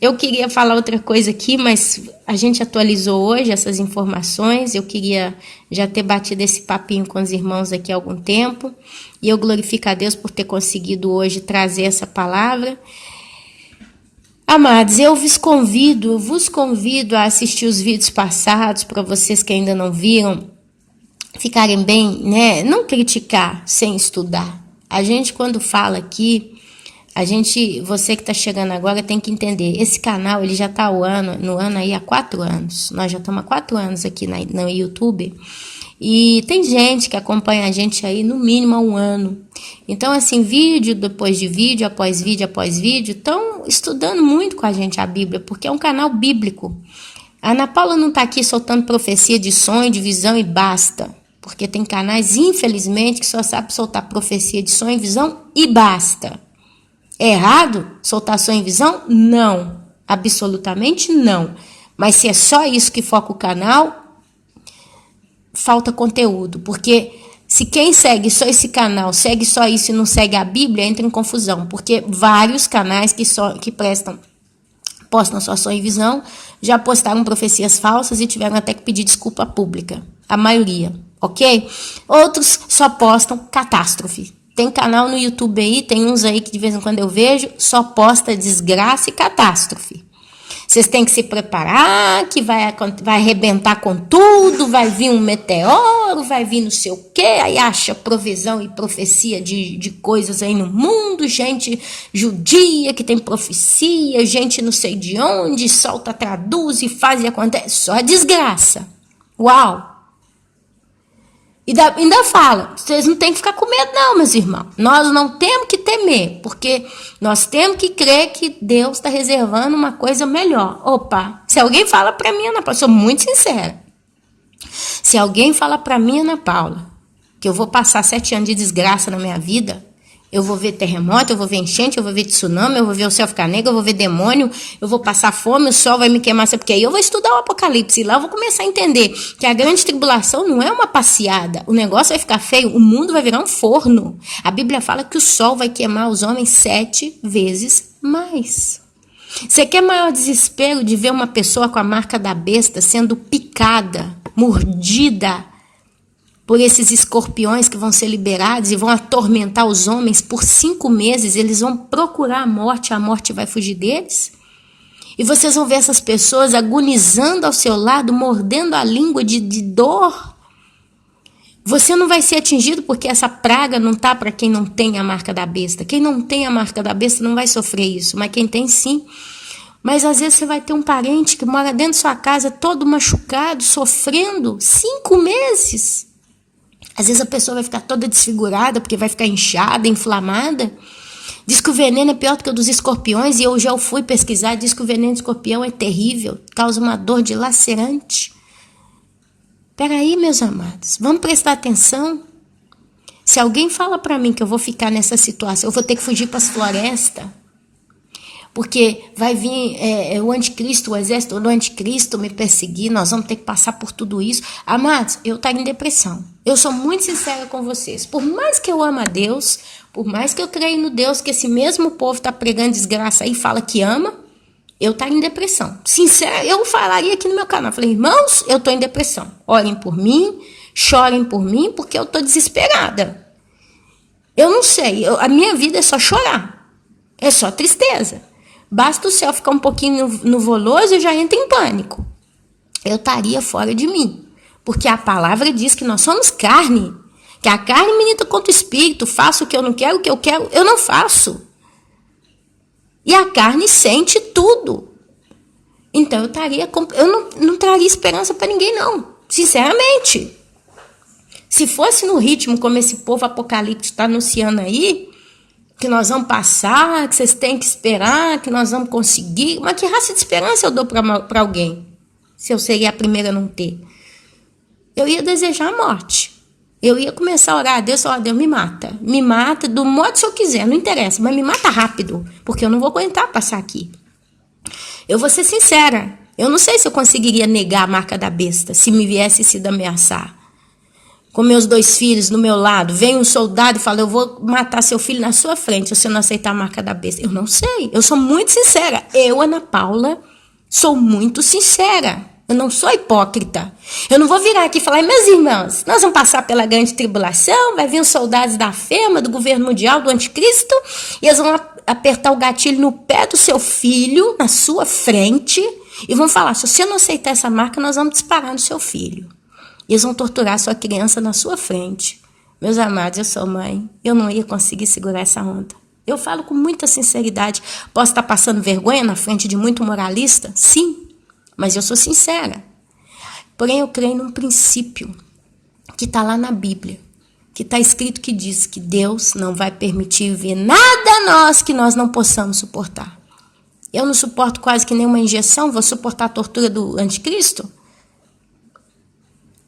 Speaker 1: eu queria falar outra coisa aqui, mas a gente atualizou hoje essas informações, eu queria já ter batido esse papinho com os irmãos aqui há algum tempo, e eu glorifico a Deus por ter conseguido hoje trazer essa palavra. Amados, eu vos convido a assistir os vídeos passados, para vocês que ainda não viram, ficarem bem, né? Não criticar sem estudar. A gente, quando fala aqui, você que está chegando agora tem que entender, esse canal ele já está no ano aí há 4 anos, nós já estamos há 4 anos aqui no YouTube, e tem gente que acompanha a gente aí no mínimo há 1 ano. Então, assim, vídeo depois de vídeo, após vídeo, estão estudando muito com a gente a Bíblia, porque é um canal bíblico. A Ana Paula não está aqui soltando profecia de sonho, de visão e basta. Porque tem canais, infelizmente, que só sabem soltar profecia de sonho, visão e basta. É errado soltar sonho e visão? Não. Absolutamente não. Mas se é só isso que foca o canal, falta conteúdo, porque se quem segue só esse canal segue só isso e não segue a Bíblia, entra em confusão, porque vários canais que postam só sonho e visão já postaram profecias falsas e tiveram até que pedir desculpa pública, a maioria, ok? Outros só postam catástrofe. Tem canal no YouTube aí, tem uns aí que de vez em quando eu vejo, só posta desgraça e catástrofe. Vocês têm que se preparar, que vai arrebentar com tudo, vai vir um meteoro, vai vir não sei o quê, aí acha provisão e profecia de coisas aí no mundo, gente judia que tem profecia, gente não sei de onde, solta, traduz e faz e acontece, só desgraça. Uau! E ainda fala, vocês não têm que ficar com medo não, meus irmãos. Nós não temos que temer, porque nós temos que crer que Deus está reservando uma coisa melhor. Opa, se alguém fala para mim, Ana Paula, eu sou muito sincera. Se alguém fala para mim, Ana Paula, que eu vou passar 7 anos de desgraça na minha vida, eu vou ver terremoto, eu vou ver enchente, eu vou ver tsunami, eu vou ver o céu ficar negro, eu vou ver demônio, eu vou passar fome, o sol vai me queimar, porque aí eu vou estudar o Apocalipse, e lá eu vou começar a entender que a grande tribulação não é uma passeada, o negócio vai ficar feio, o mundo vai virar um forno. A Bíblia fala que o sol vai queimar os homens 7 vezes mais. Você quer maior desespero de ver uma pessoa com a marca da besta sendo picada, mordida por esses escorpiões que vão ser liberados e vão atormentar os homens por 5 meses? Eles vão procurar a morte vai fugir deles? E vocês vão ver essas pessoas agonizando ao seu lado, mordendo a língua de dor. Você não vai ser atingido porque essa praga não está para quem não tem a marca da besta. Quem não tem a marca da besta não vai sofrer isso, mas quem tem sim. Mas às vezes você vai ter um parente que mora dentro da sua casa todo machucado, sofrendo 5 meses. Às vezes a pessoa vai ficar toda desfigurada porque vai ficar inchada, inflamada. Diz que o veneno é pior do que o dos escorpiões e eu já fui pesquisar. Diz que o veneno de escorpião é terrível, causa uma dor dilacerante. Peraí, meus amados, vamos prestar atenção. Se alguém fala para mim que eu vou ficar nessa situação, eu vou ter que fugir para as florestas, porque vai vir o anticristo, o exército do anticristo me perseguir, nós vamos ter que passar por tudo isso. Amados, eu estaria em depressão. Eu sou muito sincera com vocês. Por mais que eu ame a Deus, por mais que eu creia no Deus, que esse mesmo povo está pregando desgraça aí e fala que ama, eu estaria em depressão. Sincera, eu falaria aqui no meu canal. Falei, irmãos, eu estou em depressão. Orem por mim, chorem por mim, porque eu estou desesperada. Eu não sei, a minha vida é só chorar. É só tristeza. Basta o céu ficar um pouquinho nuvoloso e eu já entro em pânico. Eu estaria fora de mim. Porque a palavra diz que nós somos carne. Que a carne milita contra o espírito. Faço o que eu não quero, o que eu quero, eu não faço. E a carne sente tudo. Então eu não traria esperança para ninguém, não. Sinceramente. Se fosse no ritmo como esse povo apocalíptico está anunciando aí, que nós vamos passar, que vocês têm que esperar, que nós vamos conseguir. Mas que raça de esperança eu dou para alguém? Se eu seria a primeira a não ter. Eu ia desejar a morte. Eu ia começar a orar a Deus, Deus me mata. Me mata do modo que eu quiser, não interessa, mas me mata rápido, porque eu não vou aguentar passar aqui. Eu vou ser sincera, eu não sei se eu conseguiria negar a marca da besta, se me viesse sido ameaçar. Com meus 2 filhos do meu lado, vem um soldado e fala, eu vou matar seu filho na sua frente, se você não aceitar a marca da besta. Eu não sei, eu sou muito sincera. Eu, Ana Paula, sou muito sincera. Eu não sou hipócrita. Eu não vou virar aqui e falar, meus irmãos, nós vamos passar pela grande tribulação, vai vir os soldados da FEMA, do governo mundial, do anticristo, e eles vão apertar o gatilho no pé do seu filho, na sua frente, e vão falar, se você não aceitar essa marca, nós vamos disparar no seu filho. E eles vão torturar a sua criança na sua frente. Meus amados, eu sou mãe, eu não ia conseguir segurar essa onda. Eu falo com muita sinceridade. Posso estar passando vergonha na frente de muito moralista? Sim. Mas eu sou sincera. Porém, eu creio num princípio que está lá na Bíblia, que está escrito que diz que Deus não vai permitir ver nada a nós que nós não possamos suportar. Eu não suporto quase que nenhuma injeção, vou suportar a tortura do anticristo?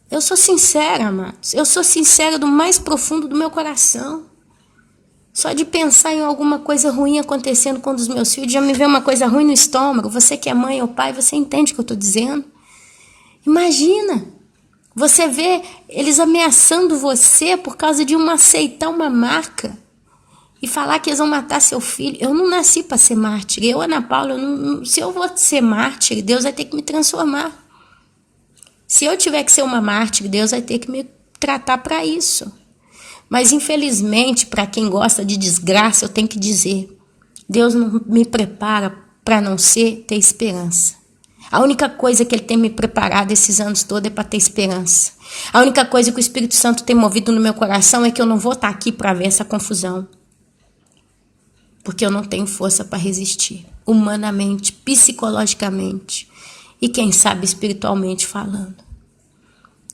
Speaker 1: Eu sou sincera, amados. Eu sou sincera do mais profundo do meu coração. Só de pensar em alguma coisa ruim acontecendo com um dos meus filhos, já me vê uma coisa ruim no estômago. Você que é mãe ou pai, você entende o que eu estou dizendo? Imagina, você vê eles ameaçando você por causa de aceitar uma marca e falar que eles vão matar seu filho. Eu não nasci para ser mártir. Eu, Ana Paula, se eu vou ser mártir, Deus vai ter que me transformar. Se eu tiver que ser uma mártir, Deus vai ter que me tratar para isso. Mas, infelizmente, para quem gosta de desgraça, eu tenho que dizer, Deus não me prepara para não ter esperança. A única coisa que Ele tem me preparado esses anos todos é para ter esperança. A única coisa que o Espírito Santo tem movido no meu coração é que eu não vou estar aqui para ver essa confusão. Porque eu não tenho força para resistir. Humanamente, psicologicamente e, quem sabe, espiritualmente falando.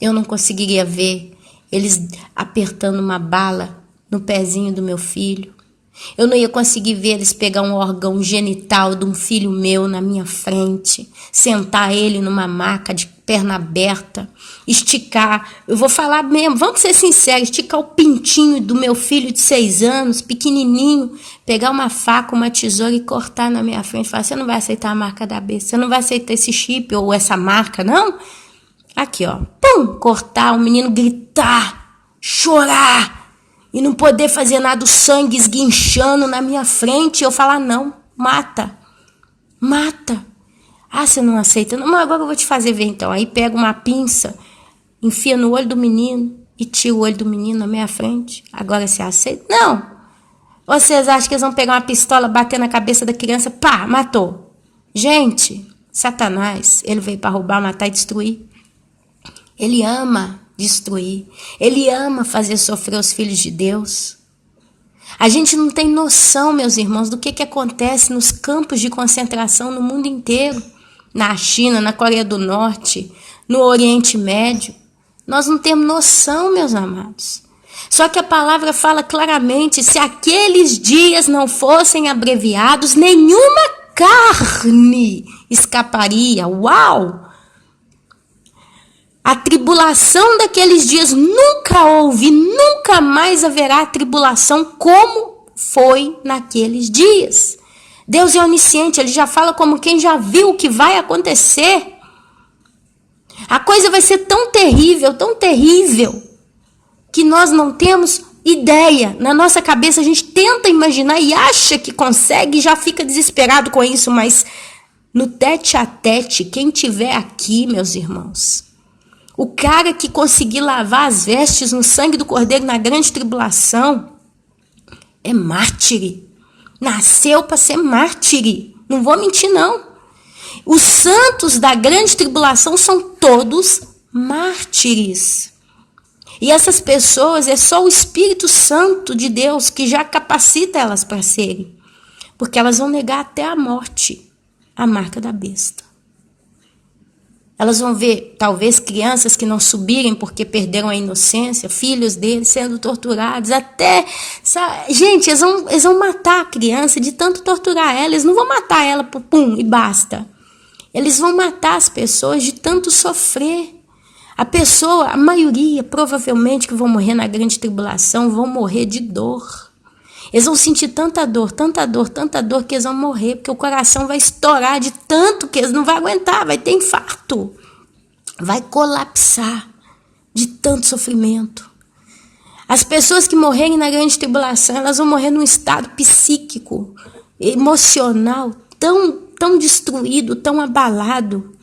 Speaker 1: Eu não conseguiria ver eles apertando uma bala no pezinho do meu filho. Eu não ia conseguir ver eles pegar um órgão genital de um filho meu na minha frente, sentar ele numa maca de perna aberta, esticar, eu vou falar mesmo, vamos ser sinceros, esticar o pintinho do meu filho de 6 anos, pequenininho, pegar uma faca, uma tesoura e cortar na minha frente, falar, você não vai aceitar a marca da besta, você não vai aceitar esse chip ou essa marca, não? Aqui, ó, pum, cortar, o menino gritar, chorar, e não poder fazer nada, o sangue esguinchando na minha frente, eu falar, não, mata. Ah, você não aceita? Não, mas agora eu vou te fazer ver então. Aí pega uma pinça, enfia no olho do menino e tira o olho do menino na minha frente. Agora você aceita? Não. Vocês acham que eles vão pegar uma pistola, bater na cabeça da criança? Pá, matou. Gente, Satanás, ele veio para roubar, matar e destruir. Ele ama destruir. Ele ama fazer sofrer os filhos de Deus. A gente não tem noção, meus irmãos, do que acontece nos campos de concentração no mundo inteiro. Na China, na Coreia do Norte, no Oriente Médio. Nós não temos noção, meus amados. Só que a palavra fala claramente, se aqueles dias não fossem abreviados, nenhuma carne escaparia. Uau! A tribulação daqueles dias nunca houve, nunca mais haverá tribulação como foi naqueles dias. Deus é onisciente, ele já fala como quem já viu o que vai acontecer. A coisa vai ser tão terrível, que nós não temos ideia. Na nossa cabeça a gente tenta imaginar e acha que consegue e já fica desesperado com isso, mas no tete a tete, quem tiver aqui, meus irmãos, o cara que conseguir lavar as vestes no sangue do Cordeiro na grande tribulação é mártire. Nasceu para ser mártire. Não vou mentir, não. Os santos da grande tribulação são todos mártires. E essas pessoas é só o Espírito Santo de Deus que já capacita elas para serem. Porque elas vão negar até a morte a marca da besta. Elas vão ver, talvez, crianças que não subirem porque perderam a inocência, filhos deles sendo torturados, até... Gente, eles vão matar a criança de tanto torturar ela. Eles não vão matar ela por pum e basta. Eles vão matar as pessoas de tanto sofrer. A maioria, provavelmente, que vão morrer na grande tribulação, vão morrer de dor. Eles vão sentir tanta dor, que eles vão morrer, porque o coração vai estourar de tanto que eles não vão aguentar, vai ter infarto. Vai colapsar de tanto sofrimento. As pessoas que morrerem na grande tribulação, elas vão morrer num estado psíquico, emocional, tão destruído, tão abalado,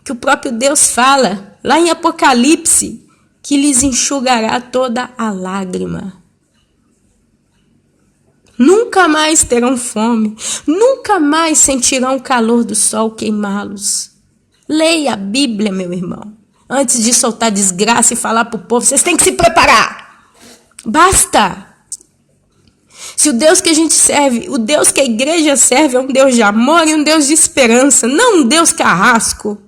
Speaker 1: que o próprio Deus fala, lá em Apocalipse, que lhes enxugará toda a lágrima. Nunca mais terão fome, nunca mais sentirão o calor do sol queimá-los. Leia a Bíblia, meu irmão, antes de soltar desgraça e falar para o povo, vocês têm que se preparar. Basta! Se o Deus que a gente serve, o Deus que a igreja serve é um Deus de amor e um Deus de esperança, não um Deus carrasco,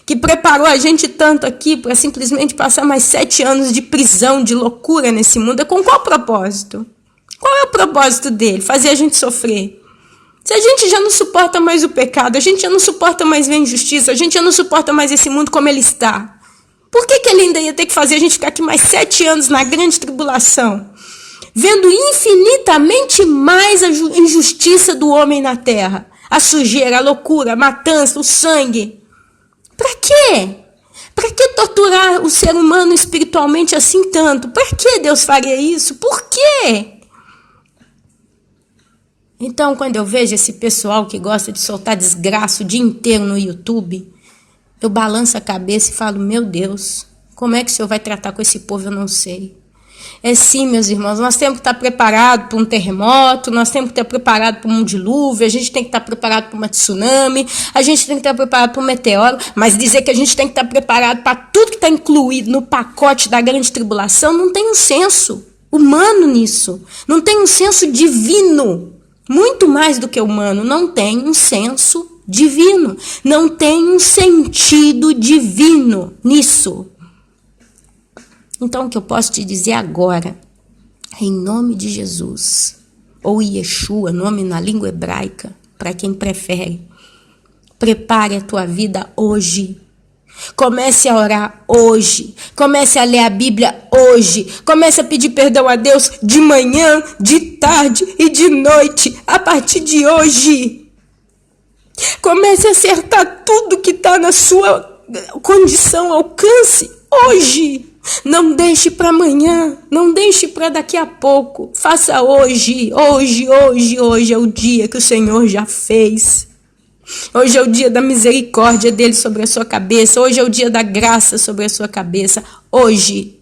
Speaker 1: que preparou a gente tanto aqui para simplesmente passar mais 7 anos de prisão, de loucura nesse mundo, com qual propósito? Qual é o propósito dele? Fazer a gente sofrer. Se a gente já não suporta mais o pecado, a gente já não suporta mais ver a injustiça, a gente já não suporta mais esse mundo como ele está, por que ele ainda ia ter que fazer a gente ficar aqui mais 7 anos na grande tribulação, vendo infinitamente mais a injustiça do homem na terra, a sujeira, a loucura, a matança, o sangue? Para quê? Para que torturar o ser humano espiritualmente assim tanto? Para que Deus faria isso? Por quê? Então, quando eu vejo esse pessoal que gosta de soltar desgraça o dia inteiro no YouTube, eu balanço a cabeça e falo, meu Deus, como é que o Senhor vai tratar com esse povo? Eu não sei. É sim, meus irmãos, nós temos que estar preparados para um terremoto, nós temos que estar preparados para um dilúvio, a gente tem que estar preparado para uma tsunami, a gente tem que estar preparado para um meteoro, mas dizer que a gente tem que estar preparado para tudo que está incluído no pacote da grande tribulação, não tem um senso humano nisso, não tem um senso divino. Muito mais do que humano, não tem um senso divino, não tem um sentido divino nisso. Então, o que eu posso te dizer agora, em nome de Jesus, ou Yeshua, nome na língua hebraica, para quem prefere, prepare a tua vida hoje. Comece a orar hoje. Comece a ler a Bíblia hoje. Comece a pedir perdão a Deus de manhã, de tarde e de noite. A partir de hoje. Comece a acertar tudo que está na sua condição. Alcance hoje. Não deixe para amanhã. Não deixe para daqui a pouco. Faça hoje. Hoje é o dia que o Senhor já fez. Hoje é o dia da misericórdia dele sobre a sua cabeça. Hoje é o dia da graça sobre a sua cabeça. Hoje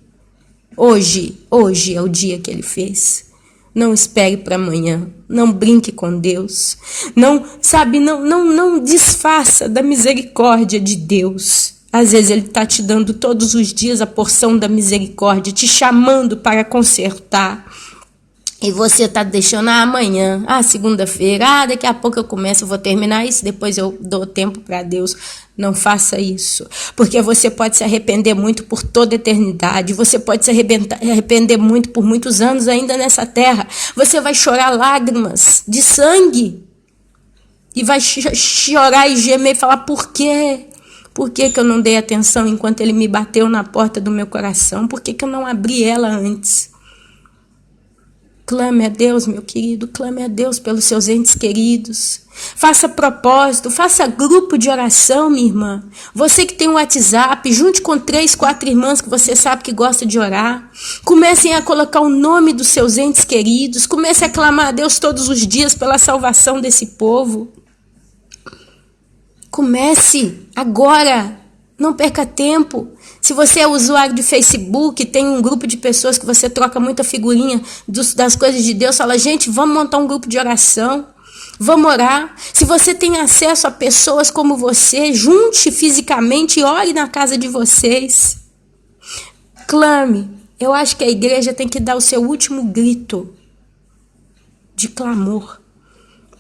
Speaker 1: é o dia que ele fez. Não espere para amanhã. Não brinque com Deus. Não desfaça da misericórdia de Deus. Às vezes ele está te dando todos os dias a porção da misericórdia, te chamando para consertar. E você está deixando amanhã, segunda-feira, daqui a pouco eu começo, eu vou terminar isso, depois eu dou tempo para Deus. Não faça isso, porque você pode se arrepender muito por toda a eternidade, você pode se arrepender muito por muitos anos ainda nessa terra. Você vai chorar lágrimas de sangue e vai chorar e gemer e falar: por quê? Por que eu não dei atenção enquanto ele me bateu na porta do meu coração? Por que eu não abri ela antes? Clame a Deus, meu querido, clame a Deus pelos seus entes queridos. Faça propósito, faça grupo de oração, minha irmã. Você que tem um WhatsApp, junte com 3, 4 irmãs que você sabe que gosta de orar. Comecem a colocar o nome dos seus entes queridos. Comecem a clamar a Deus todos os dias pela salvação desse povo. Comece agora. Não perca tempo. Se você é usuário de Facebook, tem um grupo de pessoas que você troca muita figurinha das coisas de Deus, fala: gente, vamos montar um grupo de oração, vamos orar. Se você tem acesso a pessoas como você, junte fisicamente e ore na casa de vocês. Clame. Eu acho que a igreja tem que dar o seu último grito de clamor.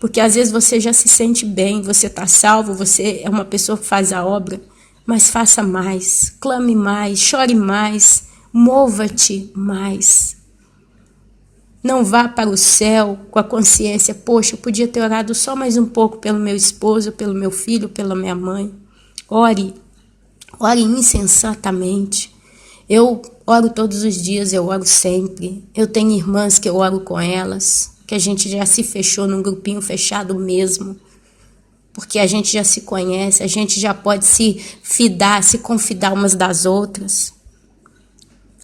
Speaker 1: Porque às vezes você já se sente bem, você está salvo, você é uma pessoa que faz a obra. Mas faça mais, clame mais, chore mais, mova-te mais. Não vá para o céu com a consciência: poxa, eu podia ter orado só mais um pouco pelo meu esposo, pelo meu filho, pela minha mãe. Ore insensatamente. Eu oro todos os dias, eu oro sempre. Eu tenho irmãs que eu oro com elas, que a gente já se fechou num grupinho fechado mesmo. Porque a gente já se conhece, a gente já pode se confidar umas das outras.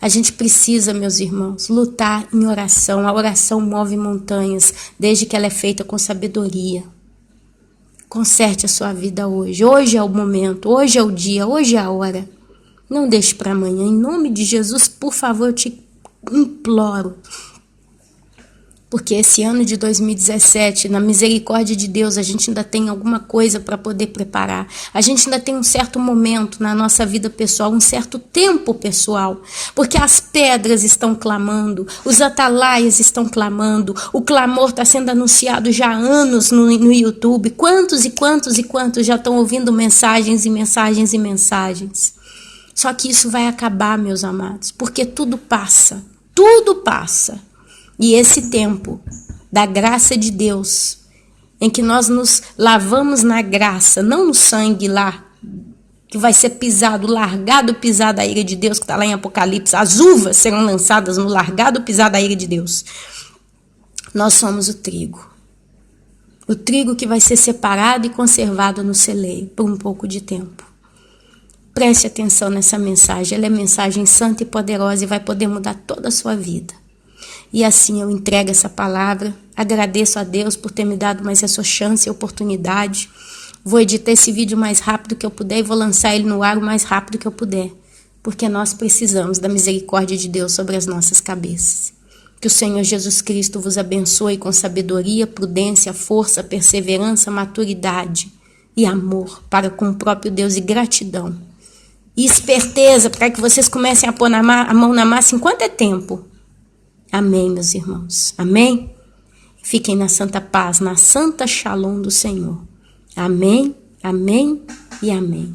Speaker 1: A gente precisa, meus irmãos, lutar em oração. A oração move montanhas, desde que ela é feita com sabedoria. Conserte a sua vida hoje. Hoje é o momento, hoje é o dia, hoje é a hora. Não deixe para amanhã. Em nome de Jesus, por favor, eu te imploro. Porque esse ano de 2017, na misericórdia de Deus, a gente ainda tem alguma coisa para poder preparar. A gente ainda tem um certo momento na nossa vida pessoal, um certo tempo pessoal. Porque as pedras estão clamando, os atalaias estão clamando, o clamor está sendo anunciado já há anos no YouTube. Quantos já estão ouvindo mensagens e mensagens e mensagens. Só que isso vai acabar, meus amados, porque tudo passa. Tudo passa. E esse tempo da graça de Deus, em que nós nos lavamos na graça, não no sangue lá, que vai ser pisado, largado, pisado a ira de Deus, que está lá em Apocalipse. As uvas serão lançadas no largado, pisado a ira de Deus. Nós somos o trigo. O trigo que vai ser separado e conservado no celeiro por um pouco de tempo. Preste atenção nessa mensagem. Ela é mensagem santa e poderosa e vai poder mudar toda a sua vida. E assim eu entrego essa palavra, agradeço a Deus por ter me dado mais essa chance e oportunidade. Vou editar esse vídeo o mais rápido que eu puder e vou lançar ele no ar o mais rápido que eu puder, porque nós precisamos da misericórdia de Deus sobre as nossas cabeças. Que o Senhor Jesus Cristo vos abençoe com sabedoria, prudência, força, perseverança, maturidade e amor para com o próprio Deus e gratidão. E esperteza para que vocês comecem a pôr a mão na massa enquanto é tempo. Amém, meus irmãos. Amém? Fiquem na santa paz, na santa shalom do Senhor. Amém, amém e amém.